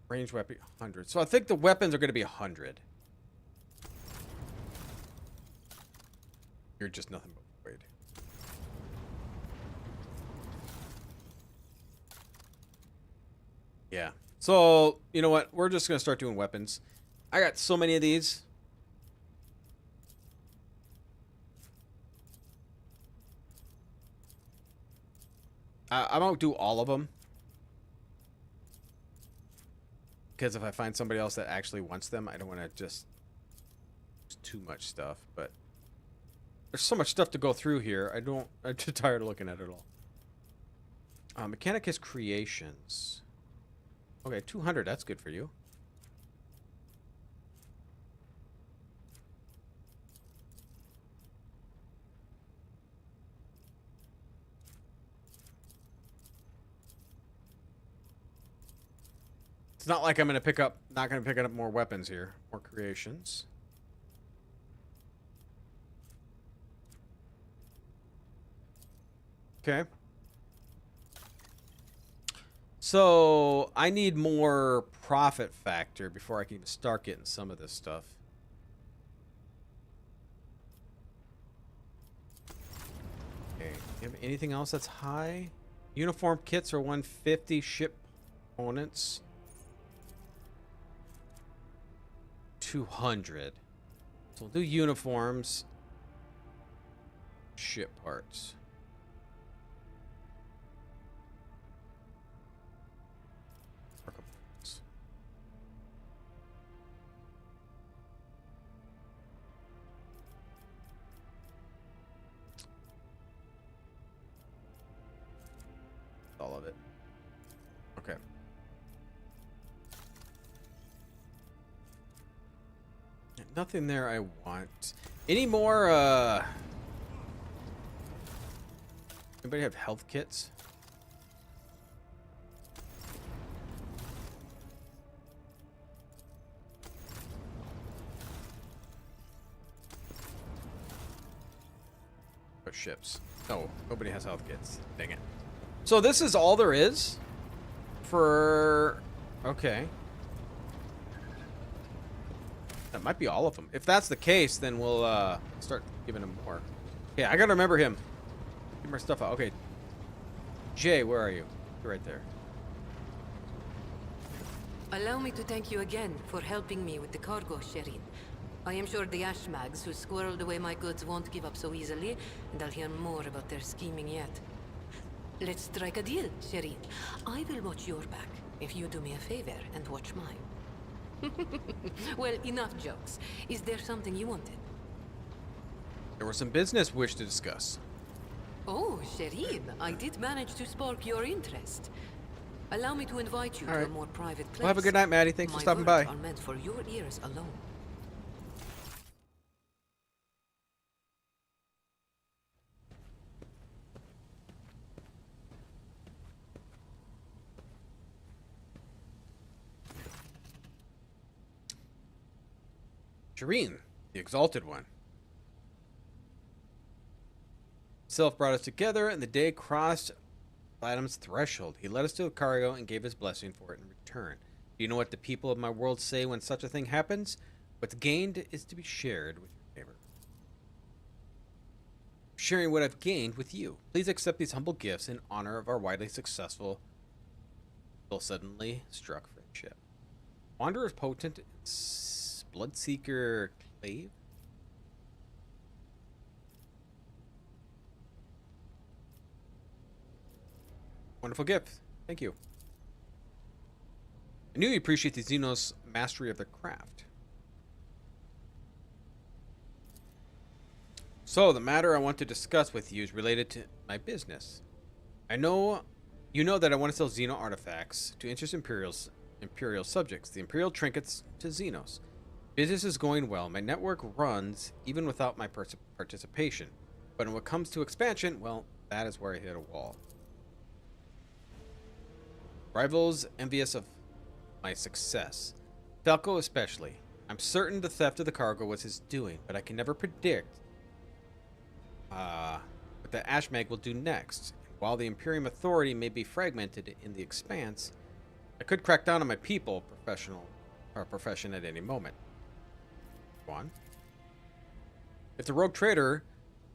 Ranged weapon 100. So I think the weapons are going to be 100. You're just nothing but void. Yeah. So, you know what? We're just going to start doing weapons. I got so many of these. I won't do all of them. Because if I find somebody else that actually wants them, I don't want to just... There's too much stuff, but... There's so much stuff to go through here. I'm too tired of looking at it all. Mechanicus Creations. Okay, 200. That's good for you. It's not like I'm going to pick up... Not going to pick up more weapons here. More creations. Okay. So, I need more profit factor before I can even start getting some of this stuff. Okay. You have anything else that's high? Uniform kits are 150. Ship components. 200. So we'll do uniforms. Ship parts. All of it. Okay. Nothing there I want. Any more, anybody have health kits? Oh, ships. No, nobody has health kits. Dang it. So this is all there is for... Okay. That might be all of them. If that's the case, then we'll start giving him more. Okay, I gotta remember him. Get more stuff out. Okay. Jay, where are you? You're right there. Allow me to thank you again for helping me with the cargo, Sherin. I am sure the Ashmags who squirreled away my goods won't give up so easily, and I'll hear more about their scheming yet. Let's strike a deal, Sherin. I will watch your back if you do me a favor and watch mine. Well, enough jokes. Is there something you wanted? There was some business we wish to discuss. Oh, Shireen, I did manage to spark your interest. Allow me to invite you to a more private place. Well, have a good night, Maddie. Thanks for stopping by. My words are meant for your ears alone. Shireen, the Exalted One. Self brought us together, and the day crossed Adam's threshold. He led us to a cargo and gave his blessing for it in return. Do you know what the people of my world say when such a thing happens? What's gained is to be shared with your neighbor. Sharing what I've gained with you. Please accept these humble gifts in honor of our widely successful, though suddenly struck friendship. Wanderer's potent Bloodseeker Clave? Wonderful gift. Thank you. I knew you appreciate the xenos' mastery of their craft. So, the matter I want to discuss with you is related to my business. I know you know that I want to sell xeno artifacts to interest Imperial subjects, the Imperial trinkets to xenos. Business is going well. My network runs even without my participation. But when it comes to expansion, well, that is where I hit a wall. Rivals envious of my success. Falco especially. I'm certain the theft of the cargo was his doing, but I can never predict what the Ashmag will do next. While the Imperium authority may be fragmented in the expanse, I could crack down on my people, profession at any moment. Go on. If the rogue trader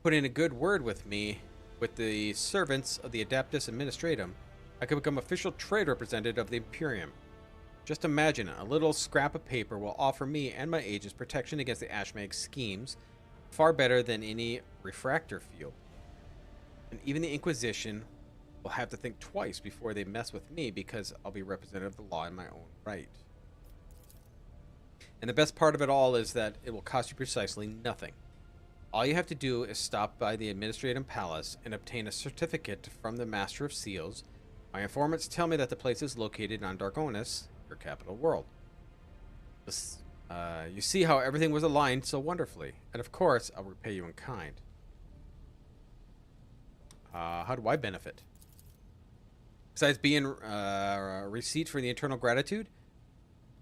put in a good word with me, with the servants of the Adeptus Administratum, I could become official trade representative of the Imperium. Just imagine a little scrap of paper will offer me and my agents protection against the Ashmag schemes, far better than any refractor field. And even the Inquisition will have to think twice before they mess with me because I'll be representative of the law in my own right. And the best part of it all is that it will cost you precisely nothing. All you have to do is stop by the Administratum Palace and obtain a certificate from the Master of Seals. My informants tell me that the place is located on Dargonis, your capital world. You see how everything was aligned so wonderfully. And of course, I'll repay you in kind. How do I benefit? Besides being a receipt for the eternal gratitude,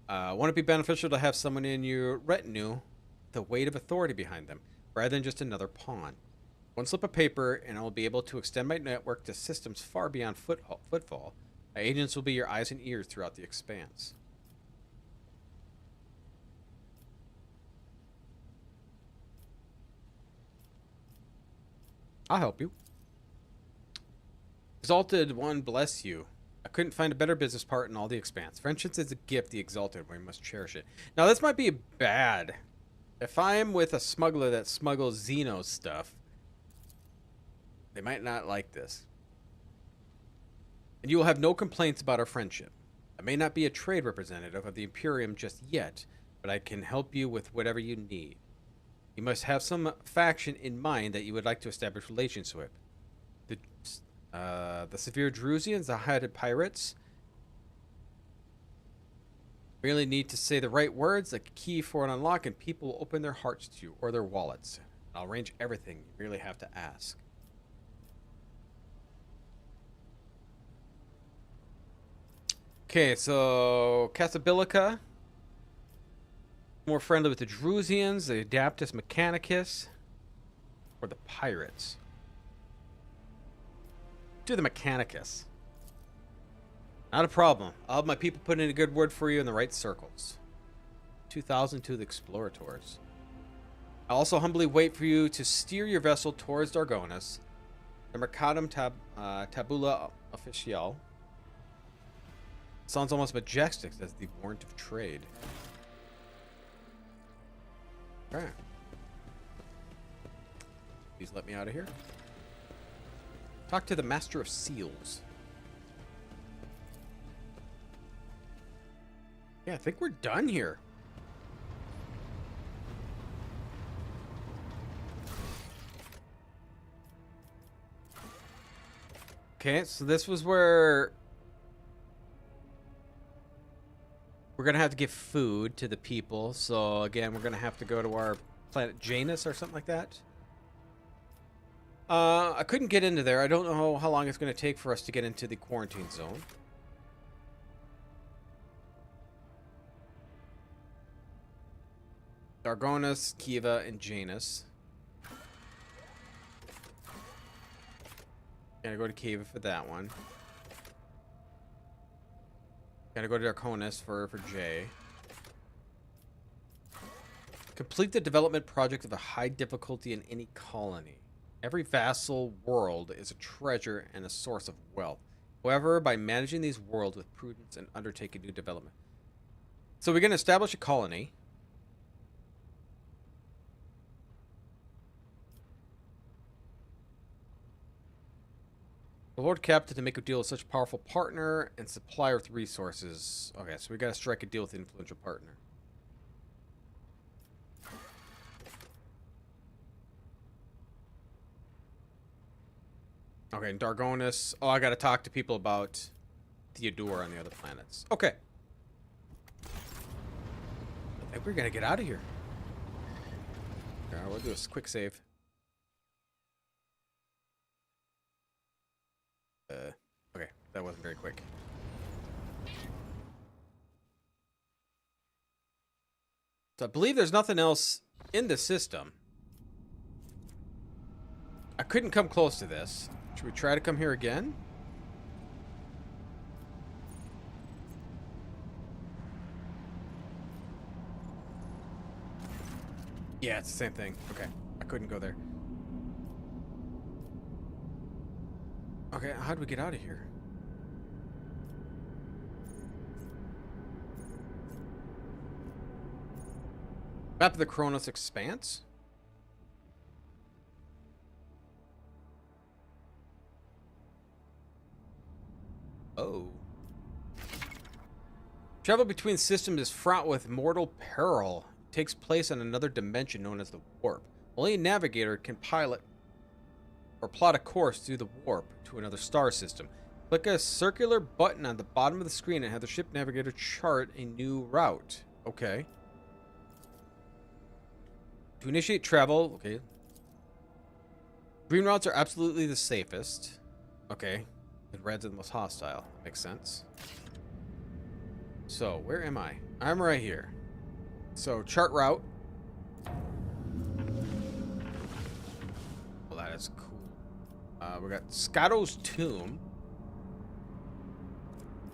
won't it be beneficial to have someone in your retinue, the weight of authority behind them, rather than just another pawn? One slip of paper, and I will be able to extend my network to systems far beyond footfall. My agents will be your eyes and ears throughout the expanse. I'll help you. Exalted One, bless you. I couldn't find a better business part in all the expanse. Friendship is a gift, the Exalted One. We must cherish it. Now, this might be bad. If I'm with a smuggler that smuggles xenos stuff, they might not like this. And you will have no complaints about our friendship. I may not be a trade representative of the Imperium just yet, but I can help you with whatever you need. You must have some faction in mind that you would like to establish relations with. The severe Drusians, the hided pirates. Really need to say the right words, like a key for an unlock, and people will open their hearts to you, or their wallets. I'll arrange everything. You really have to ask. Okay, so Casabilica, more friendly with the Drusians, the Adaptus Mechanicus, or the pirates. Do the Mechanicus. Not a problem. I'll have my people put in a good word for you in the right circles. 2,000 to the Explorators. I'll also humbly wait for you to steer your vessel towards Dargonis, the Mercatum Tabula Official. Sounds almost majestic as the warrant of trade. Alright. Please let me out of here. Talk to the Master of Seals. Yeah, I think we're done here. Okay, so this was where we're gonna have to give food to the people. So again, we're gonna have to go to our planet Janus or something like that. I couldn't get into there. I don't know how long it's gonna take for us to get into the quarantine zone. Dargonus, Kiva, and Janus. Gotta go to Kiva for that one. Gotta go to Darkonus for Jay. Complete the development project of a high difficulty in any colony. Every vassal world is a treasure and a source of wealth. However, by managing these worlds with prudence and undertaking new development. So we're gonna establish a colony. The Lord Captain to make a deal with such a powerful partner and supplier with resources. Okay, so we gotta strike a deal with the influential partner. Okay, and Dargonus. Oh, I gotta talk to people about Theodore on the other planets. Okay. I think we're gonna get out of here. Alright, we'll do a quick save. Okay, that wasn't very quick. So I believe there's nothing else in the system. I couldn't come close to this. Should we try to come here again? Yeah, it's the same thing. Okay, I couldn't go there. Okay, how do we get out of here? Map of the Kronos Expanse? Oh. Travel between systems is fraught with mortal peril. It takes place in another dimension known as the Warp. Only a navigator can pilot or plot a course through the warp to another star system. Click a circular button on the bottom of the screen and have the ship navigator chart a new route. Okay. To initiate travel, okay. Green routes are absolutely the safest. Okay. And reds are the most hostile. Makes sense. So, where am I? I'm right here. So, chart route. Well, that is cool. We got Scotto's Tomb.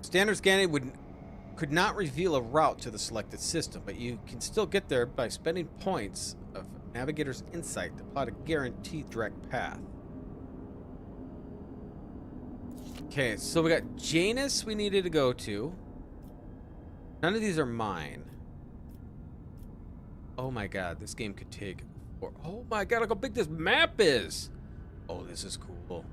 Standard scanning could not reveal a route to the selected system, but you can still get there by spending points of Navigator's Insight to plot a guaranteed direct path. Okay, so we got Janus we needed to go to. None of these are mine. Oh my god, this game could take... Oh my god, look how big this map is! Oh, this is cool.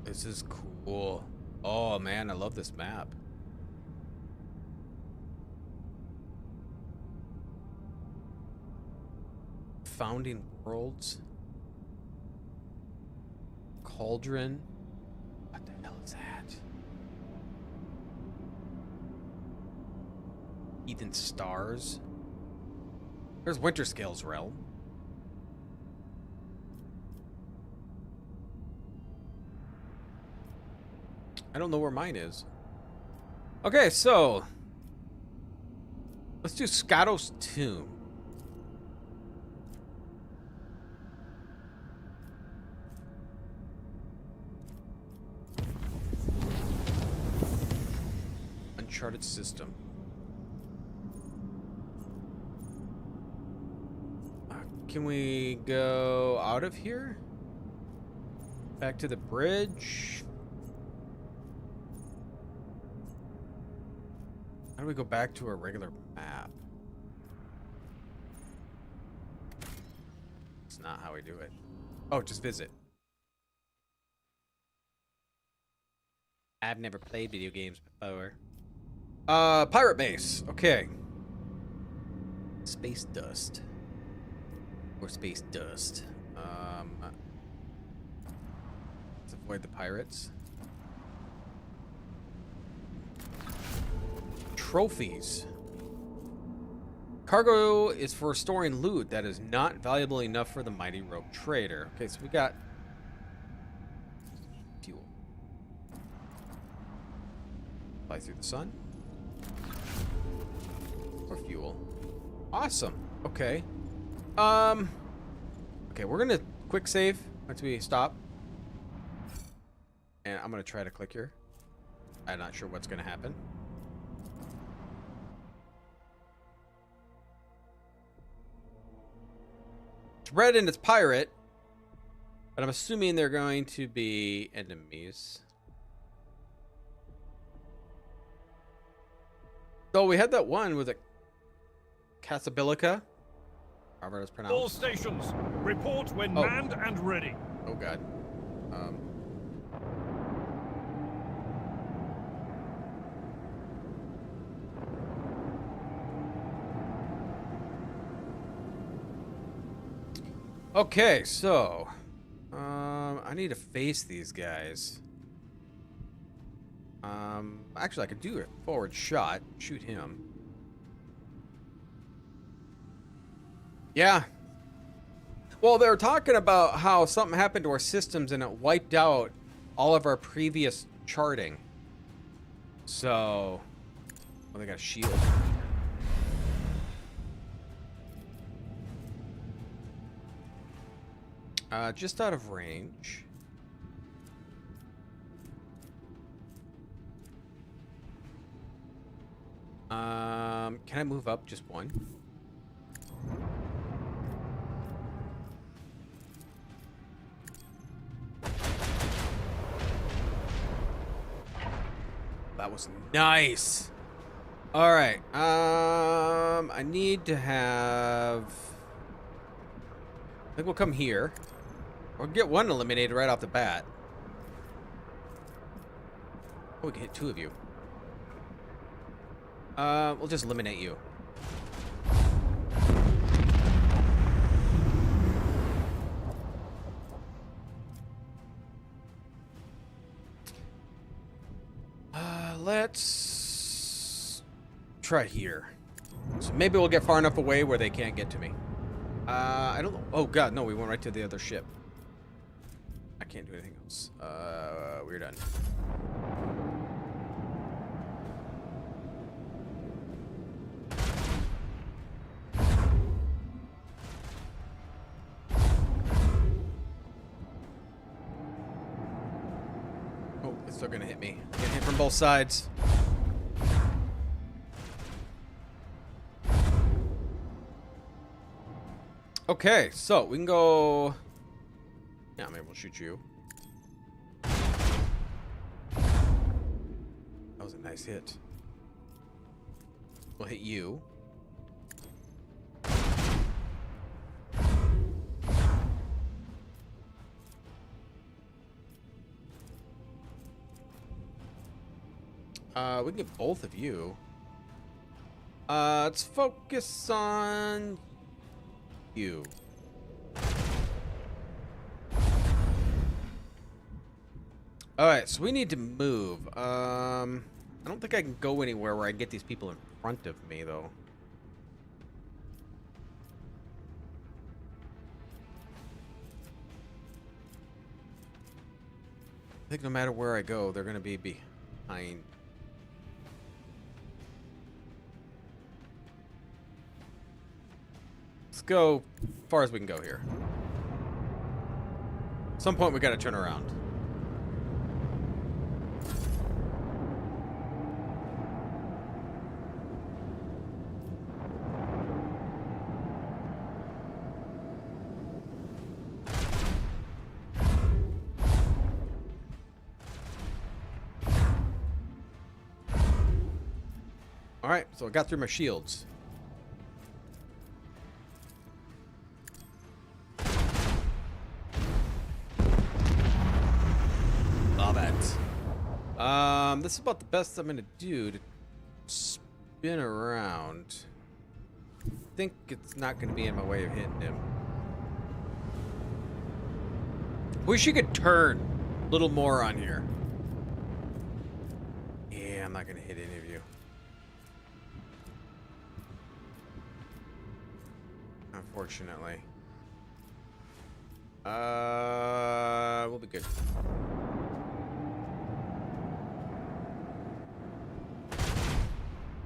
This is cool. Oh man, I love this map. Founding Worlds. Cauldron. What the hell is that? Heathen Stars. There's Winterscale's realm. I don't know where mine is. Okay, so let's do Scotto's Tomb. Uncharted system. Can we go out of here? Back to the bridge? How do we go back to a regular map? It's not how we do it. Oh, just visit. I've never played video games before. Pirate base. Okay. Space dust. Or space dust. Let's avoid the pirates. Trophies. Cargo is for storing loot that is not valuable enough for the mighty rogue trader. Okay, so we got fuel. Fly through the sun. Or fuel. Awesome. Okay. Okay, we're gonna quick save once we stop. And I'm gonna try to click here. I'm not sure what's gonna happen. It's red and it's pirate, but I'm assuming they're going to be enemies. So we had that one with a Casabilica. However it's pronounced. All stations, report when manned and ready. Oh god. Okay, so I need to face these guys. Actually, I could do a forward shot, shoot him. Yeah. Well, they were talking about how something happened to our systems and it wiped out all of our previous charting. So, well, they got a shield. Just out of range. Can I move up just one? That was nice. All right. I need to have. I think we'll come here. We'll get one eliminated right off the bat. Oh, we can hit two of you. We'll just eliminate you. Let's try here. So maybe we'll get far enough away where they can't get to me. I don't know. Oh god, no, we went right to the other ship. I can't do anything else. We're done. Oh, it's still gonna hit me. Getting hit from both sides. Okay, so we can go. Yeah, maybe we'll shoot you. That was a nice hit. We'll hit you. We can get both of you. Let's focus on you. Alright, so we need to move. I don't think I can go anywhere where I can get these people in front of me, though. I think no matter where I go, they're going to be behind. Let's go as far as we can go here. At some point, we got to turn around. All right, so I got through my shields. Love it. This is about the best I'm gonna do to spin around. I think it's not gonna be in my way of hitting him. Wish you could turn a little more on here. Yeah, I'm not gonna hit any of you. Unfortunately. We'll be good.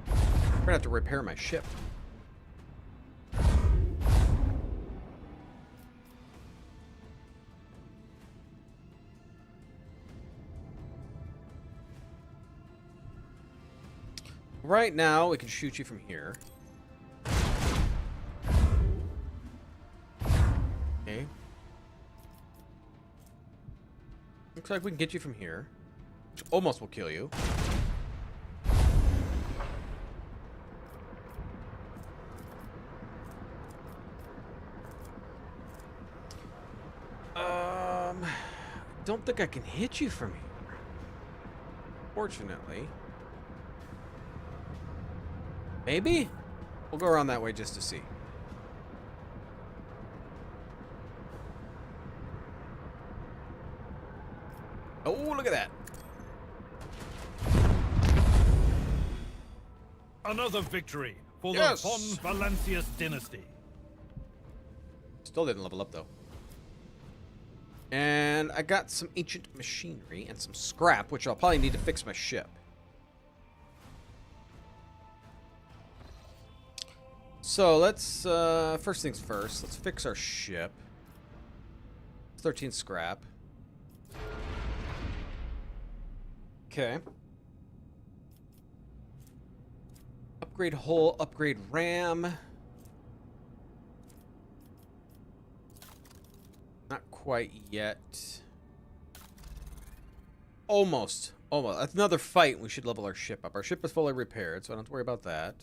I'm gonna have to repair my ship. Right now, we can shoot you from here. Okay. Looks like we can get you from here, which almost will kill you. Don't think I can hit you from here. Fortunately. Maybe? We'll go around that way just to see. Oh, look at that. Another victory for Yes! the Von Valancius dynasty. Still didn't level up, though. And I got some ancient machinery and some scrap, which I'll probably need to fix my ship. So let's, first things first, let's fix our ship. 13 scrap. Okay. Upgrade hull, upgrade RAM. Not quite yet. Almost. Almost. That's another fight. We should level our ship up. Our ship is fully repaired, so I don't have to worry about that.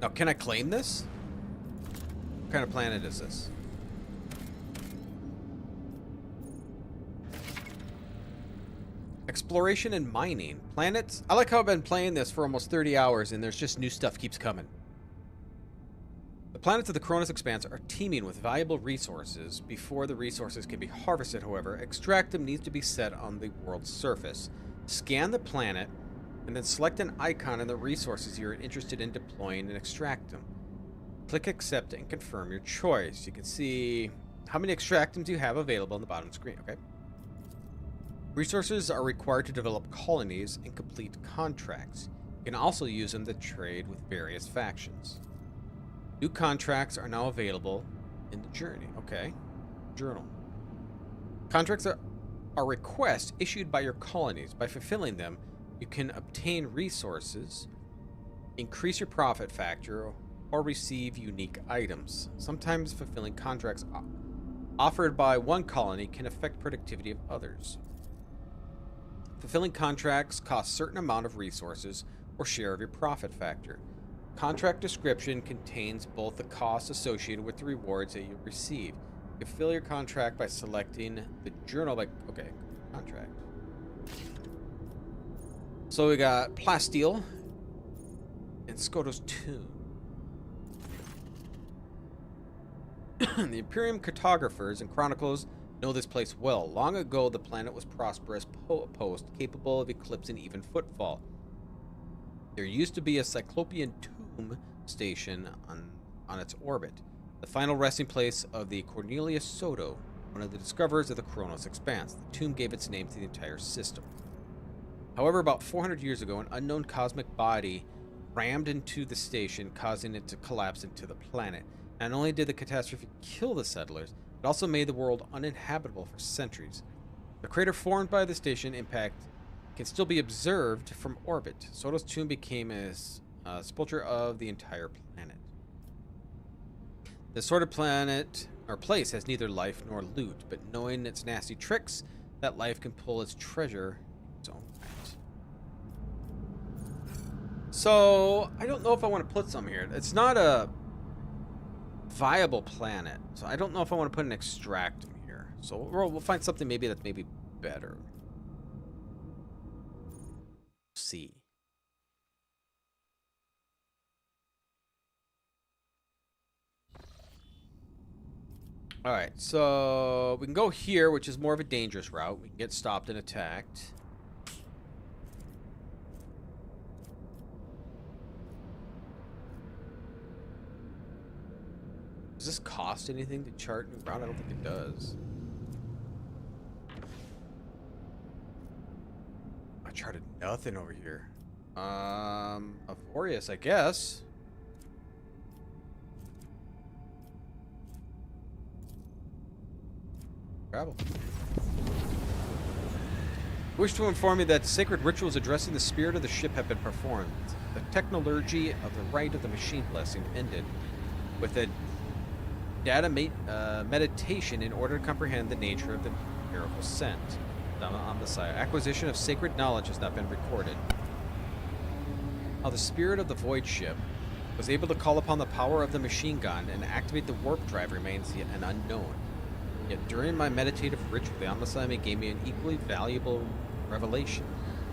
Now, can I claim this? What kind of planet is this? Exploration and mining. Planets? I like how I've been playing this for almost 30 hours and there's just new stuff keeps coming. The planets of the Cronus Expanse are teeming with valuable resources. Before the resources can be harvested, however, extract them needs to be set on the world's surface. Scan the planet and then select an icon in the resources you're interested in deploying and extract them. Click accept and confirm your choice. You can see how many extractums you have available on the bottom screen. Okay. Resources are required to develop colonies and complete contracts. You can also use them to trade with various factions. New contracts are now available in the journey. Okay. Journal. Contracts are requests issued by your colonies. By fulfilling them, you can obtain resources, increase your profit factor, or receive unique items. Sometimes fulfilling contracts offered by one colony can affect productivity of others. Fulfilling contracts costs a certain amount of resources or share of your profit factor. Contract description contains both the costs associated with the rewards that you receive. You can fill your contract by selecting the journal by... Okay, contract. So we got Plasteel and Skoto's tomb. The Imperium cartographers and chroniclers know this place well. Long ago, the planet was prosperous post capable of eclipsing even footfall. There used to be a Cyclopean tomb station on its orbit, the final resting place of the Cornelius Soto, one of the discoverers of the Cronus Expanse. The tomb gave its name to the entire system. However, about 400 years ago, an unknown cosmic body rammed into the station, causing it to collapse into the planet. Not only did the catastrophe kill the settlers, it also made the world uninhabitable for centuries. The crater formed by the station impact can still be observed from orbit. Soto's tomb became a sepulcher of the entire planet. This sort of planet or place has neither life nor loot, but knowing its nasty tricks, that life can pull its treasure in its own right. So I don't know if I want to put some here. It's not a viable planet, so I don't know if I want to put an extractum here. So we'll find something maybe that's maybe better. See. Alright, so we can go here, which is more of a dangerous route. We can get stopped and attacked. Does this cost anything to chart new route? I don't think it does. I charted nothing over here. Avorius, I guess. Travel. Wish to inform you that sacred rituals addressing the spirit of the ship have been performed. The technology of the rite of the machine blessing ended with a data meditation in order to comprehend the nature of the miracle sent. On the side, acquisition of sacred knowledge has not been recorded. How the spirit of the void ship was able to call upon the power of the machine gun and activate the warp drive remains yet an unknown. Yet during my meditative ritual, the Omnislami gave me an equally valuable revelation.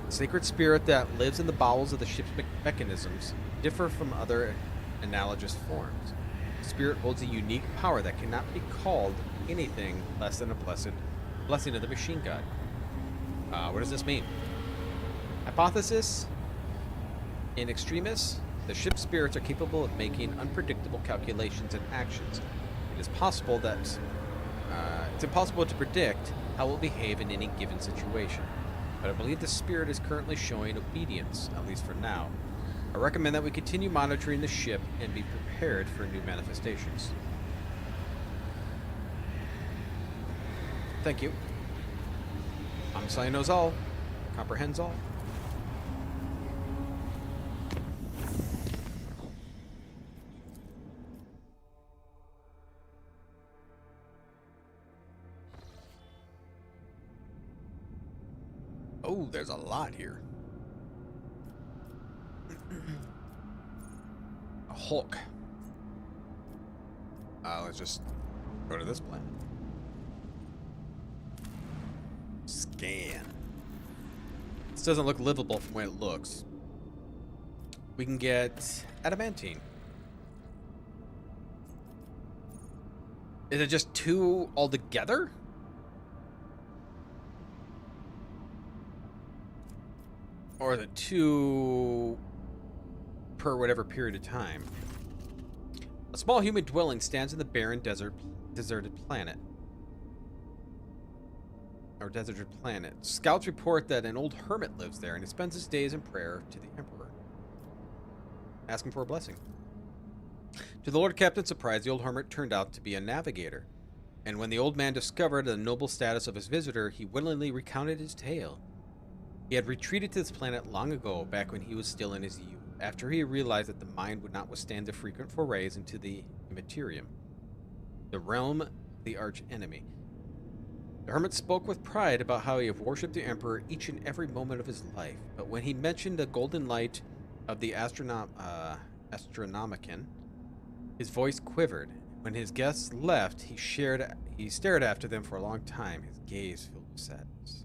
The sacred spirit that lives in the bowels of the ship's mechanisms differ from other analogous forms. The spirit holds a unique power that cannot be called anything less than a blessing of the machine god. What does this mean? Hypothesis: in extremis, the ship's spirits are capable of making unpredictable calculations and actions. It is possible that it's impossible to predict how it will behave in any given situation, but I believe the spirit is currently showing obedience, at least for now. I recommend that we continue monitoring the ship and be prepared for new manifestations. Thank you. Omnislami knows all, comprehends all. Oh, there's a lot here. A Hulk. Let's just go to this planet. Scan. This doesn't look livable from the way it looks. We can get adamantine. Is it just 2 altogether? Or the 2 per whatever period of time. A small human dwelling stands in the barren deserted planet. Or deserted planet. Scouts report that an old hermit lives there and he spends his days in prayer to the Emperor, asking for a blessing. To the Lord Captain's surprise, the old hermit turned out to be a navigator. And when the old man discovered the noble status of his visitor, he willingly recounted his tale. He had retreated to this planet long ago, back when he was still in his youth, after he realized that the mind would not withstand the frequent forays into the Imperium, the realm of the arch-enemy. The hermit spoke with pride about how he had worshipped the Emperor each and every moment of his life, but when he mentioned the golden light of the Astronomicon, his voice quivered. When his guests left, he stared after them for a long time, his gaze filled with sadness.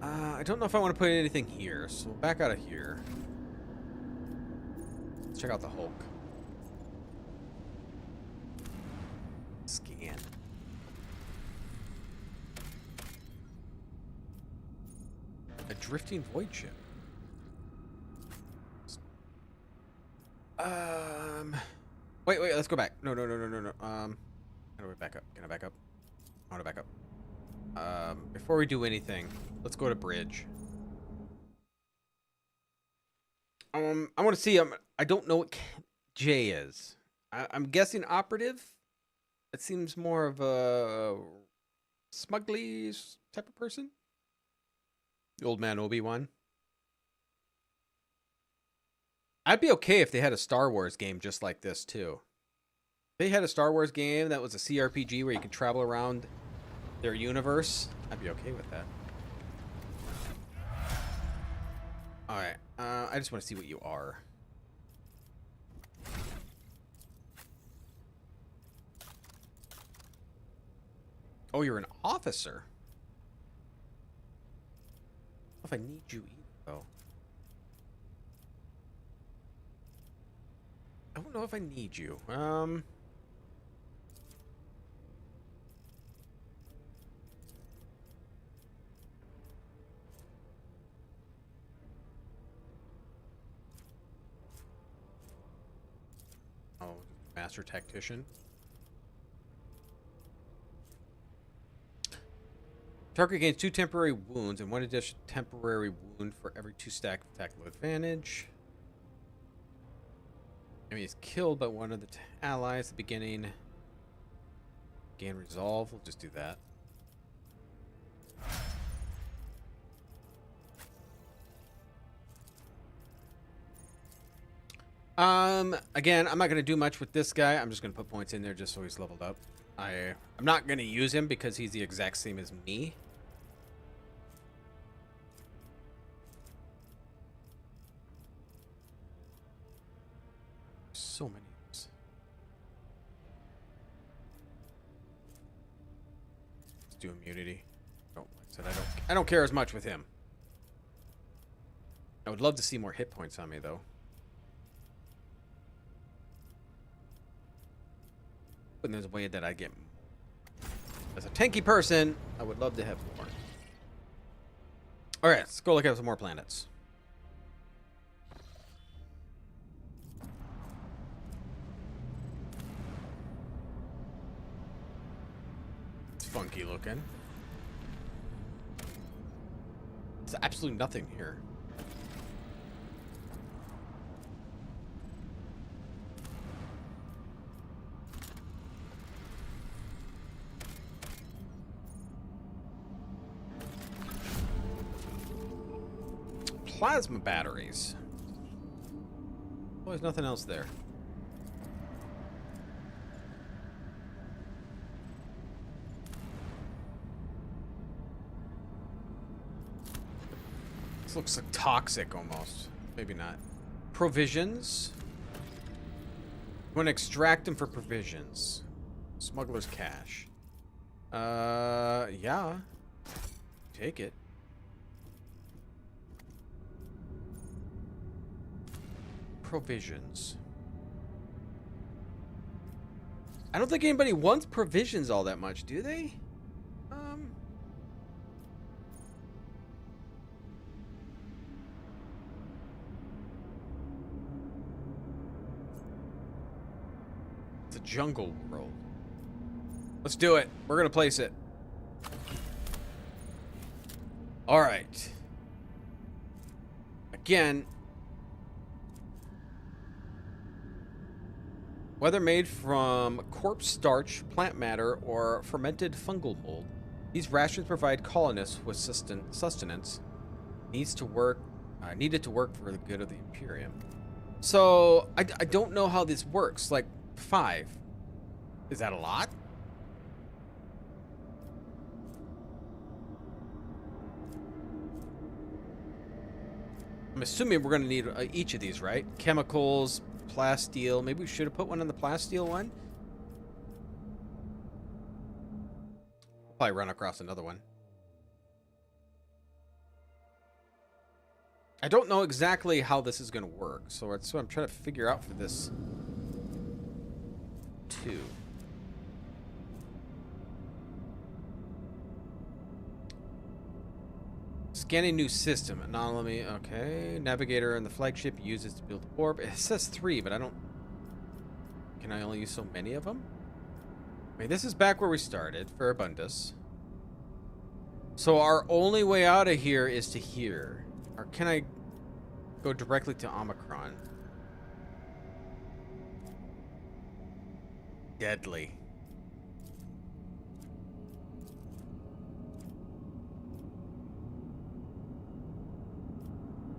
I don't know if I want to put anything here, so we'll back out of here. Let's check out the Hulk. Scan. A drifting void ship. Wait, let's go back. No. How do we back up? Can I back up? I want to back up. Before we do anything, let's go to bridge. I want to see. I don't know what J is. I'm guessing operative. It seems more of a smugly type of person. The old man Obi-Wan. I'd be okay if they had a Star Wars game just like this too. If they had a Star Wars game that was a CRPG where you could travel around their universe, I'd be okay with that. Alright, I just want to see what you are. Oh, you're an officer. I don't know if I need you either, though. I don't know if I need you. Oh, master tactician. Target gains 2 temporary wounds and 1 additional temporary wound for every 2 stack of tactical advantage. Enemy is killed by one of the allies at the beginning. Gain resolve. We'll just do that. Again, I'm not going to do much with this guy. I'm just going to put points in there just so he's leveled up. I'm not going to use him because he's the exact same as me. So many of these. Let's do immunity. Oh, like I said, I don't care as much with him. I would love to see more hit points on me though. But there's a way that I get, as a tanky person, I would love to have more. All right, let's go look at some more planets. It's funky looking. There's absolutely nothing here. Plasma batteries. Oh, there's nothing else there. This looks like toxic almost. Maybe not. Provisions. You want to extract them for provisions. Smuggler's cash. Yeah. Take it. Provisions. I don't think anybody wants provisions all that much, do they? It's a jungle world. Let's do it. We're gonna place it. All right. Again, whether made from corpse starch, plant matter, or fermented fungal mold, these rations provide colonists with sustenance needed to work for the good of the Imperium. So I don't know how this works. Like 5, is that a lot? I'm assuming we're going to need each of these, right? Chemicals. Plasteel. Maybe we should have put one on the plasteel one. Probably run across another one. I don't know exactly how this is going to work, so that's what I'm trying to figure out for this too. Scanning new system. Anomaly. Okay. Navigator and the flagship uses to build the warp. It says 3, but I don't... Can I only use so many of them? I mean, this is back where we started for Abundus. So our only way out of here is to here. Or can I go directly to Omicron? Deadly.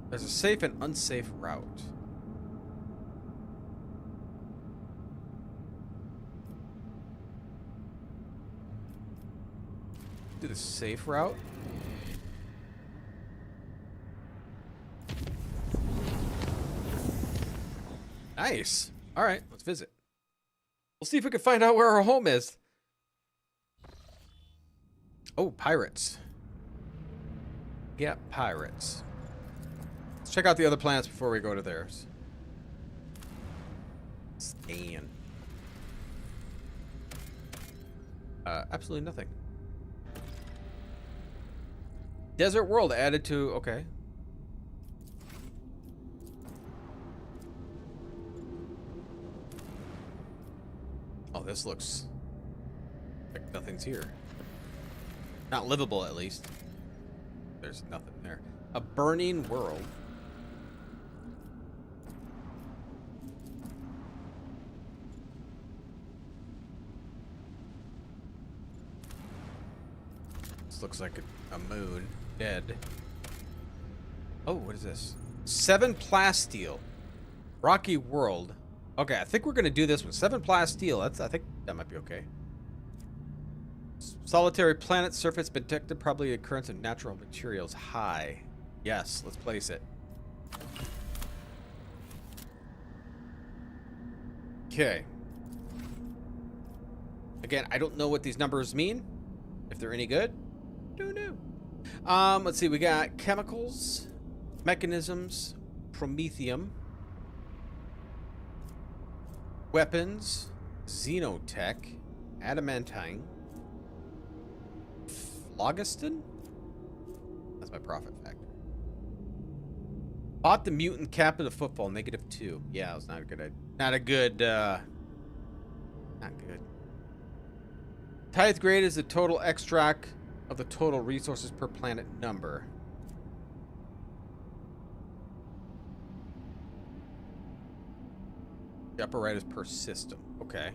There's a safe and unsafe route. Do the safe route. Nice. All right, let's visit. We'll see if we can find out where our home is. Oh, pirates. Yeah, pirates. Let's check out the other planets before we go to theirs. Scan. Absolutely nothing. Desert world added to... Okay. Oh, this looks like nothing's here. Not livable, at least. There's nothing there. A burning world. This looks like a moon. Dead. Oh, what is this? 7 plasteel. Rocky world. Okay, I think we're gonna do this one. 7 plasteel. I think that might be okay. Solitary planet surface detected. Probably occurrence of natural materials high. Yes, let's place it. Okay. Again, I don't know what these numbers mean. If they're any good. Don't know. Let's see. We got chemicals, mechanisms, promethium, weapons, xenotech, adamantine, phlogiston. That's my profit factor. Bought the mutant captain of football, -2. Yeah, it was not a good. Not good. Tithe grade is the total extract of the total resources per planet number. The upper right is per system. Okay.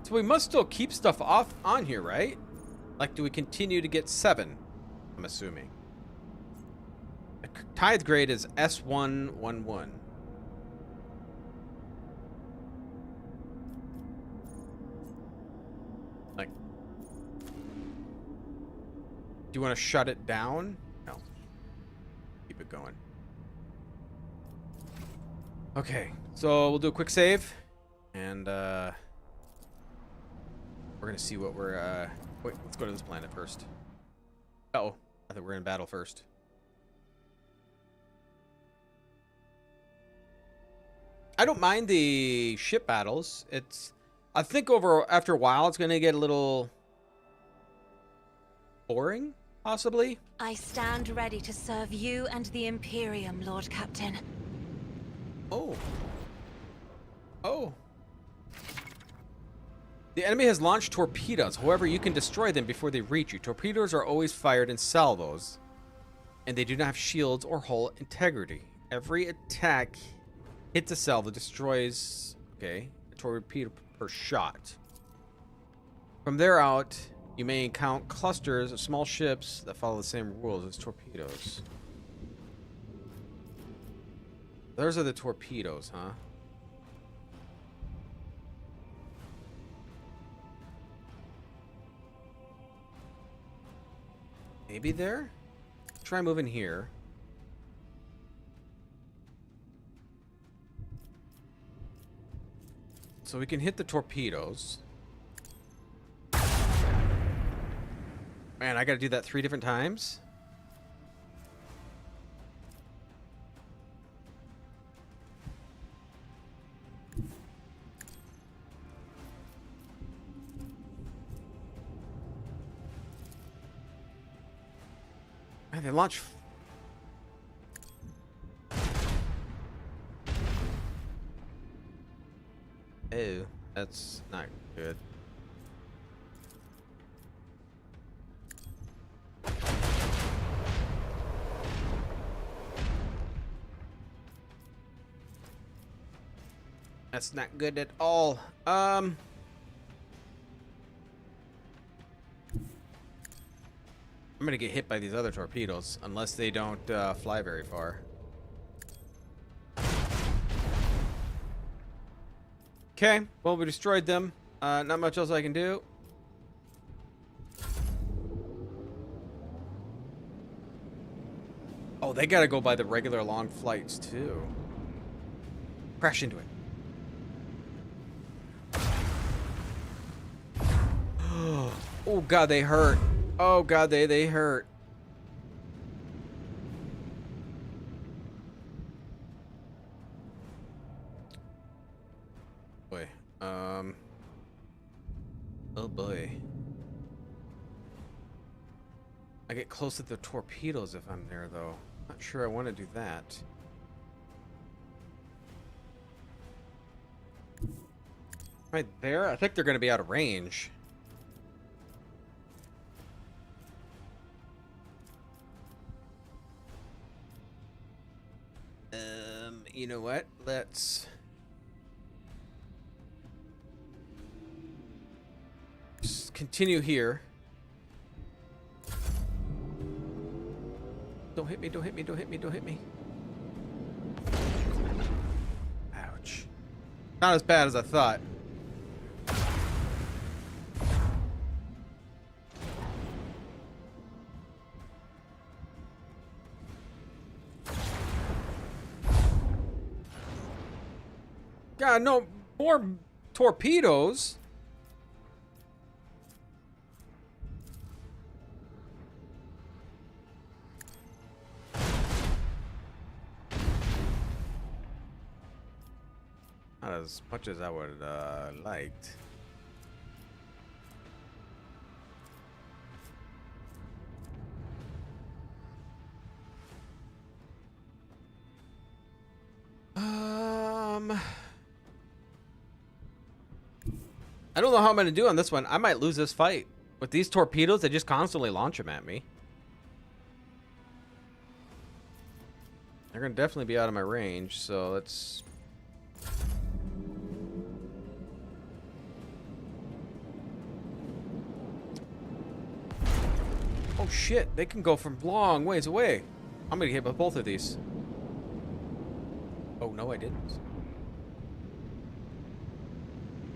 So we must still keep stuff off on here, right? Like, do we continue to get 7? I'm assuming. The tithe grade is S111. Like, do you want to shut it down? No. Keep it going. Okay, so we'll do a quick save. And, we're gonna see what we're, wait, let's go to this planet first. Uh-oh. I think we're in battle first. I don't mind the ship battles. I think after a while, it's gonna get a little boring, possibly. I stand ready to serve you and the Imperium, Lord Captain. Oh. Oh. The enemy has launched torpedoes. However, you can destroy them before they reach you. Torpedoes are always fired in salvos, and they do not have shields or hull integrity. Every attack hits a salvo destroys, okay, a torpedo per shot. From there out, you may encounter clusters of small ships that follow the same rules as torpedoes. Those are the torpedoes, huh? Maybe there? Try moving here. So we can hit the torpedoes. Man, I gotta do that 3 different times? Man, they launch... Ew, that's not good. That's not good at all. I'm gonna get hit by these other torpedoes unless they don't fly very far. Okay, well, we destroyed them. Not much else I can do. Oh, they gotta go by the regular long flights too. Crash into it. Oh god, they hurt. Oh god, they hurt. Boy. Oh boy. I get close to the torpedoes if I'm there though. Not sure I want to do that. Right there? I think they're going to be out of range. You know what? Let's just continue here. Don't hit me, don't hit me, don't hit me, don't hit me. Ouch. Not as bad as I thought. God, no more torpedoes. Not as much as I would liked. I don't know how I'm gonna do on this one. I might lose this fight. With these torpedoes, they just constantly launch them at me. They're gonna definitely be out of my range, so let's... Oh shit, they can go from long ways away. I'm gonna get hit with both of these. Oh no, I didn't.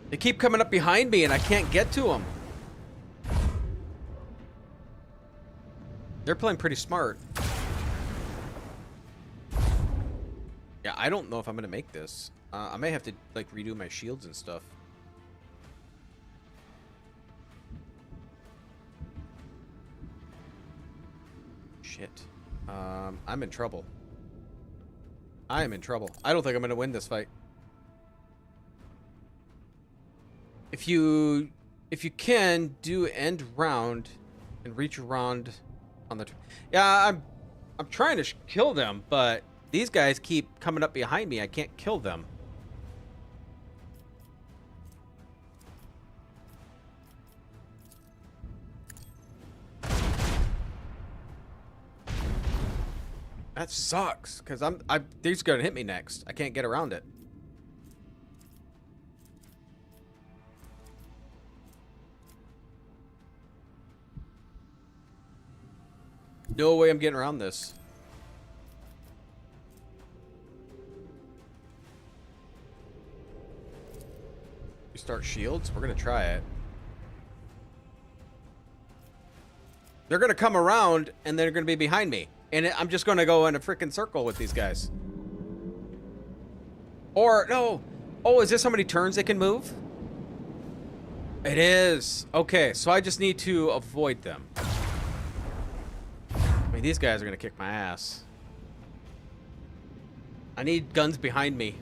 They keep coming up behind me and I can't get to them. They're playing pretty smart. Yeah, I don't know if I'm gonna make this. I may have to like redo my shields and stuff. Shit. I'm in trouble. I am in trouble. I don't think I'm gonna win this fight. If you can do end round and reach around on the yeah, I'm trying to kill them, but these guys keep coming up behind me. I can't kill them. That sucks cuz they're just going to hit me next. I can't get around it. No way I'm getting around this. We start shields? We're gonna try it. They're gonna come around and they're gonna be behind me. And I'm just gonna go in a freaking circle with these guys. Or, no. Oh, is this how many turns they can move? It is. Okay, so I just need to avoid them. I mean, these guys are gonna kick my ass. I need guns behind me.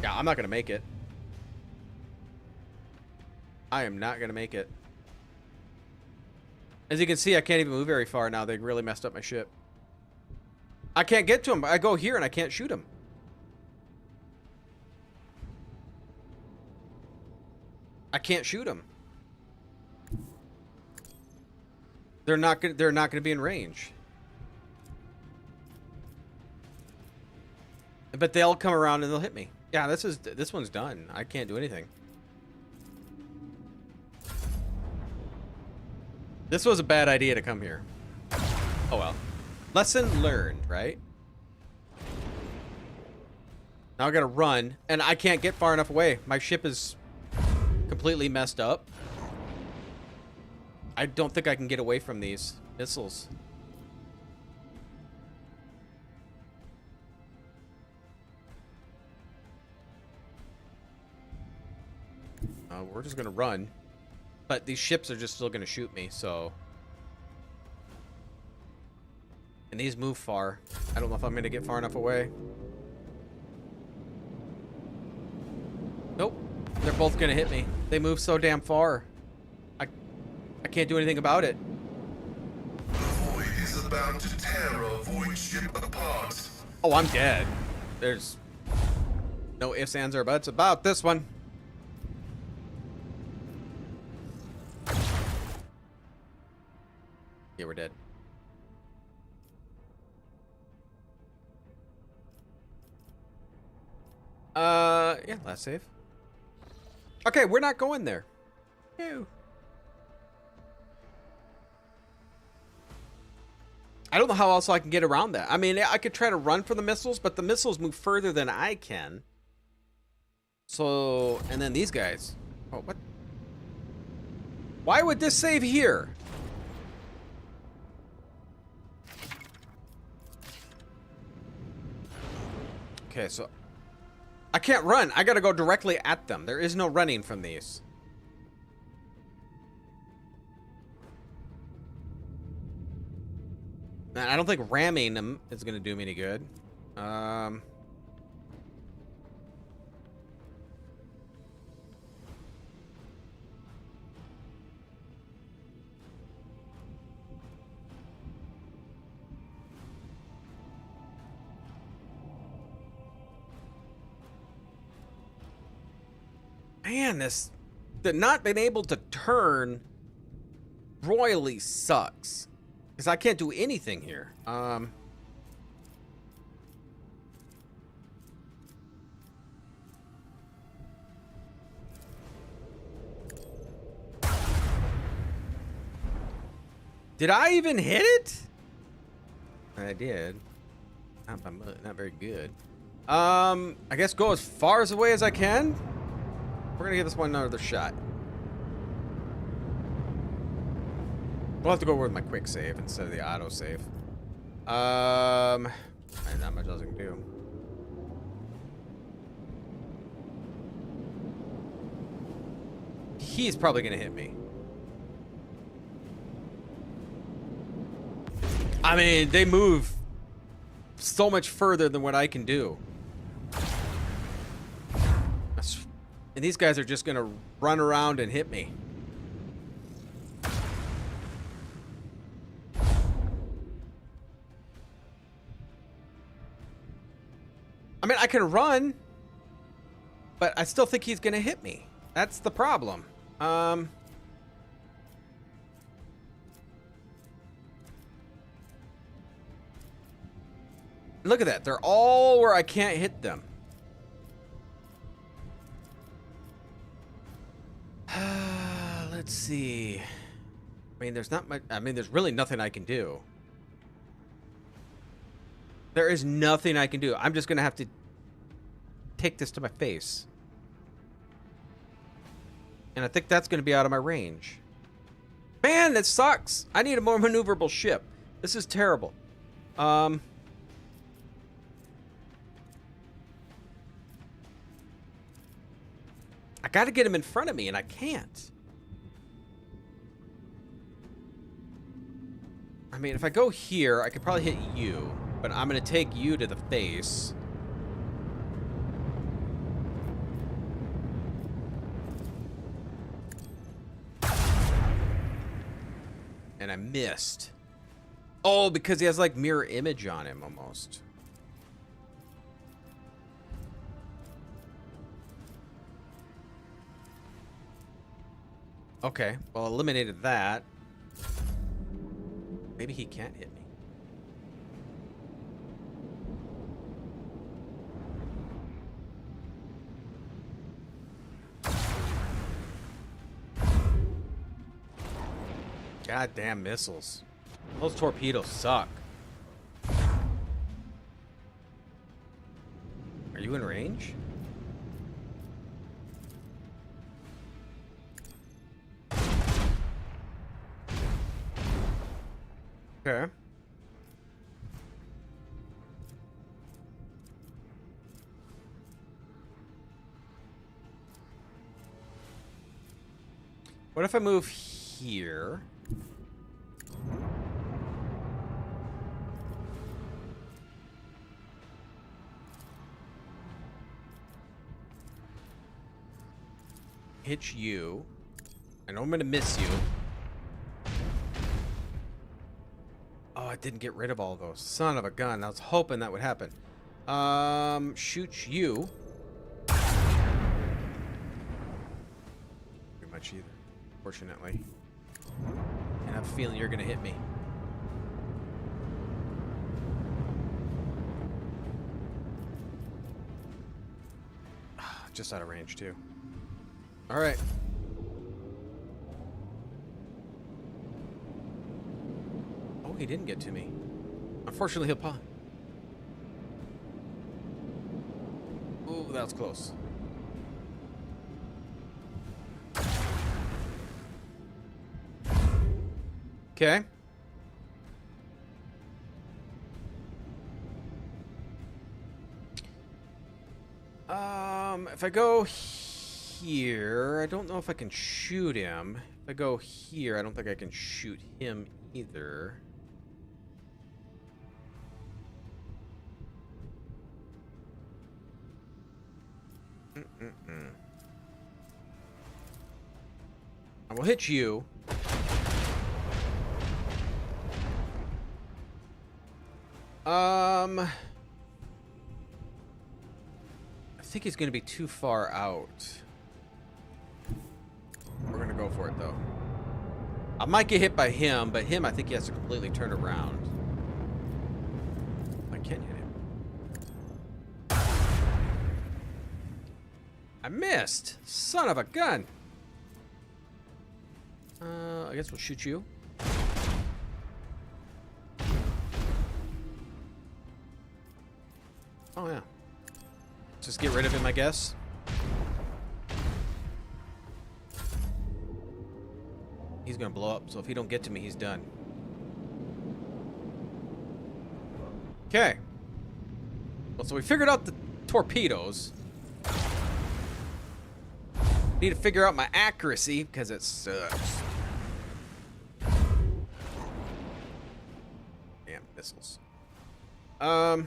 Yeah, I'm not gonna make it. I am not gonna make it. As you can see, I can't even move very far now. They really messed up my ship. I can't get to him. I go here and I can't shoot him. I can't shoot him. They're not gonna be in range. But they'll come around and they'll hit me. Yeah, this one's done. I can't do anything. This was a bad idea to come here. Oh well. Lesson learned, right? Now I gotta run, and I can't get far enough away. My ship is completely messed up. I don't think I can get away from these missiles. We're just gonna run. But these ships are just still gonna shoot me, so... And these move far. I don't know if I'm gonna get far enough away. Nope. They're both gonna hit me. They move so damn far. I can't do anything about it. The void is about to tear a void ship apart. Oh, I'm dead. There's no ifs, ands, or buts about this one. Yeah, we're dead. Yeah, last save. Okay, we're not going there. Ew. I don't know how else I can get around that. I mean, I could try to run for the missiles, but the missiles move further than I can. So, and then these guys. Oh, what? Why would this save here? Okay, so I can't run. I gotta go directly at them. There is no running from these. I don't think ramming them is gonna do me any good. Man, the not being able to turn royally sucks. Because I can't do anything here. Did I even hit it? I did. Not very good. I guess go as far away as I can. We're gonna give this one another shot. We'll have to go with my quick save instead of the auto save. Not much else I can do. He's probably gonna hit me. I mean, they move so much further than what I can do. And these guys are just gonna run around and hit me. I mean, I can run, but I still think he's gonna hit me. That's the problem. Look at that. They're all where I can't hit them. Let's see. I mean, there's not much. I mean, there's really nothing I can do. There is nothing I can do. I'm just going to have to take this to my face. And I think that's going to be out of my range. Man, that sucks. I need a more maneuverable ship. This is terrible. I got to get him in front of me, and I can't. I mean, if I go here, I could probably hit you. But I'm going to take you to the face. And I missed. Oh, because he has like mirror image on him almost. Okay, well, eliminated that. Maybe he can't hit me. Goddamn missiles. Those torpedoes suck. Are you in range? Okay. What if I move here? Hit you. I know I'm gonna miss you. Oh, I didn't get rid of all those. Son of a gun. I was hoping that would happen. Shoot you. Pretty much either, fortunately. And I have a feeling you're gonna hit me. Just out of range, too. All right. Oh, he didn't get to me. Unfortunately, he'll pop. Oh, that was close. Okay. If I go here, I don't know if I can shoot him. If I go here, I don't think I can shoot him either. I will hit you. I think he's going to be too far out. We're going to go for it, though. I might get hit by him, but him, I think he has to completely turn around. I can't hit him. I missed. Son of a gun. I guess we'll shoot you. Oh, yeah. Just get rid of him, I guess. He's gonna blow up, so if he don't get to me, he's done. Okay. Well, so we figured out the torpedoes. Need to figure out my accuracy, because it sucks. Damn, missiles. I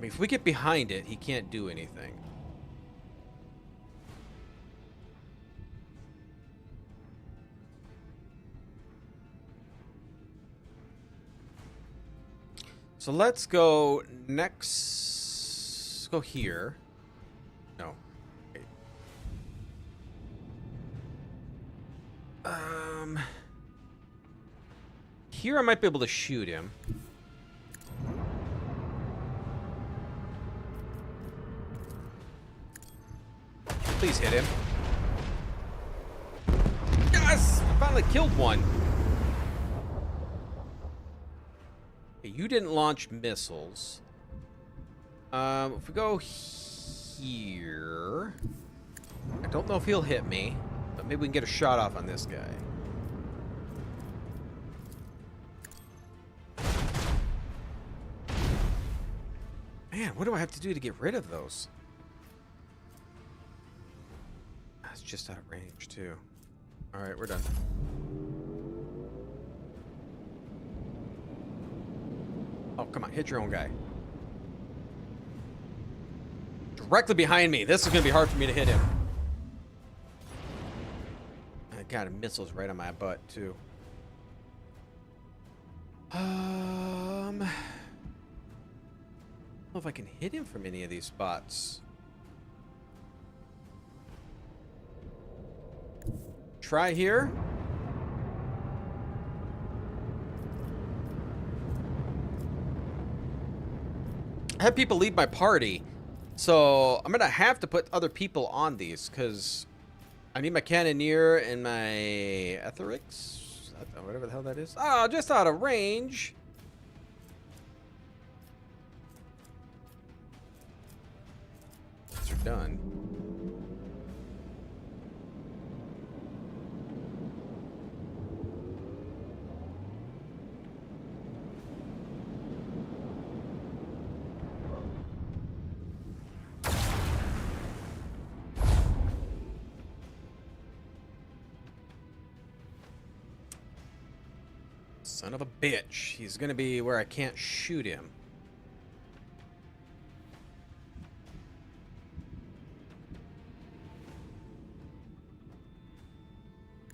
mean, if we get behind it, he can't do anything. So let's go next. Let's go here. No. Wait. Here I might be able to shoot him. Please hit him. Yes! Finally killed one. Okay, you didn't launch missiles. If we go here... I don't know if he'll hit me, but maybe we can get a shot off on this guy. Man, what do I have to do to get rid of those? That's just out of range, too. Alright, we're done. Oh, come on, hit your own guy. Directly behind me. This is going to be hard for me to hit him. I got missiles right on my butt, too. I don't know if I can hit him from any of these spots. Try here. I have people leave my party, so I'm gonna have to put other people on these because I need my cannoneer and my heretics, whatever the hell that is. Oh, just out of range. These are done. Son of a bitch. He's gonna be where I can't shoot him.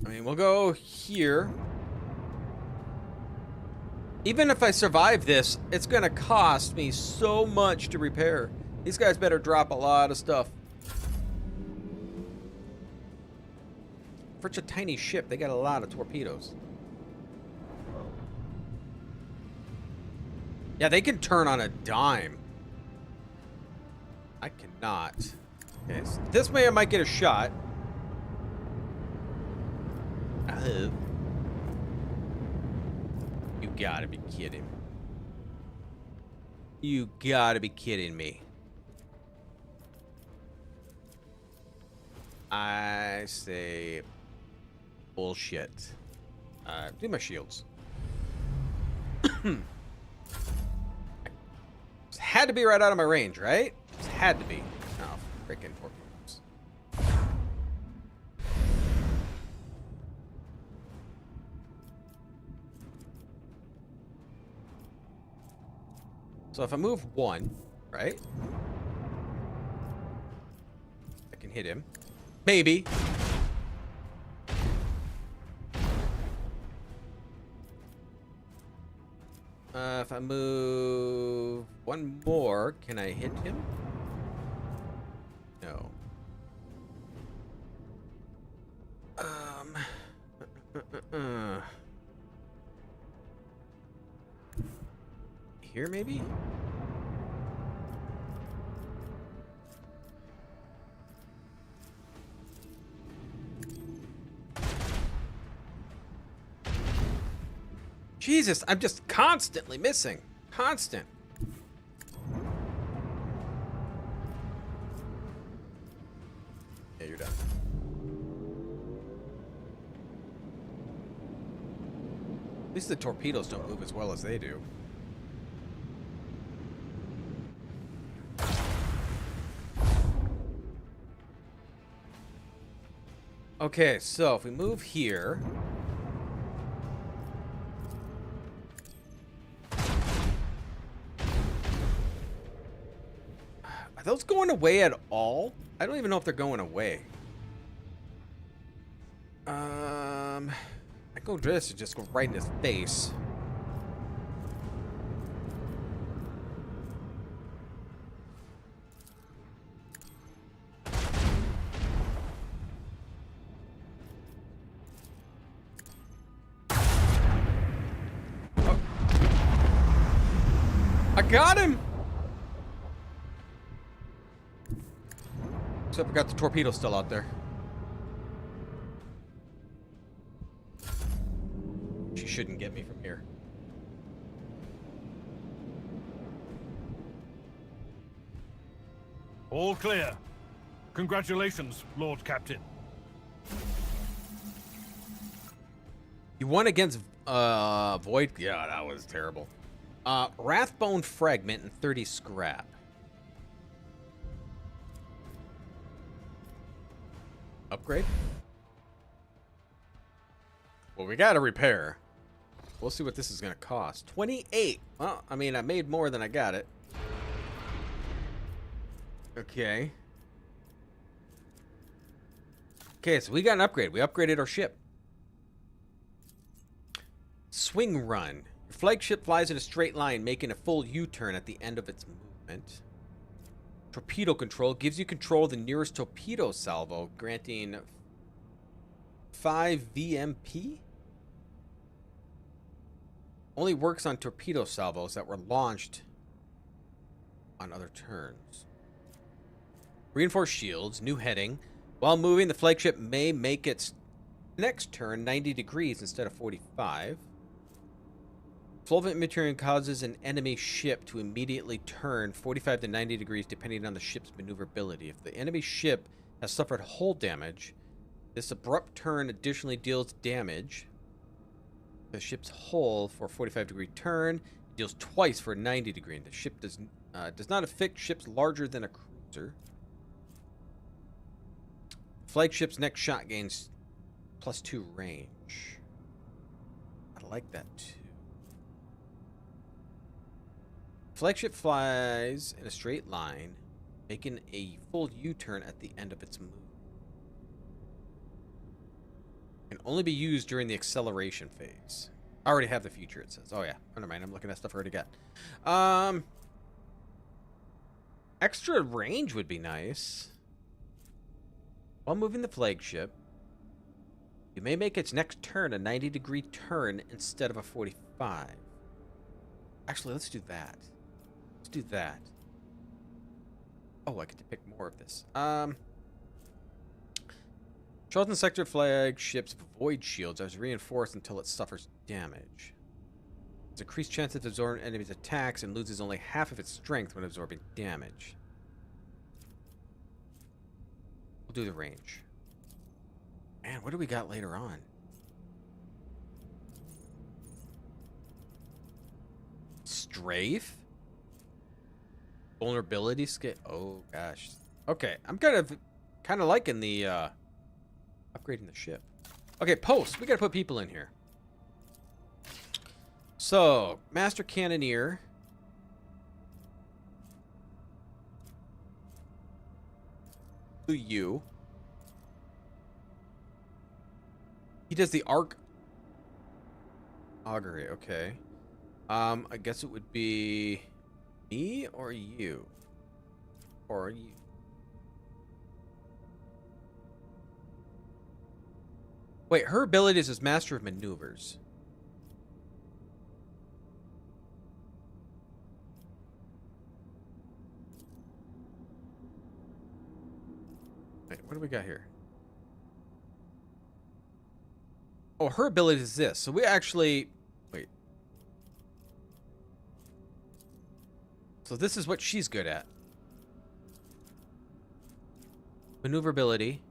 I mean, we'll go here. Even if I survive this, it's gonna cost me so much to repair. These guys better drop a lot of stuff. For such a tiny ship, they got a lot of torpedoes. Yeah, they can turn on a dime. I cannot. Okay, so this way I might get a shot. Oh. You gotta be kidding. You gotta be kidding me. I say bullshit. Do my shields. Had to be right out of my range, right? Just had to be. Oh, freaking torpedoes. So if I move one, right? I can hit him. Maybe. If I move one more, can I hit him? No. Here, maybe? Jesus, I'm just constantly missing. Constant. Yeah, you're done. At least the torpedoes don't move as well as they do. Okay, so if we move here... Are those going away at all? I don't even know if they're going away. I go this and just go right in his face. Oh. I got him! Except we got the torpedo still out there. She shouldn't get me from here. All clear. Congratulations, Lord Captain. You won against Void. Yeah, that was terrible. Wrathbone fragment and 30 scrap. Upgrade? Well, we gotta repair. We'll see what this is gonna cost. 28. Well, I mean, I made more than I got it. Okay. Okay, so we got an upgrade. We upgraded our ship. Swing run. Your flagship flies in a straight line, making a full U-turn at the end of its movement. Torpedo control gives you control of the nearest torpedo salvo, granting 5 VMP. Only works on torpedo salvos that were launched on other turns. Reinforced shields, new heading. While moving, the flagship may make its next turn 90 degrees instead of 45. Solvent material causes an enemy ship to immediately turn 45 to 90 degrees depending on the ship's maneuverability. If the enemy ship has suffered hull damage, this abrupt turn additionally deals damage. The ship's hull for a 45-degree turn deals twice for a 90-degree. The ship does not affect ships larger than a cruiser. Flagship's next shot gains +2 range. I like that too. Flagship flies in a straight line, making a full U-turn at the end of its move. Can only be used during the acceleration phase. I already have the feature, it says. Oh yeah, never mind. I'm looking at stuff I already got. Extra range would be nice. While moving the flagship, you may make its next turn a 90-degree turn instead of a 45. Actually, let's do that. Let's do that. Oh, I get to pick more of this. Chosen sector flagships void shields are reinforced until it suffers damage. It's increased chance of absorbing enemies' attacks and loses only half of its strength when absorbing damage. We'll do the range. Man, what do we got later on? Strafe? Vulnerability scale. Oh gosh. Okay, I'm kind of liking the upgrading the ship. Okay, post. We gotta put people in here. So, Master Cannoneer. To you. He does the augury, okay. I guess it would be me or you? Or you? Wait, her abilities is Master of Maneuvers. Wait, what do we got here? Oh, her ability is this. So we actually... Wait. So this is what she's good at. Maneuverability.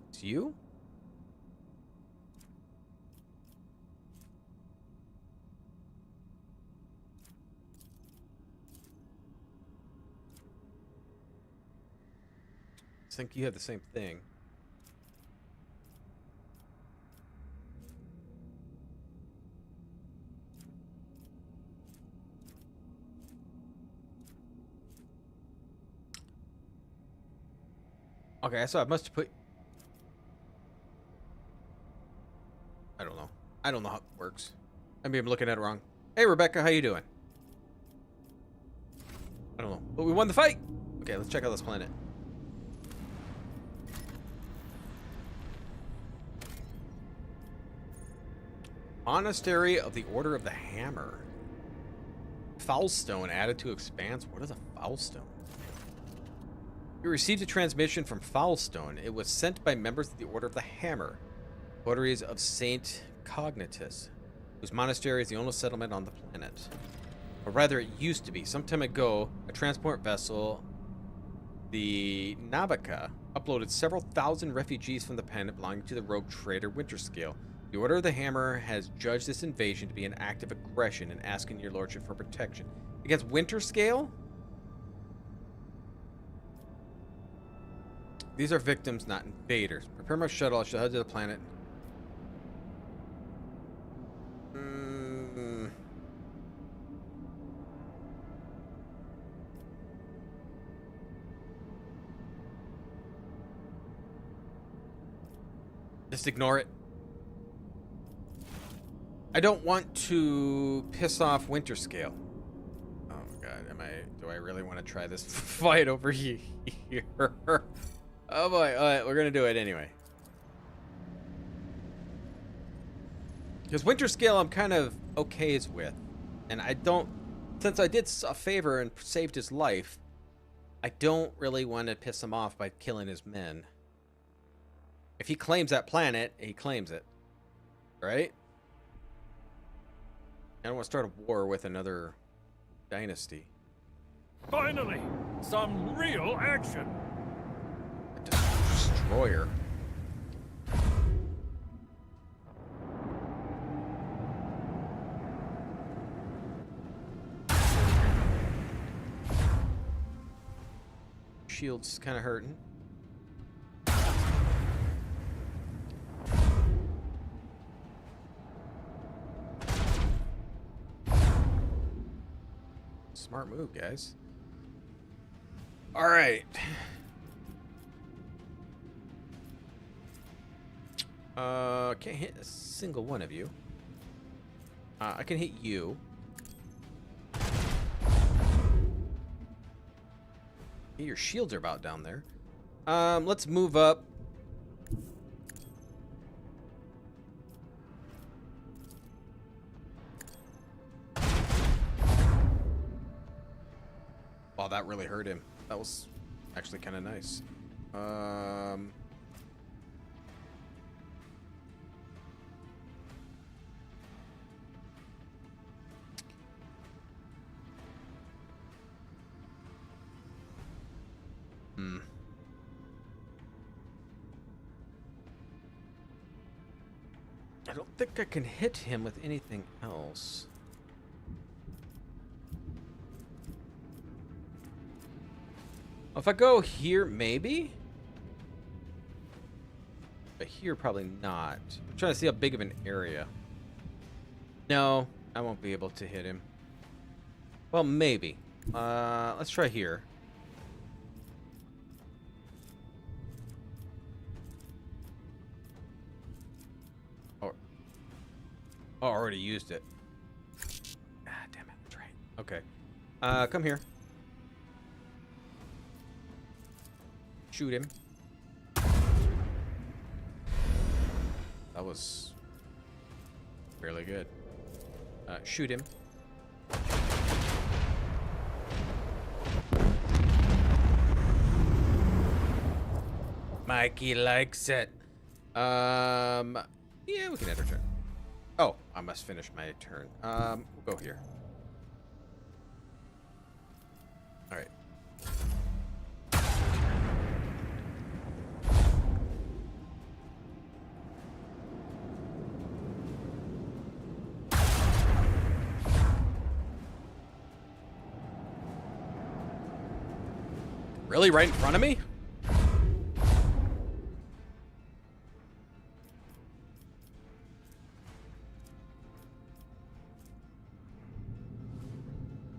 It's you? I think you have the same thing. Okay, so I must have put... I don't know. I don't know how it works. Maybe I'm looking at it wrong. Hey, Rebecca, how you doing? I don't know. But we won the fight! Okay, let's check out this planet. Monastery of the Order of the Hammer. Foulstone added to Expanse. What is a Foulstone? You received a transmission from Foulstone. It was sent by members of the Order of the Hammer, votaries of Saint Cognitus, whose monastery is the only settlement on the planet. Or rather, it used to be. Some time ago, a transport vessel, the Navica, uploaded several thousand refugees from the planet belonging to the rogue trader Winterscale. The Order of the Hammer has judged this invasion to be an act of aggression and asking your lordship for protection. Against Winterscale? These are victims, not invaders. Prepare my shuttle. I shall head to the planet. Just ignore it. I don't want to piss off Winterscale. Oh god, do I really want to try this fight over here? Oh boy, alright, we're gonna do it anyway. Because Winterscale I'm kind of okays with. And I don't, since I did a favor and saved his life, I don't really want to piss him off by killing his men. If he claims that planet, he claims it. Right? I don't want to start a war with another dynasty. Finally, some real action. A destroyer. Shield's kind of hurting. Smart move, guys. All right. Can't hit a single one of you. I can hit you. Your shields are about down there. Let's move up. Wow, that really hurt him. That was actually kind of nice. I don't think I can hit him with anything else. If I go here, maybe? But here, probably not. I'm trying to see how big of an area. No, I won't be able to hit him. Well, maybe. Let's try here. Oh, I already used it. Ah, damn it. That's right. Okay. Come here. Shoot him. That was fairly good. Shoot him. Mikey likes it. Yeah, we can end our turn. Oh, I must finish my turn. We'll go here. All right. Really? Right in front of me?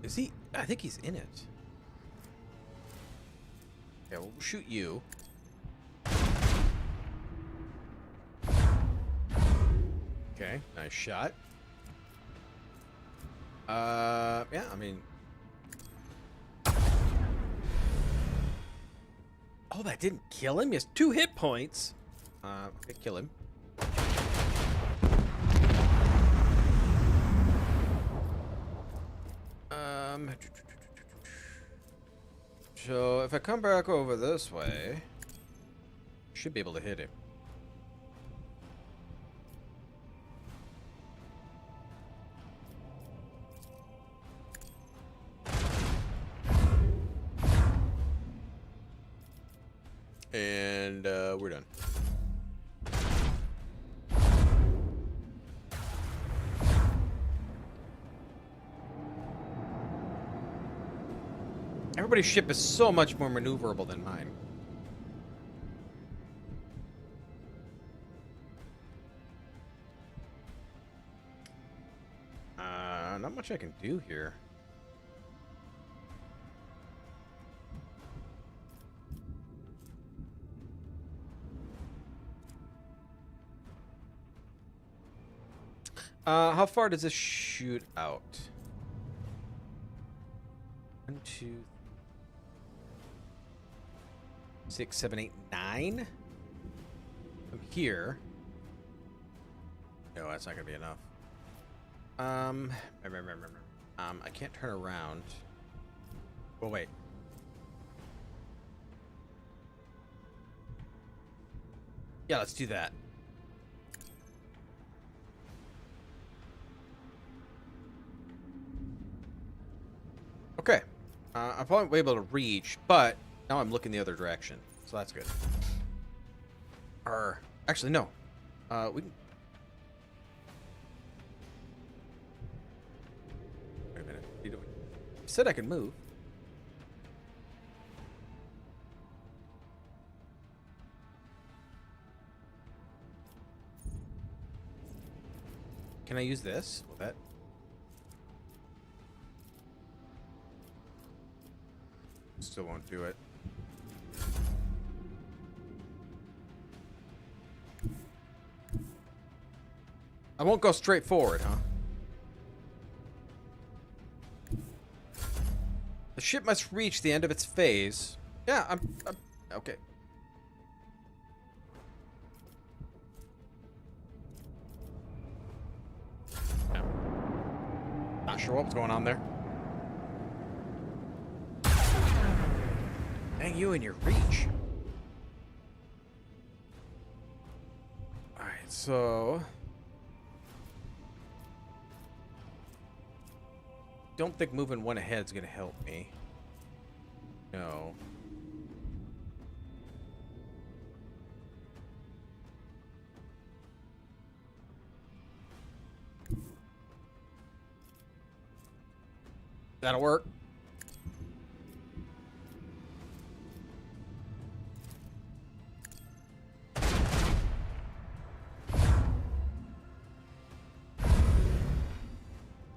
Is he? I think he's in it. Yeah, we'll shoot you. Okay, nice shot. Yeah, I mean... Oh, that didn't kill him? He has 2 hit points. Okay, kill him. So if I come back over this way, should be able to hit him. And we're done. Everybody's ship is so much more maneuverable than mine. Not much I can do here. How far does this shoot out? 1, 2, 6, 7, 8, 9. From here. No, that's not gonna be enough. I can't turn around. Oh wait. Yeah, let's do that. Okay. I'm probably able to reach, but now I'm looking the other direction, so that's good. Or actually, no. We can. Wait a minute. You said I could move. Can I use this? Will that? still won't do it. I won't go straight forward, huh? The ship must reach the end of its phase. Yeah, I'm okay. Not sure what was going on there. Dang you and your reach. Alright, so... Don't think moving one ahead is going to help me. No. That'll work.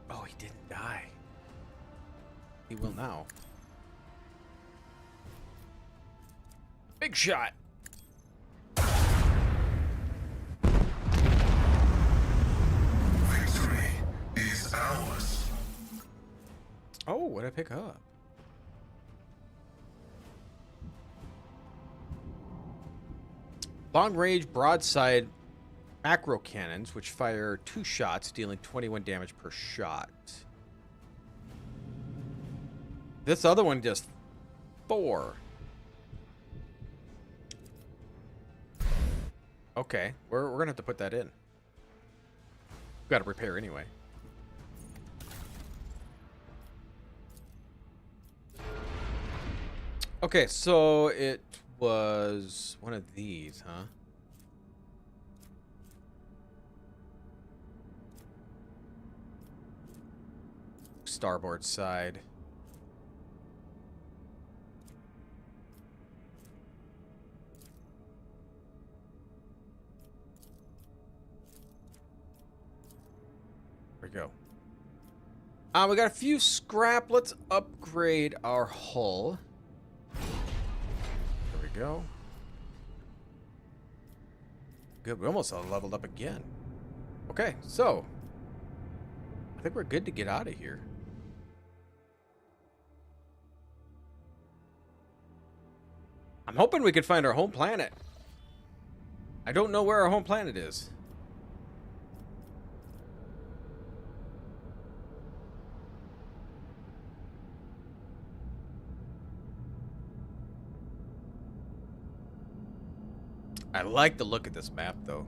Oh, he didn't die. He will now. Big shot. Victory is ours. Oh, what did I pick up? Long-range broadside macro cannons, which fire 2 shots, dealing 21 damage per shot. This other one does 4. Okay, we're gonna have to put that in. We've got to repair anyway. Okay, so it was one of these, huh? Starboard side. There we go. We got a few scrap. Let's upgrade our hull. There we go. Good. We almost leveled up again. Okay, so I think we're good to get out of here. I'm hoping we could find our home planet. I don't know where our home planet is. I like the look of this map, though.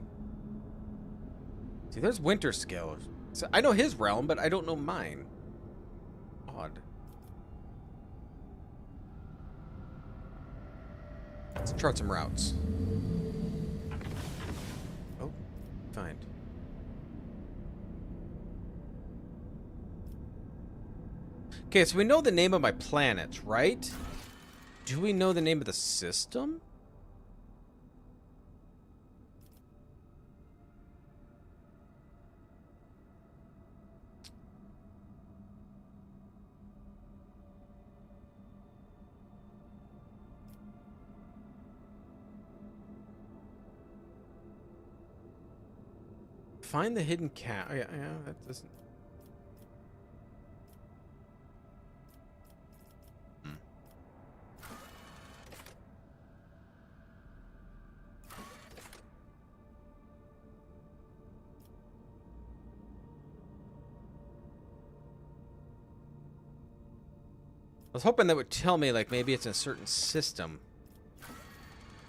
See, there's Winter Scale. So I know his realm, but I don't know mine. Odd. Let's chart some routes. Oh, find. Okay, so we know the name of my planets, right? Do we know the name of the system? Find the hidden cat. Oh, yeah, that doesn't. I was hoping that would tell me, like, maybe it's a certain system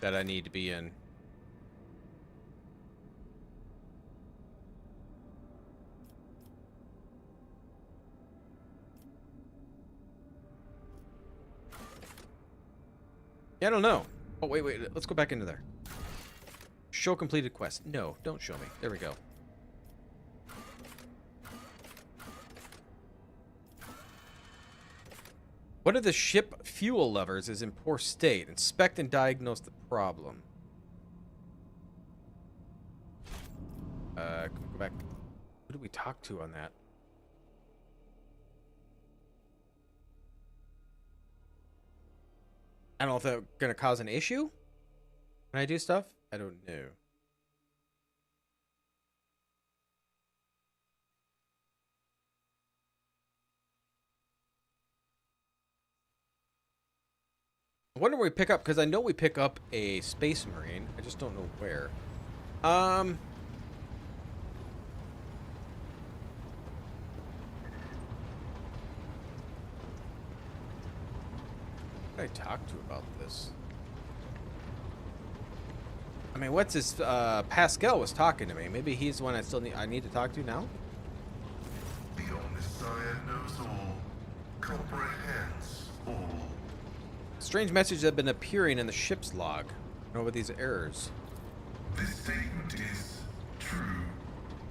that I need to be in. Yeah, I don't know. Oh, wait. Let's go back into there. Show completed quest. No, don't show me. There we go. One of the ship fuel levers is in poor state. Inspect and diagnose the problem. Can we go back? Who did we talk to on that? I don't know if that's going to cause an issue when I do stuff. I don't know. I wonder where we pick up, because I know we pick up a Space Marine. I just don't know where. Who did I talk to about this? I mean, what's his, Pascal was talking to me. Maybe he's the one I need to talk to now? The Omnissiah knows all, comprehends all. Strange messages have been appearing in the ship's log. What about these errors? This statement is true.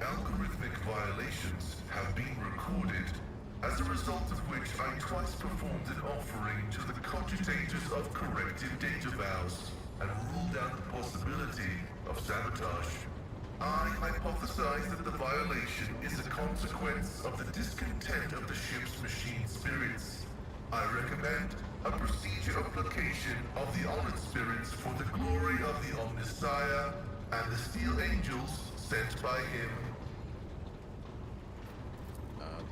Algorithmic violations have been recorded, as a result of which I twice performed an offering to the cogitators of corrective data vows and ruled out the possibility of sabotage. I hypothesize that the violation is a consequence of the discontent of the ship's machine spirits. I recommend a procedure of placation of the honored spirits for the glory of the Omnissiah and the steel angels sent by him.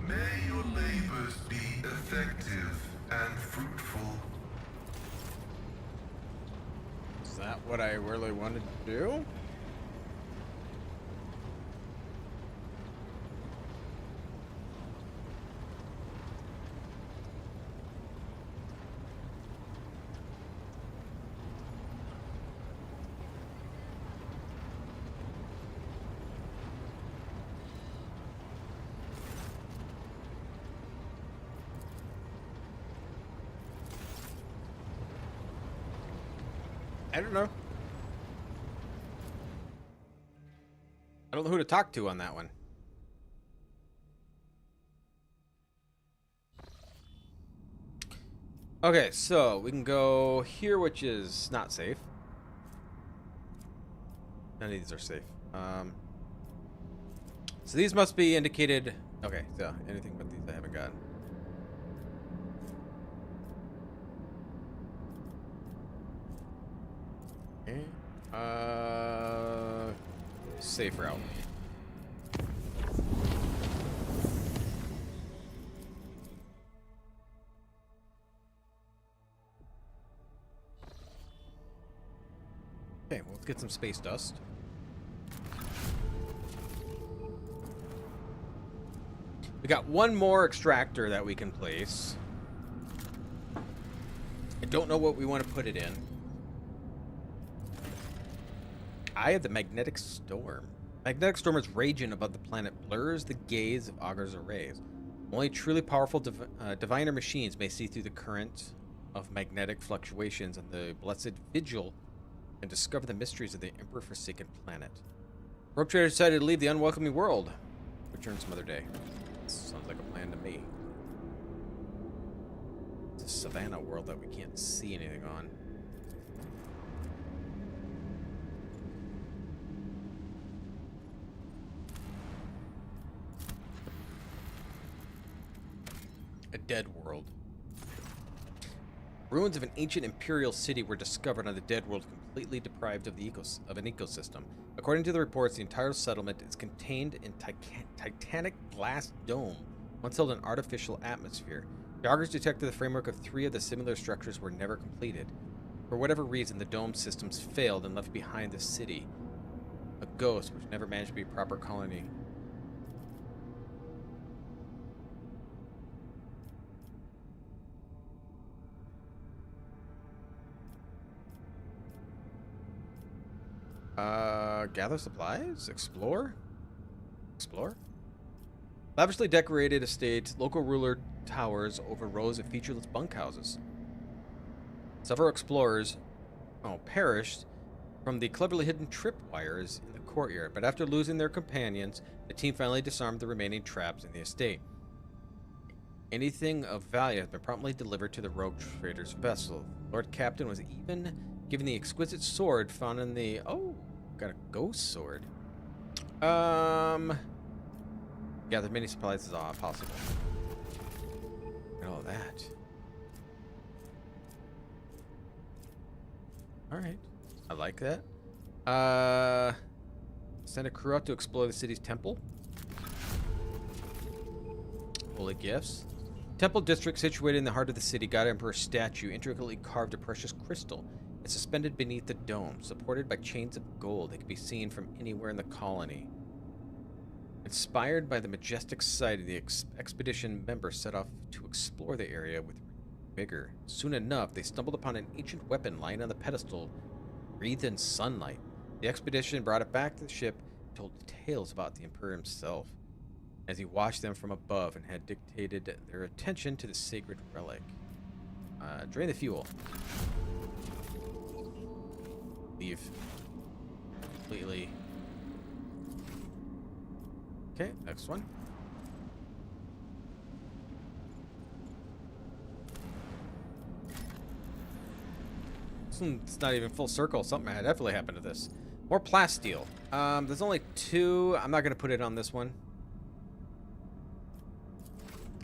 May your labors be effective and fruitful. Is that what I really wanted to do? I don't know. I don't know who to talk to on that one. Okay, so we can go here, which is not safe. None of these are safe. So these must be indicated. Okay, so anything but these I haven't gotten. Okay. Safe route. Okay, well, let's get some space dust. We got one more extractor that we can place. I don't know what we want to put it in. Eye of the Magnetic Storm. Magnetic storm is raging above the planet, blurs the gaze of augurs arrays. Only truly powerful diviner machines may see through the current of magnetic fluctuations, and the blessed vigil and discover the mysteries of the Emperor-forsaken planet. Rope Trader decided to leave the unwelcoming world. Return some other day. Sounds like a plan to me. It's a savannah world that we can't see anything on. A dead world. Ruins of an ancient imperial city were discovered on the dead world, completely deprived of an ecosystem. According to the reports, the entire settlement is contained in titanic glass dome, once held an artificial atmosphere. The augurs detected the framework of 3 of the similar structures were never completed. For whatever reason, the dome systems failed and left behind the city, a ghost which never managed to be a proper colony. Gather supplies? Explore? Explore? Lavishly decorated estates, local ruler towers over rows of featureless bunkhouses. Several explorers perished from the cleverly hidden tripwires in the courtyard, but after losing their companions, the team finally disarmed the remaining traps in the estate. Anything of value has been promptly delivered to the rogue trader's vessel. Lord Captain was even given the exquisite sword found in the... Oh, got a ghost sword. Gather many supplies as possible. And all that. Alright. I like that. Send a crew out to explore the city's temple. Holy gifts. Temple district situated in the heart of the city. God Emperor's statue, intricately carved a precious crystal. It's suspended beneath the dome, supported by chains of gold that can be seen from anywhere in the colony. Inspired by the majestic sight, the expedition members set off to explore the area with vigor. Soon enough, they stumbled upon an ancient weapon lying on the pedestal, wreathed in sunlight. The expedition brought it back to the ship and told tales about the Imperium himself, as he watched them from above and had dictated their attention to the sacred relic. Drain the fuel. Leave. Completely. Okay, next one. It's not even full circle. Something definitely happened to this. More plasteel. There's only 2. I'm not going to put it on this one.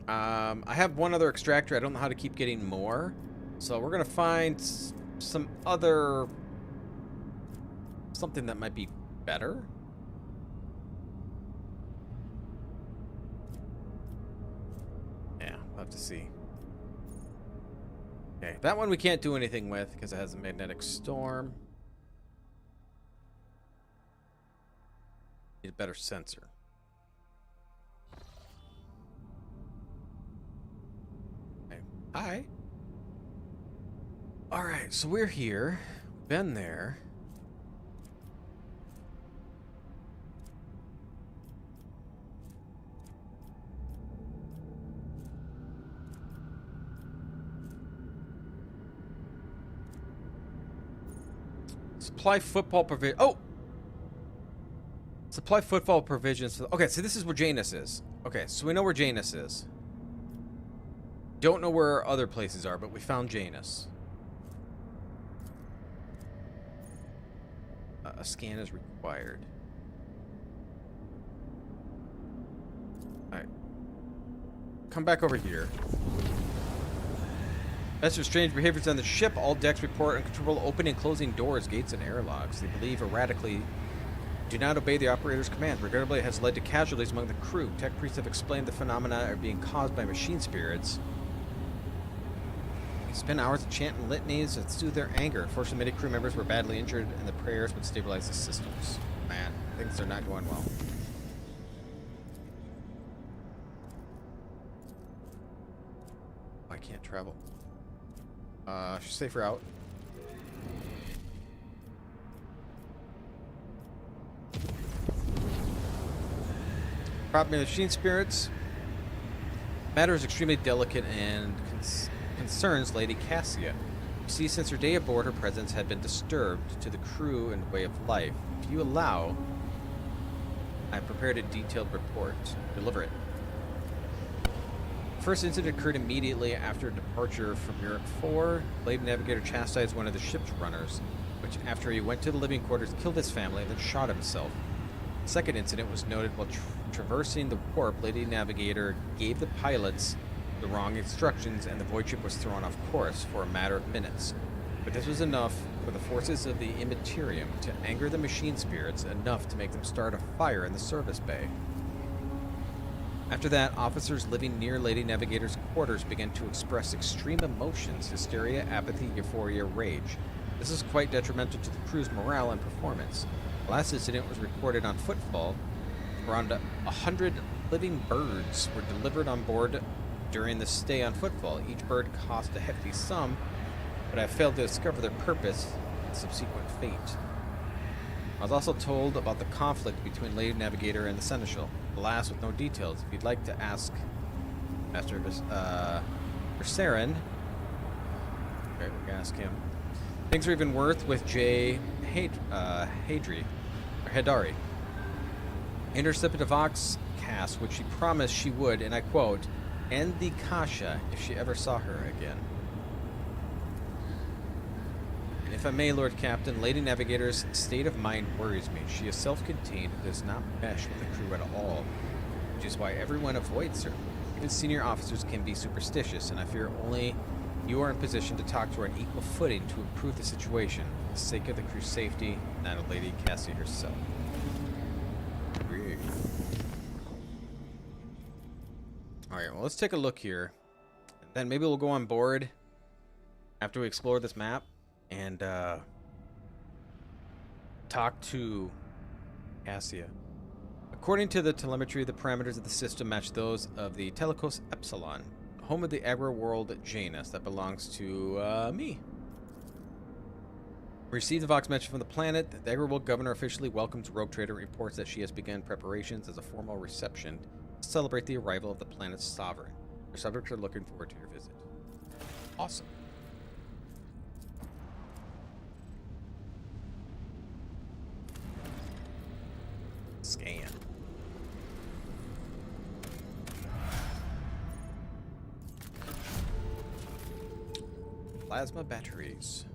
I have one other extractor. I don't know how to keep getting more. So we're going to find some other... something that might be better. Yeah, we'll have to see. Okay, that one we can't do anything with because it has a magnetic storm. Need a better sensor. Okay. Hi. Alright, so we're here. Been there. Supply football provision. Oh! Supply football provisions. Okay, so this is where Janus is. Okay, so we know where Janus is. Don't know where other places are, but we found Janus. A scan is required. Alright. Come back over here. As for strange behaviors on the ship, all decks report uncontrollable opening and closing doors, gates, and airlocks. They believe erratically do not obey the operator's command. Regrettably, it has led to casualties among the crew. Tech priests have explained the phenomena are being caused by machine spirits. They spend hours chanting litanies that soothe their anger. Unfortunately, many crew members were badly injured, and the prayers would stabilize the systems. Man, things are not going well. I can't travel. Safer out. Problem machine spirits. Matter is extremely delicate and concerns Lady Cassia. You see, since her day aboard, her presence had been disturbed to the crew and way of life. If you allow, I prepared a detailed report. Deliver it. First incident occurred immediately after departure from Murik 4. Blade Navigator chastised one of the ship's runners, which after he went to the living quarters killed his family and then shot himself. The second incident was noted while traversing the warp. Lady Navigator gave the pilots the wrong instructions and the void ship was thrown off course for a matter of minutes. But this was enough for the forces of the Imperium to anger the machine spirits, enough to make them start a fire in the service bay. After that, officers living near Lady Navigator's quarters began to express extreme emotions: hysteria, apathy, euphoria, rage. This is quite detrimental to the crew's morale and performance. The last incident was reported on Footfall. Around 100 living birds were delivered on board during the stay on Footfall. Each bird cost a hefty sum, but I failed to discover their purpose and subsequent fate. I was also told about the conflict between Lady Navigator and the Seneschal. Alas, with no details. If you'd like to ask Master Versarin, okay, we can ask him. Things are even worse with J. Hadri, or Hadari. Intercepted a Vox cast, which she promised she would, and I quote, end the Kasha if she ever saw her again. And if I may, Lord Captain, Lady Navigator's state of mind worries me. She is self-contained and does not mesh with the crew at all, which is why everyone avoids her. Even senior officers can be superstitious, and I fear only You are in position to talk to her on equal footing to improve the situation, for the sake of the crew's safety, not of Lady Cassia herself. Weird. Alright, well, let's take a look here. Then maybe we'll go on board after we explore this map and talk to Cassia. According to the telemetry, the parameters of the system match those of the Telecos Epsilon, home of the agro world Janus that belongs to me. Received the Vox mention from the planet. The agro world governor officially welcomes Rogue Trader and reports that she has begun preparations as a formal reception to celebrate the arrival of the planet's sovereign. Your subjects are looking forward to your visit. Awesome. Scan. Plasma batteries.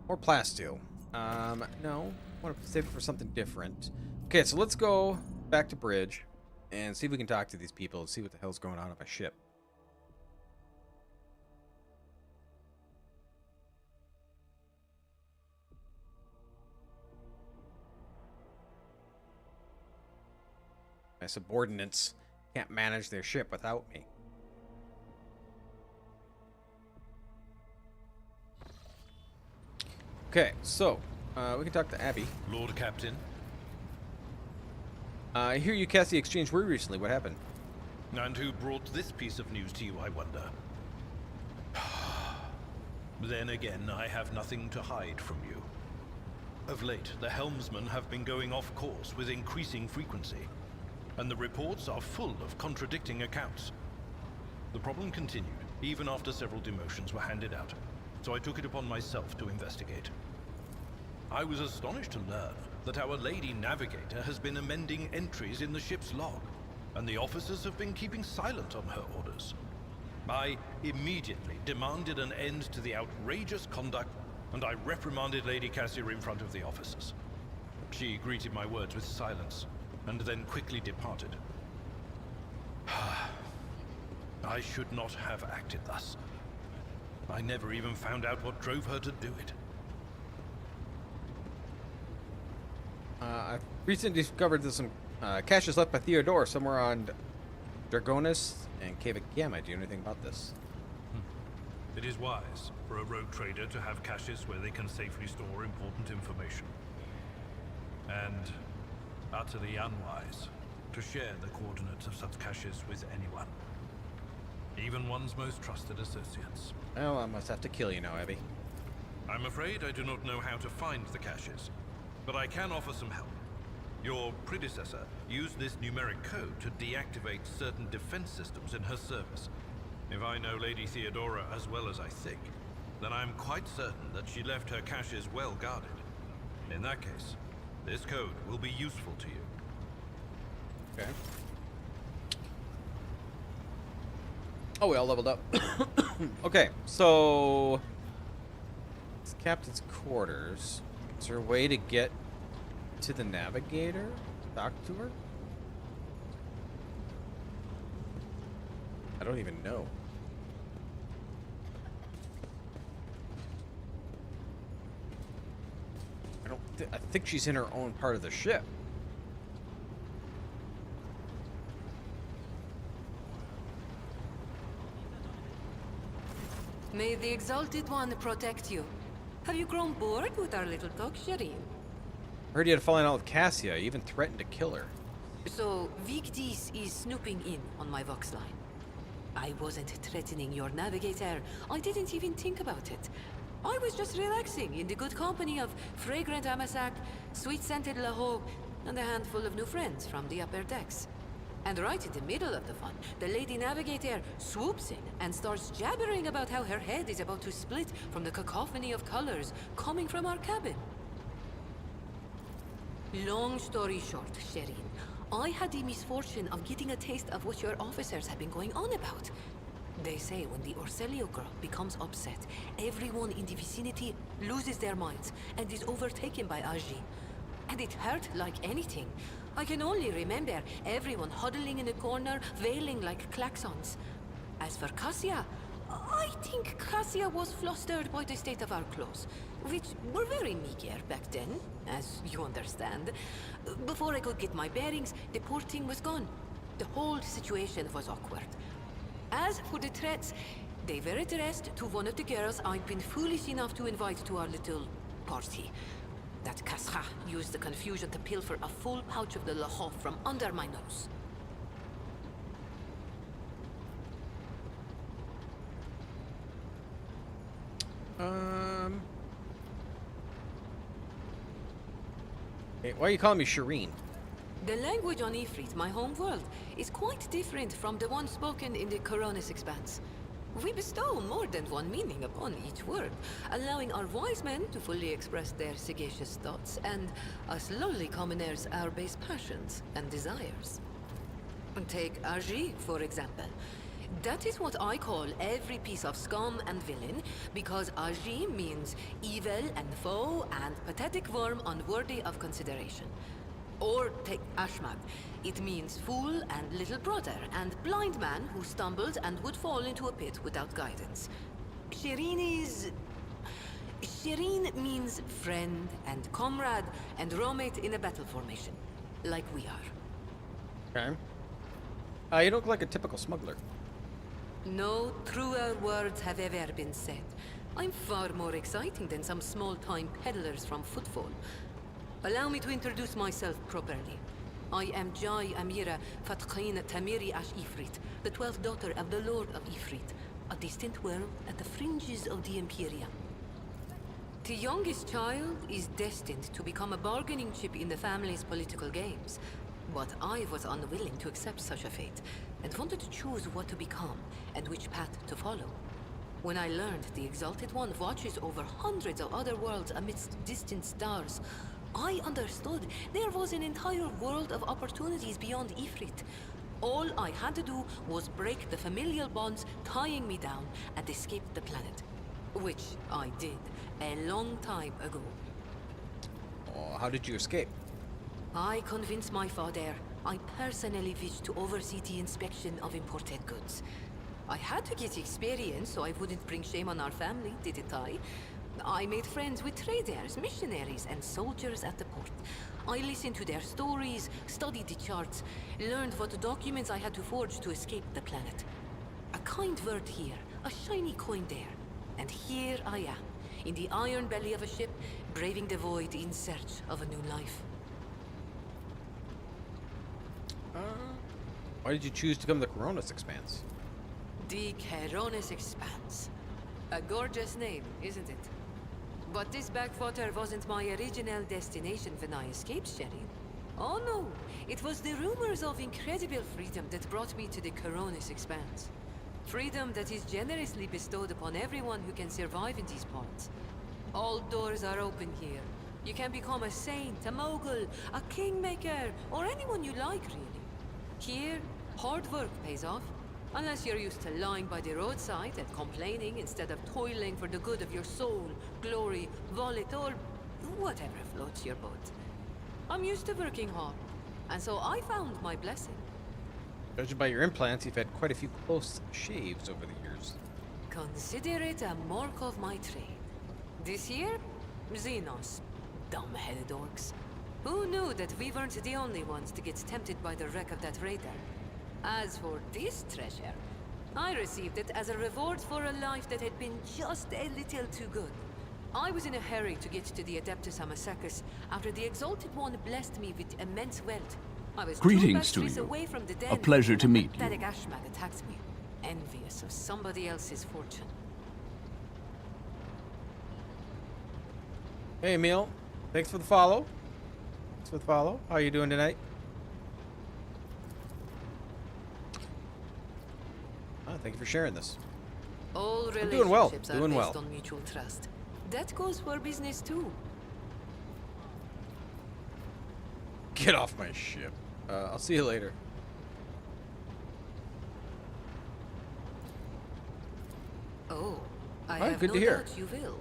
Or plasteel. No. I want to save it for something different. Okay, so let's go back to bridge and see if we can talk to these people and see what the hell's going on my ship. My subordinates can't manage their ship without me. Okay, so we can talk to Abby. Lord Captain. I hear you Cassie exchanged word recently. What happened? And who brought this piece of news to you, I wonder? Then again, I have nothing to hide from you. Of late, the helmsmen have been going off course with increasing frequency, and the reports are full of contradicting accounts. The problem continued, even after several demotions were handed out, so I took it upon myself to investigate. I was astonished to learn that our Lady Navigator has been amending entries in the ship's log, and the officers have been keeping silent on her orders. I immediately demanded an end to the outrageous conduct, and I reprimanded Lady Cassia in front of the officers. She greeted my words with silence, and then quickly departed. I should not have acted thus. I never even found out what drove her to do it. I've recently discovered there's some caches left by Theodore somewhere on Dragonis and Cave Gamma. Do you know anything about this? It is wise for a rogue trader to have caches where they can safely store important information. And utterly unwise to share the coordinates of such caches with anyone. Even one's most trusted associates. Well, I must have to kill you now, Abby. I'm afraid I do not know how to find the caches, but I can offer some help. Your predecessor used this numeric code to deactivate certain defense systems in her service. If I know Lady Theodora as well as I think, then I'm quite certain that she left her caches well guarded. In that case, this code will be useful to you. Okay. Oh, we all leveled up. Okay, so it's Captain's quarters. Is there a way to get to the navigator? Talk to her? I don't even know. I think she's in her own part of the ship. May the Exalted One protect you. Have you grown bored with our little talk, Shireen? Heard you had fallen out with Cassia. You even threatened to kill her. So, Vigdis is snooping in on my Vox line. I wasn't threatening your navigator. I didn't even think about it. I was just relaxing in the good company of fragrant Amasak, sweet-scented Laho, and a handful of new friends from the upper decks. And right in the middle of the fun, the Lady Navigator swoops in and starts jabbering about how her head is about to split from the cacophony of colors coming from our cabin. Long story short, Shireen, I had the misfortune of getting a taste of what your officers have been going on about. They say when the Orselio girl becomes upset, everyone in the vicinity loses their minds and is overtaken by Aji. And it hurt like anything. I can only remember everyone huddling in a corner, wailing like klaxons. As for Cassia, I think Cassia was flustered by the state of our clothes, which were very meager back then, as you understand. Before I could get my bearings, the poor thing was gone. The whole situation was awkward. As for the threats, they were addressed to one of the girls I'd been foolish enough to invite to our little party. That Kasra used the confusion to pilfer a full pouch of the Lahof from under my nose. Hey, why are you calling me Shireen? The language on Ifrit, my home world, is quite different from the one spoken in the Coronis Expanse. We bestow more than one meaning upon each word, allowing our wise men to fully express their sagacious thoughts, and us lowly commoners our base passions and desires. Take Aji, for example. That is what I call every piece of scum and villain, because Aji means evil and foe and pathetic worm unworthy of consideration. Or take Ashmag. It means fool and little brother, and blind man who stumbled and would fall into a pit without guidance. Shireen means friend and comrade and roommate in a battle formation, like we are. Okay. You look like a typical smuggler. No truer words have ever been said. I'm far more exciting than some small-time peddlers from Footfall. Allow me to introduce myself properly. I am Jai Amira Fatqin Tamiri Ash Ifrit, the 12th daughter of the Lord of Ifrit, a distant world at the fringes of the Imperium. The youngest child is destined to become a bargaining chip in the family's political games, but I was unwilling to accept such a fate, and wanted to choose what to become and which path to follow. When I learned the Exalted One watches over hundreds of other worlds amidst distant stars, I understood there was an entire world of opportunities beyond Ifrit. All I had to do was break the familial bonds tying me down and escape the planet. Which I did a long time ago. Oh, how did you escape? I convinced my father I personally wished to oversee the inspection of imported goods. I had to get experience so I wouldn't bring shame on our family, didn't I? I made friends with traders, missionaries, and soldiers at the port. I listened to their stories, studied the charts, learned what documents I had to forge to escape the planet. A kind word here, a shiny coin there. And here I am, in the iron belly of a ship, braving the void in search of a new life. Why did you choose to come to the Coronis Expanse? The Coronis Expanse. A gorgeous name, isn't it? But this backwater wasn't my original destination when I escaped, Shireen. Oh no, it was the rumors of incredible freedom that brought me to the Coronis Expanse. Freedom that is generously bestowed upon everyone who can survive in these parts. All doors are open here. You can become a saint, a mogul, a kingmaker, or anyone you like, really. Here, hard work pays off. Unless you're used to lying by the roadside and complaining instead of toiling for the good of your soul, glory, wallet, or whatever floats your boat. I'm used to working hard, and so I found my blessing. Judging by your implants, you've had quite a few close shaves over the years. Consider it a mark of my trade. This year, xenos. Dumb-headed orcs. Who knew that we weren't the only ones to get tempted by the wreck of that raider? As for this treasure, I received it as a reward for a life that had been just a little too good. I was in a hurry to get to the Adeptus Amasacus after the Exalted One blessed me with immense wealth. I was Greetings to you. away from the den A pleasure to meet you. when that Ashmag attacked me, envious of somebody else's fortune. Hey, Emil. Thanks for the follow. How are you doing tonight? Thank you for sharing this. All I'm doing well. relationships are Doing based well. on mutual trust. That goes for business too. Get off my ship. I'll see you later. Oh, I Alright, have good no to hear. doubt you will.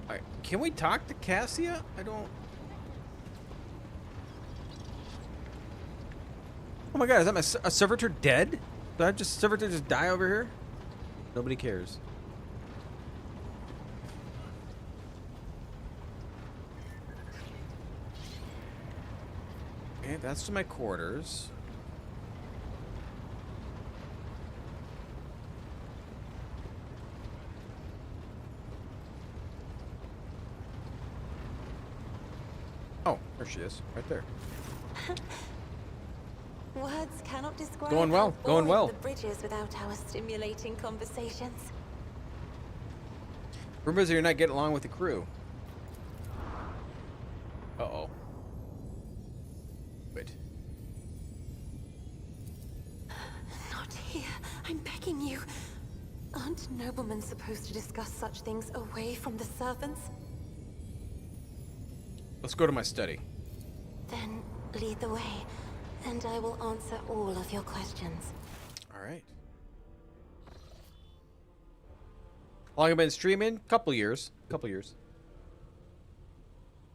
Alright, can we talk to Cassia? I don't... Oh my god, is that a servitor dead? Did I just servitor just die over here? Nobody cares. Okay, that's to my quarters. Oh, there she is, right there. Words cannot describe Going well, how going boring well. the bridge is without our stimulating conversations. Rumors that you're not getting along with the crew. Uh-oh. Wait. Not here. I'm begging you. Aren't noblemen supposed to discuss such things away from the servants? Let's go to my study. Then lead the way, and I will answer all of your questions. Alright. How long have I been streaming? Couple years. Couple years.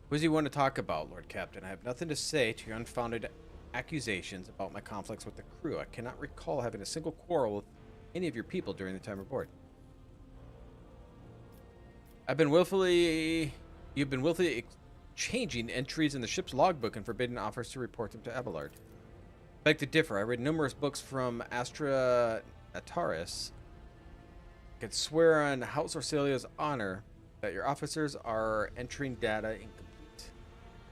What does he want to talk about, Lord Captain? I have nothing to say to your unfounded accusations about my conflicts with the crew. I cannot recall having a single quarrel with any of your people during the time aboard. You've been willfully changing entries in the ship's logbook and forbidding offers to report them to Abelard. Beg to differ. I read numerous books from Astra Ataris. I could swear on House Orselia's honor that your officers are entering data in complete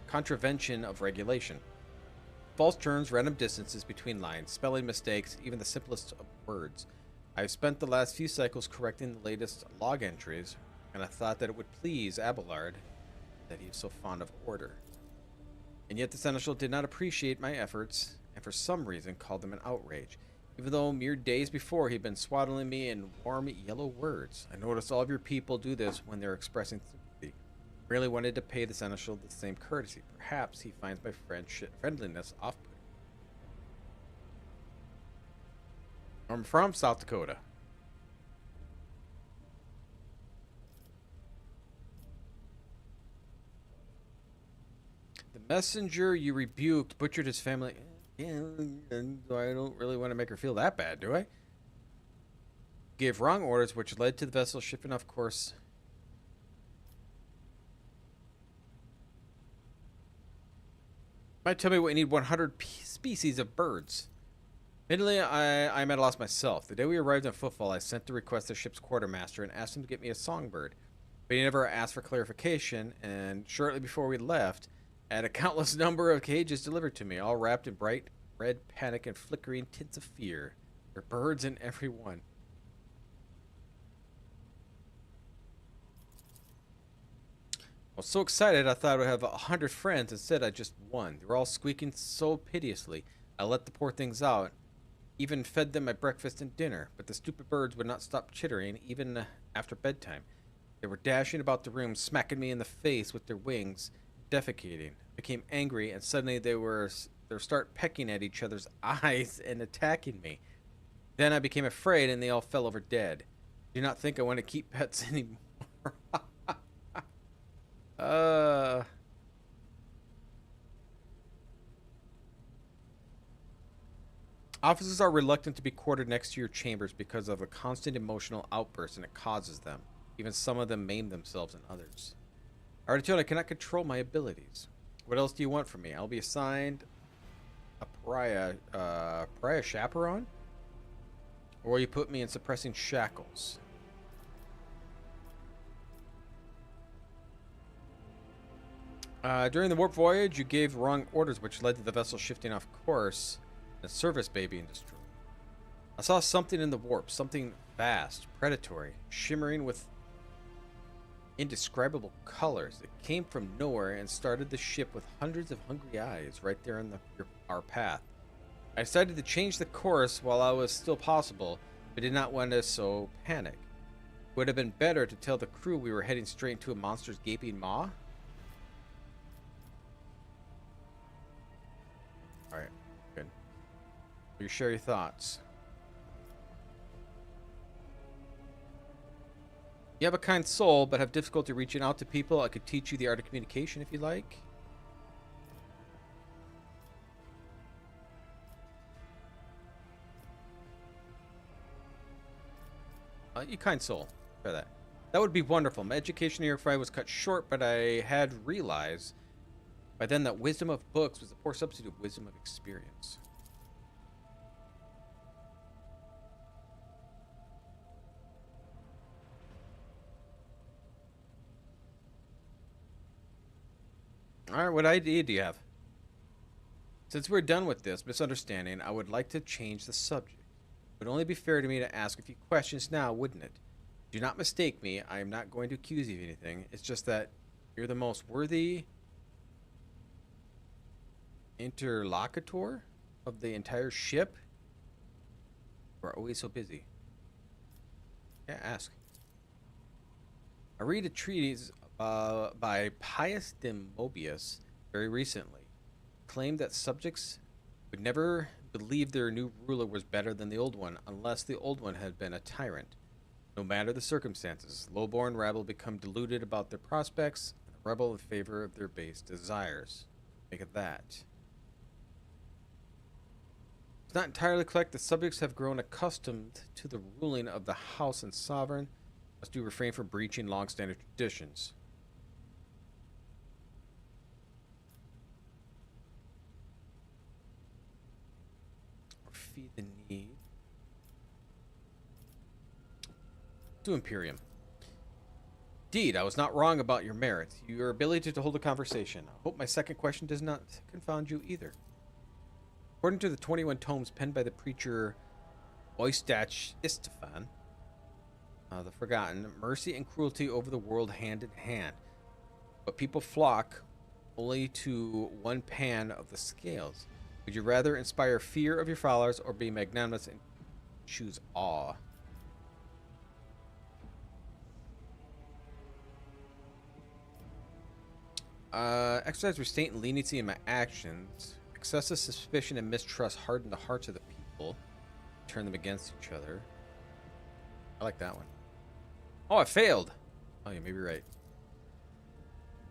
contravention of regulation. False turns, random distances between lines, spelling mistakes, even the simplest of words. I've spent the last few cycles correcting the latest log entries, and I thought that it would please Abelard that he is so fond of order. And yet the Seneschal did not appreciate my efforts, and for some reason called them an outrage, even though mere days before he'd been swaddling me in warm yellow words. I noticed all of your people do this when they're expressing sympathy. Really wanted to pay the Seneschal the same courtesy. Perhaps he finds my friendliness off-putting. I'm from South Dakota. The messenger you rebuked butchered his family. Yeah, and I don't really want to make her feel that bad, do I? Gave wrong orders, which led to the vessel shifting off course. Might tell me what you need 100 species of birds. Admittedly, I'm at a loss myself. The day we arrived in Footfall, I sent to request the ship's quartermaster and asked him to get me a songbird. But he never asked for clarification, and shortly before we left, I had a countless number of cages delivered to me, all wrapped in bright red panic and flickering tints of fear. There are birds in every one. I was so excited I thought I would have 100 friends. Instead, I just one. They were all squeaking so piteously. I let the poor things out, even fed them my breakfast and dinner, but the stupid birds would not stop chittering even after bedtime. They were dashing about the room, smacking me in the face with their wings, defecating. Became angry, and suddenly they start pecking at each other's eyes and attacking me. Then I became afraid, and they all fell over dead. Do not think I want to keep pets anymore. Officers are reluctant to be quartered next to your chambers because of a constant emotional outburst and it causes them. Even some of them maim themselves and others. Artitude, I cannot control my abilities. What else do you want from me? I'll be assigned a pariah chaperone? Or will you put me in suppressing shackles? During the warp voyage, you gave wrong orders, which led to the vessel shifting off course and service bay being destroyed. I saw something in the warp, something vast, predatory, shimmering with indescribable colors. It came from nowhere and started the ship with hundreds of hungry eyes right there in our path. I decided to change the course while I was still possible, but did not want to so panic. It would have been better to tell the crew we were heading straight into a monster's gaping maw. Alright, good. Will you share your thoughts? You have a kind soul, but have difficulty reaching out to people. I could teach you the art of communication if you like. You kind soul. Try that. That would be wonderful. My education here Friday was cut short, but I had realized by then that wisdom of books was a poor substitute of wisdom of experience. Alright, what idea do you have? Since we're done with this misunderstanding, I would like to change the subject. It would only be fair to me to ask a few questions now, wouldn't it? Do not mistake me. I am not going to accuse you of anything. It's just that you're the most worthy interlocutor of the entire ship. We're always so busy. Yeah, ask. I read a treatise by Pius de Mobius very recently. Claimed that subjects would never believe their new ruler was better than the old one unless the old one had been a tyrant. No matter the circumstances, low-born rabble become deluded about their prospects and rebel in favor of their base desires. Make it that. It's not entirely correct that subjects have grown accustomed to the ruling of the house and sovereign. Must do refrain from breaching long-standing traditions. Or feed the need. To Imperium. Indeed, I was not wrong about your merits. Your ability to hold a conversation. I hope my second question does not confound you either. According to the 21 tomes penned by the preacher Oistach Istefan, the Forgotten, mercy and cruelty over the world hand in hand. But people flock only to one pan of the scales. Would you rather inspire fear of your followers or be magnanimous and choose awe? Exercise restraint and leniency in my actions. Excessive suspicion and mistrust harden the hearts of the people. Turn them against each other. I like that one. Oh, I failed. Oh, you may be right.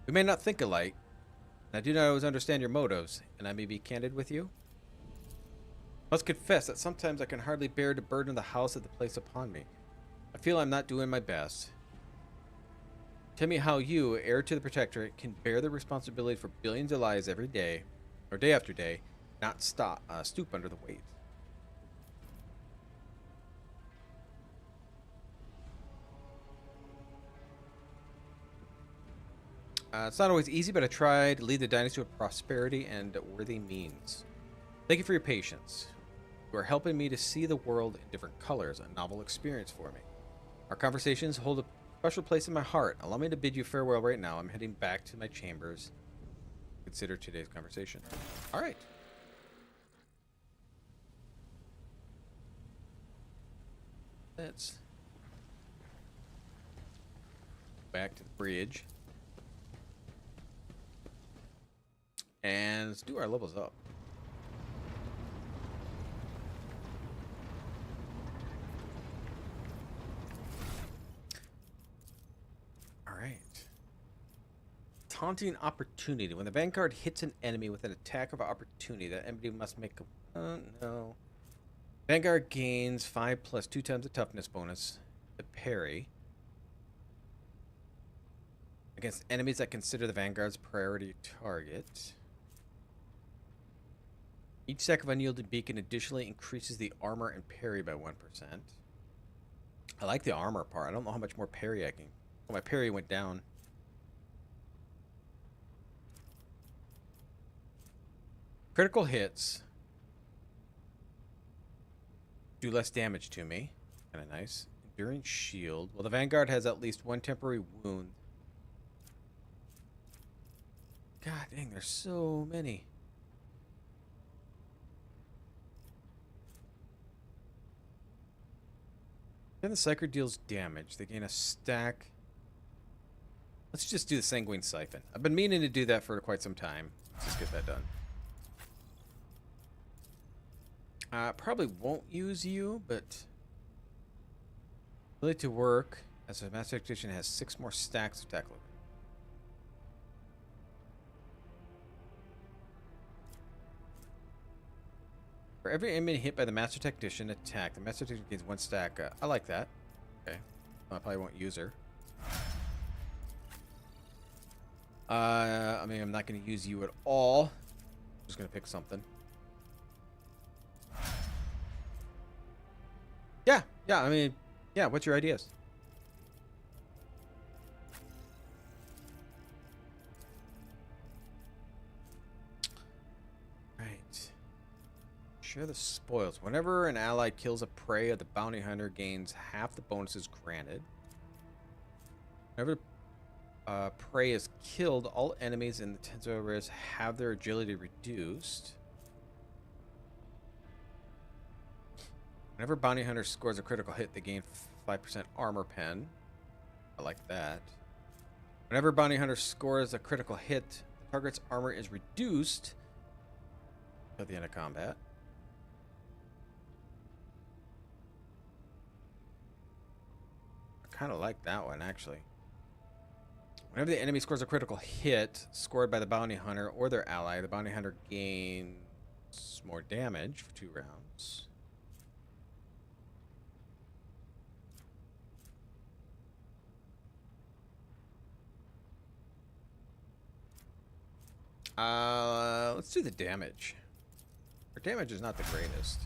We may not think alike. And I do not always understand your motives, and I may be candid with you. I must confess that sometimes I can hardly bear the burden of the house that they place upon me. I feel I'm not doing my best. Tell me how you, heir to the Protectorate, can bear the responsibility for billions of lives every day, or day after day, not stoop under the weight. It's not always easy, but I try to lead the dynasty with prosperity and worthy means. Thank you for your patience. You are helping me to see the world in different colors, a novel experience for me. Our conversations hold a special place in my heart. Allow me to bid you farewell right now. I'm heading back to my chambers. Consider today's conversation. All right. Let's back to the bridge. And let's do our levels up. Alright. Taunting opportunity. When the Vanguard hits an enemy with an attack of opportunity, that enemy must make a... no. Vanguard gains 5 plus 2 times the toughness bonus. The parry. Against enemies that consider the Vanguard's priority target. Each stack of unyielding beacon additionally increases the armor and parry by 1%. I like the armor part. I don't know how much more parry I can... Oh, my parry went down. Critical hits do less damage to me. Kind of nice. Enduring shield. Well, the Vanguard has at least 1 temporary wound. God dang, there's so many. Then the Psyker deals damage. They gain a stack. Let's just do the Sanguine Siphon. I've been meaning to do that for quite some time. Let's just get that done. Probably won't use you, but ability to work As a master tactician has 6 more stacks of tackle. For every enemy hit by the master tactician attack, the master tactician gains 1 stack. I like that. Okay. I probably won't use her. I mean, I'm not going to use you at all. I'm just going to pick something. Yeah, I mean, yeah, what's your ideas? Right. Share the spoils. Whenever an ally kills a prey, the bounty hunter gains half the bonuses granted. Whenever prey is killed, all enemies in the territories have their agility reduced. Whenever bounty hunter scores a critical hit, they gain 5% armor pen. I like that. Whenever bounty hunter scores a critical hit, the target's armor is reduced at the end of combat. I kind of like that one, actually. Whenever the enemy scores a critical hit scored by the bounty hunter or their ally, the bounty hunter gains more damage for 2 rounds. Let's do the damage. Our damage is not the greatest.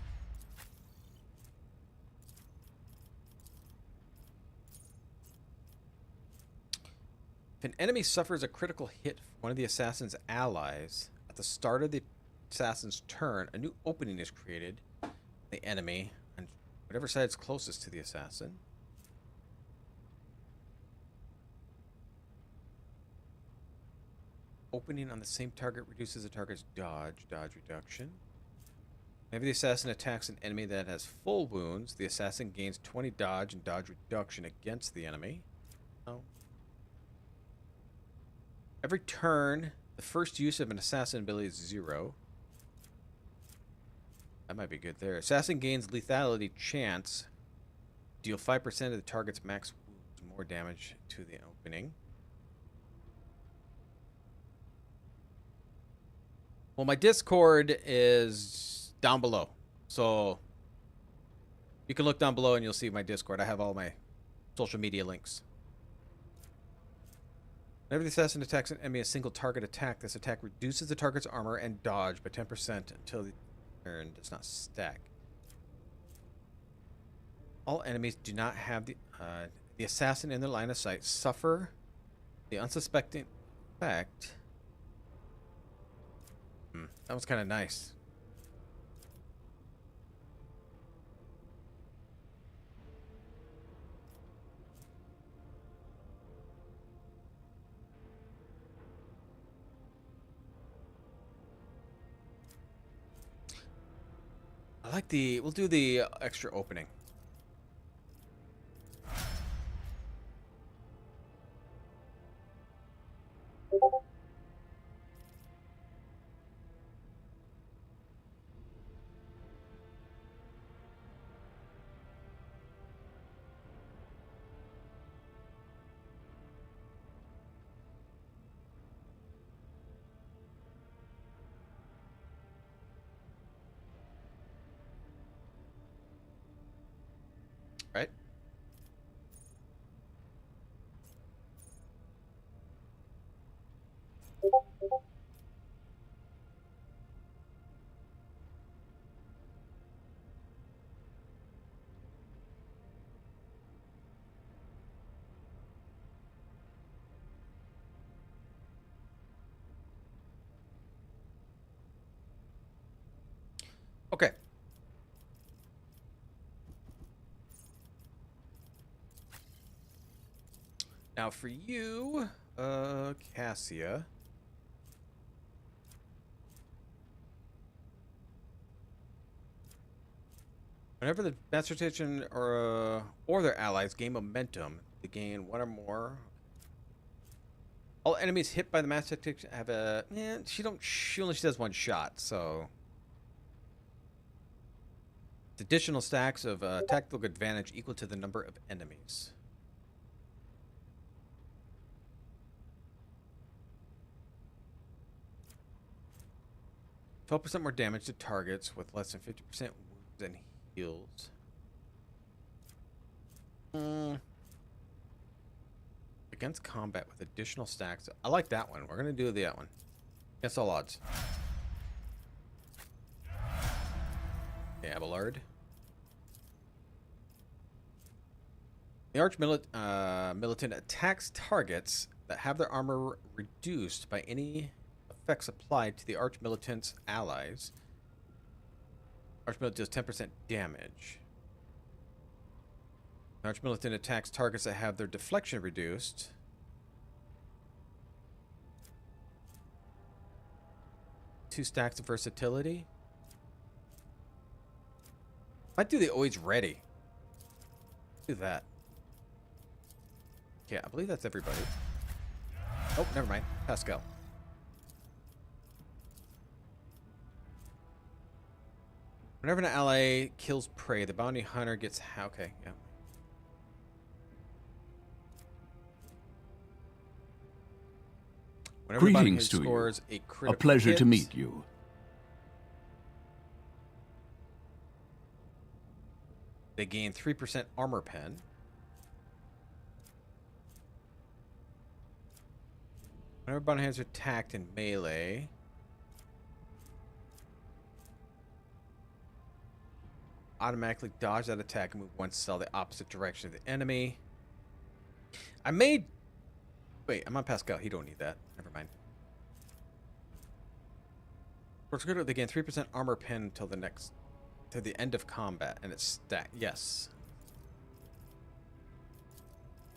If an enemy suffers a critical hit from one of the assassin's allies at the start of the assassin's turn, a new opening is created. The enemy on whatever side is closest to the assassin. Opening on the same target reduces the target's dodge reduction. Whenever the assassin attacks an enemy that has full wounds, the assassin gains 20 dodge and dodge reduction against the enemy. Oh. Every turn, the first use of an assassin ability is 0. That might be good there. Assassin gains lethality chance. Deal 5% of the target's max wounds, more damage to the opening. Well, my Discord is down below, so you can look down below and you'll see my Discord. I have all my social media links. Whenever the assassin attacks an enemy a single target attack, this attack reduces the target's armor and dodge by 10% until the turn does not stack. All enemies do not have the assassin in their line of sight suffer the unsuspecting effect. That was kind of nice. I like the, we'll do the extra opening. Right? Okay. Now for you, Cassia. Whenever the master tactician or their allies gain momentum, they gain 1 or more. All enemies hit by the master tactician have a. She only does 1 shot, so. It's additional stacks of tactical advantage equal to the number of enemies. 12% more damage to targets with less than 50% wounds and heals. Against combat with additional stacks. I like that one. We're going to do that one. Against all odds. Okay, Abelard. The Arch-Militant attacks targets that have their armor reduced by any effects applied to the Arch-Militant's allies. Arch-Militant does 10% damage. The Arch-Militant attacks targets that have their deflection reduced. Two stacks of versatility. Might do the always ready. Do that. Yeah, I believe that's everybody. Oh, never mind. Pascal. Whenever an ally kills prey, the bounty hunter gets... Okay, yeah. Whenever Greetings to you. A pleasure to meet you. They gain 3% armor pen. Whenever bounty hunters are attacked in melee, automatically dodge that attack and move one cell the opposite direction of the enemy. I made... Wait, I'm on Pascal. He don't need that. Never mind. They gain 3% armor pen until the next... to the end of combat, and it's stacked. Yes.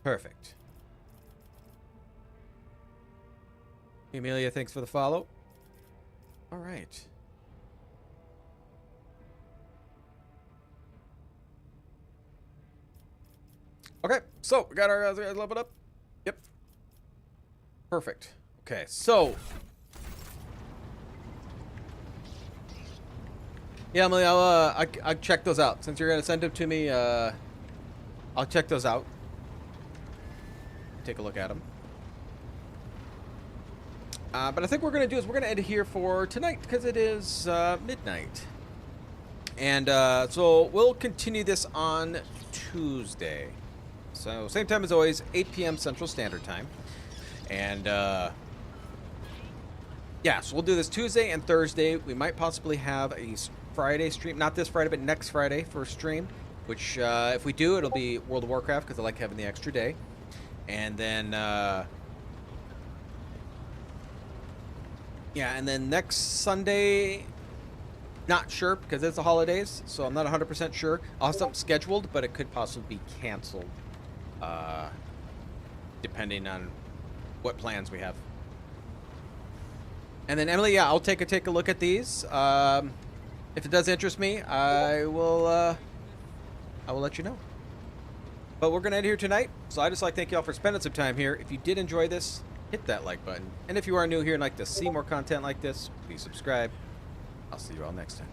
Perfect. Amelia, thanks for the follow. All right. Okay, so we got our leveled up. Yep. Perfect. Okay, so yeah, Emily, I'll check those out. Since you're gonna send them to me, I'll check those out. Take a look at them. But I think what we're gonna do is we're gonna end here for tonight because it is midnight, and so we'll continue this on Tuesday. So same time as always, 8 p.m. Central Standard Time, and yeah, so we'll do this Tuesday and Thursday. We might possibly have a Friday stream, not this Friday, but next Friday for a stream, which if we do, it'll be World of Warcraft because I like having the extra day. And then yeah, and then next Sunday, not sure because it's the holidays, so I'm not 100% sure. I'll have something scheduled, but it could possibly be canceled depending on what plans we have. And then Emily, yeah, I'll take a look at these. If it does interest me, I will let you know. But we're gonna end here tonight. So I just like to thank you all for spending some time here. If you did enjoy this, hit that like button. And if you are new here and like to see more content like this, please subscribe. I'll see you all next time.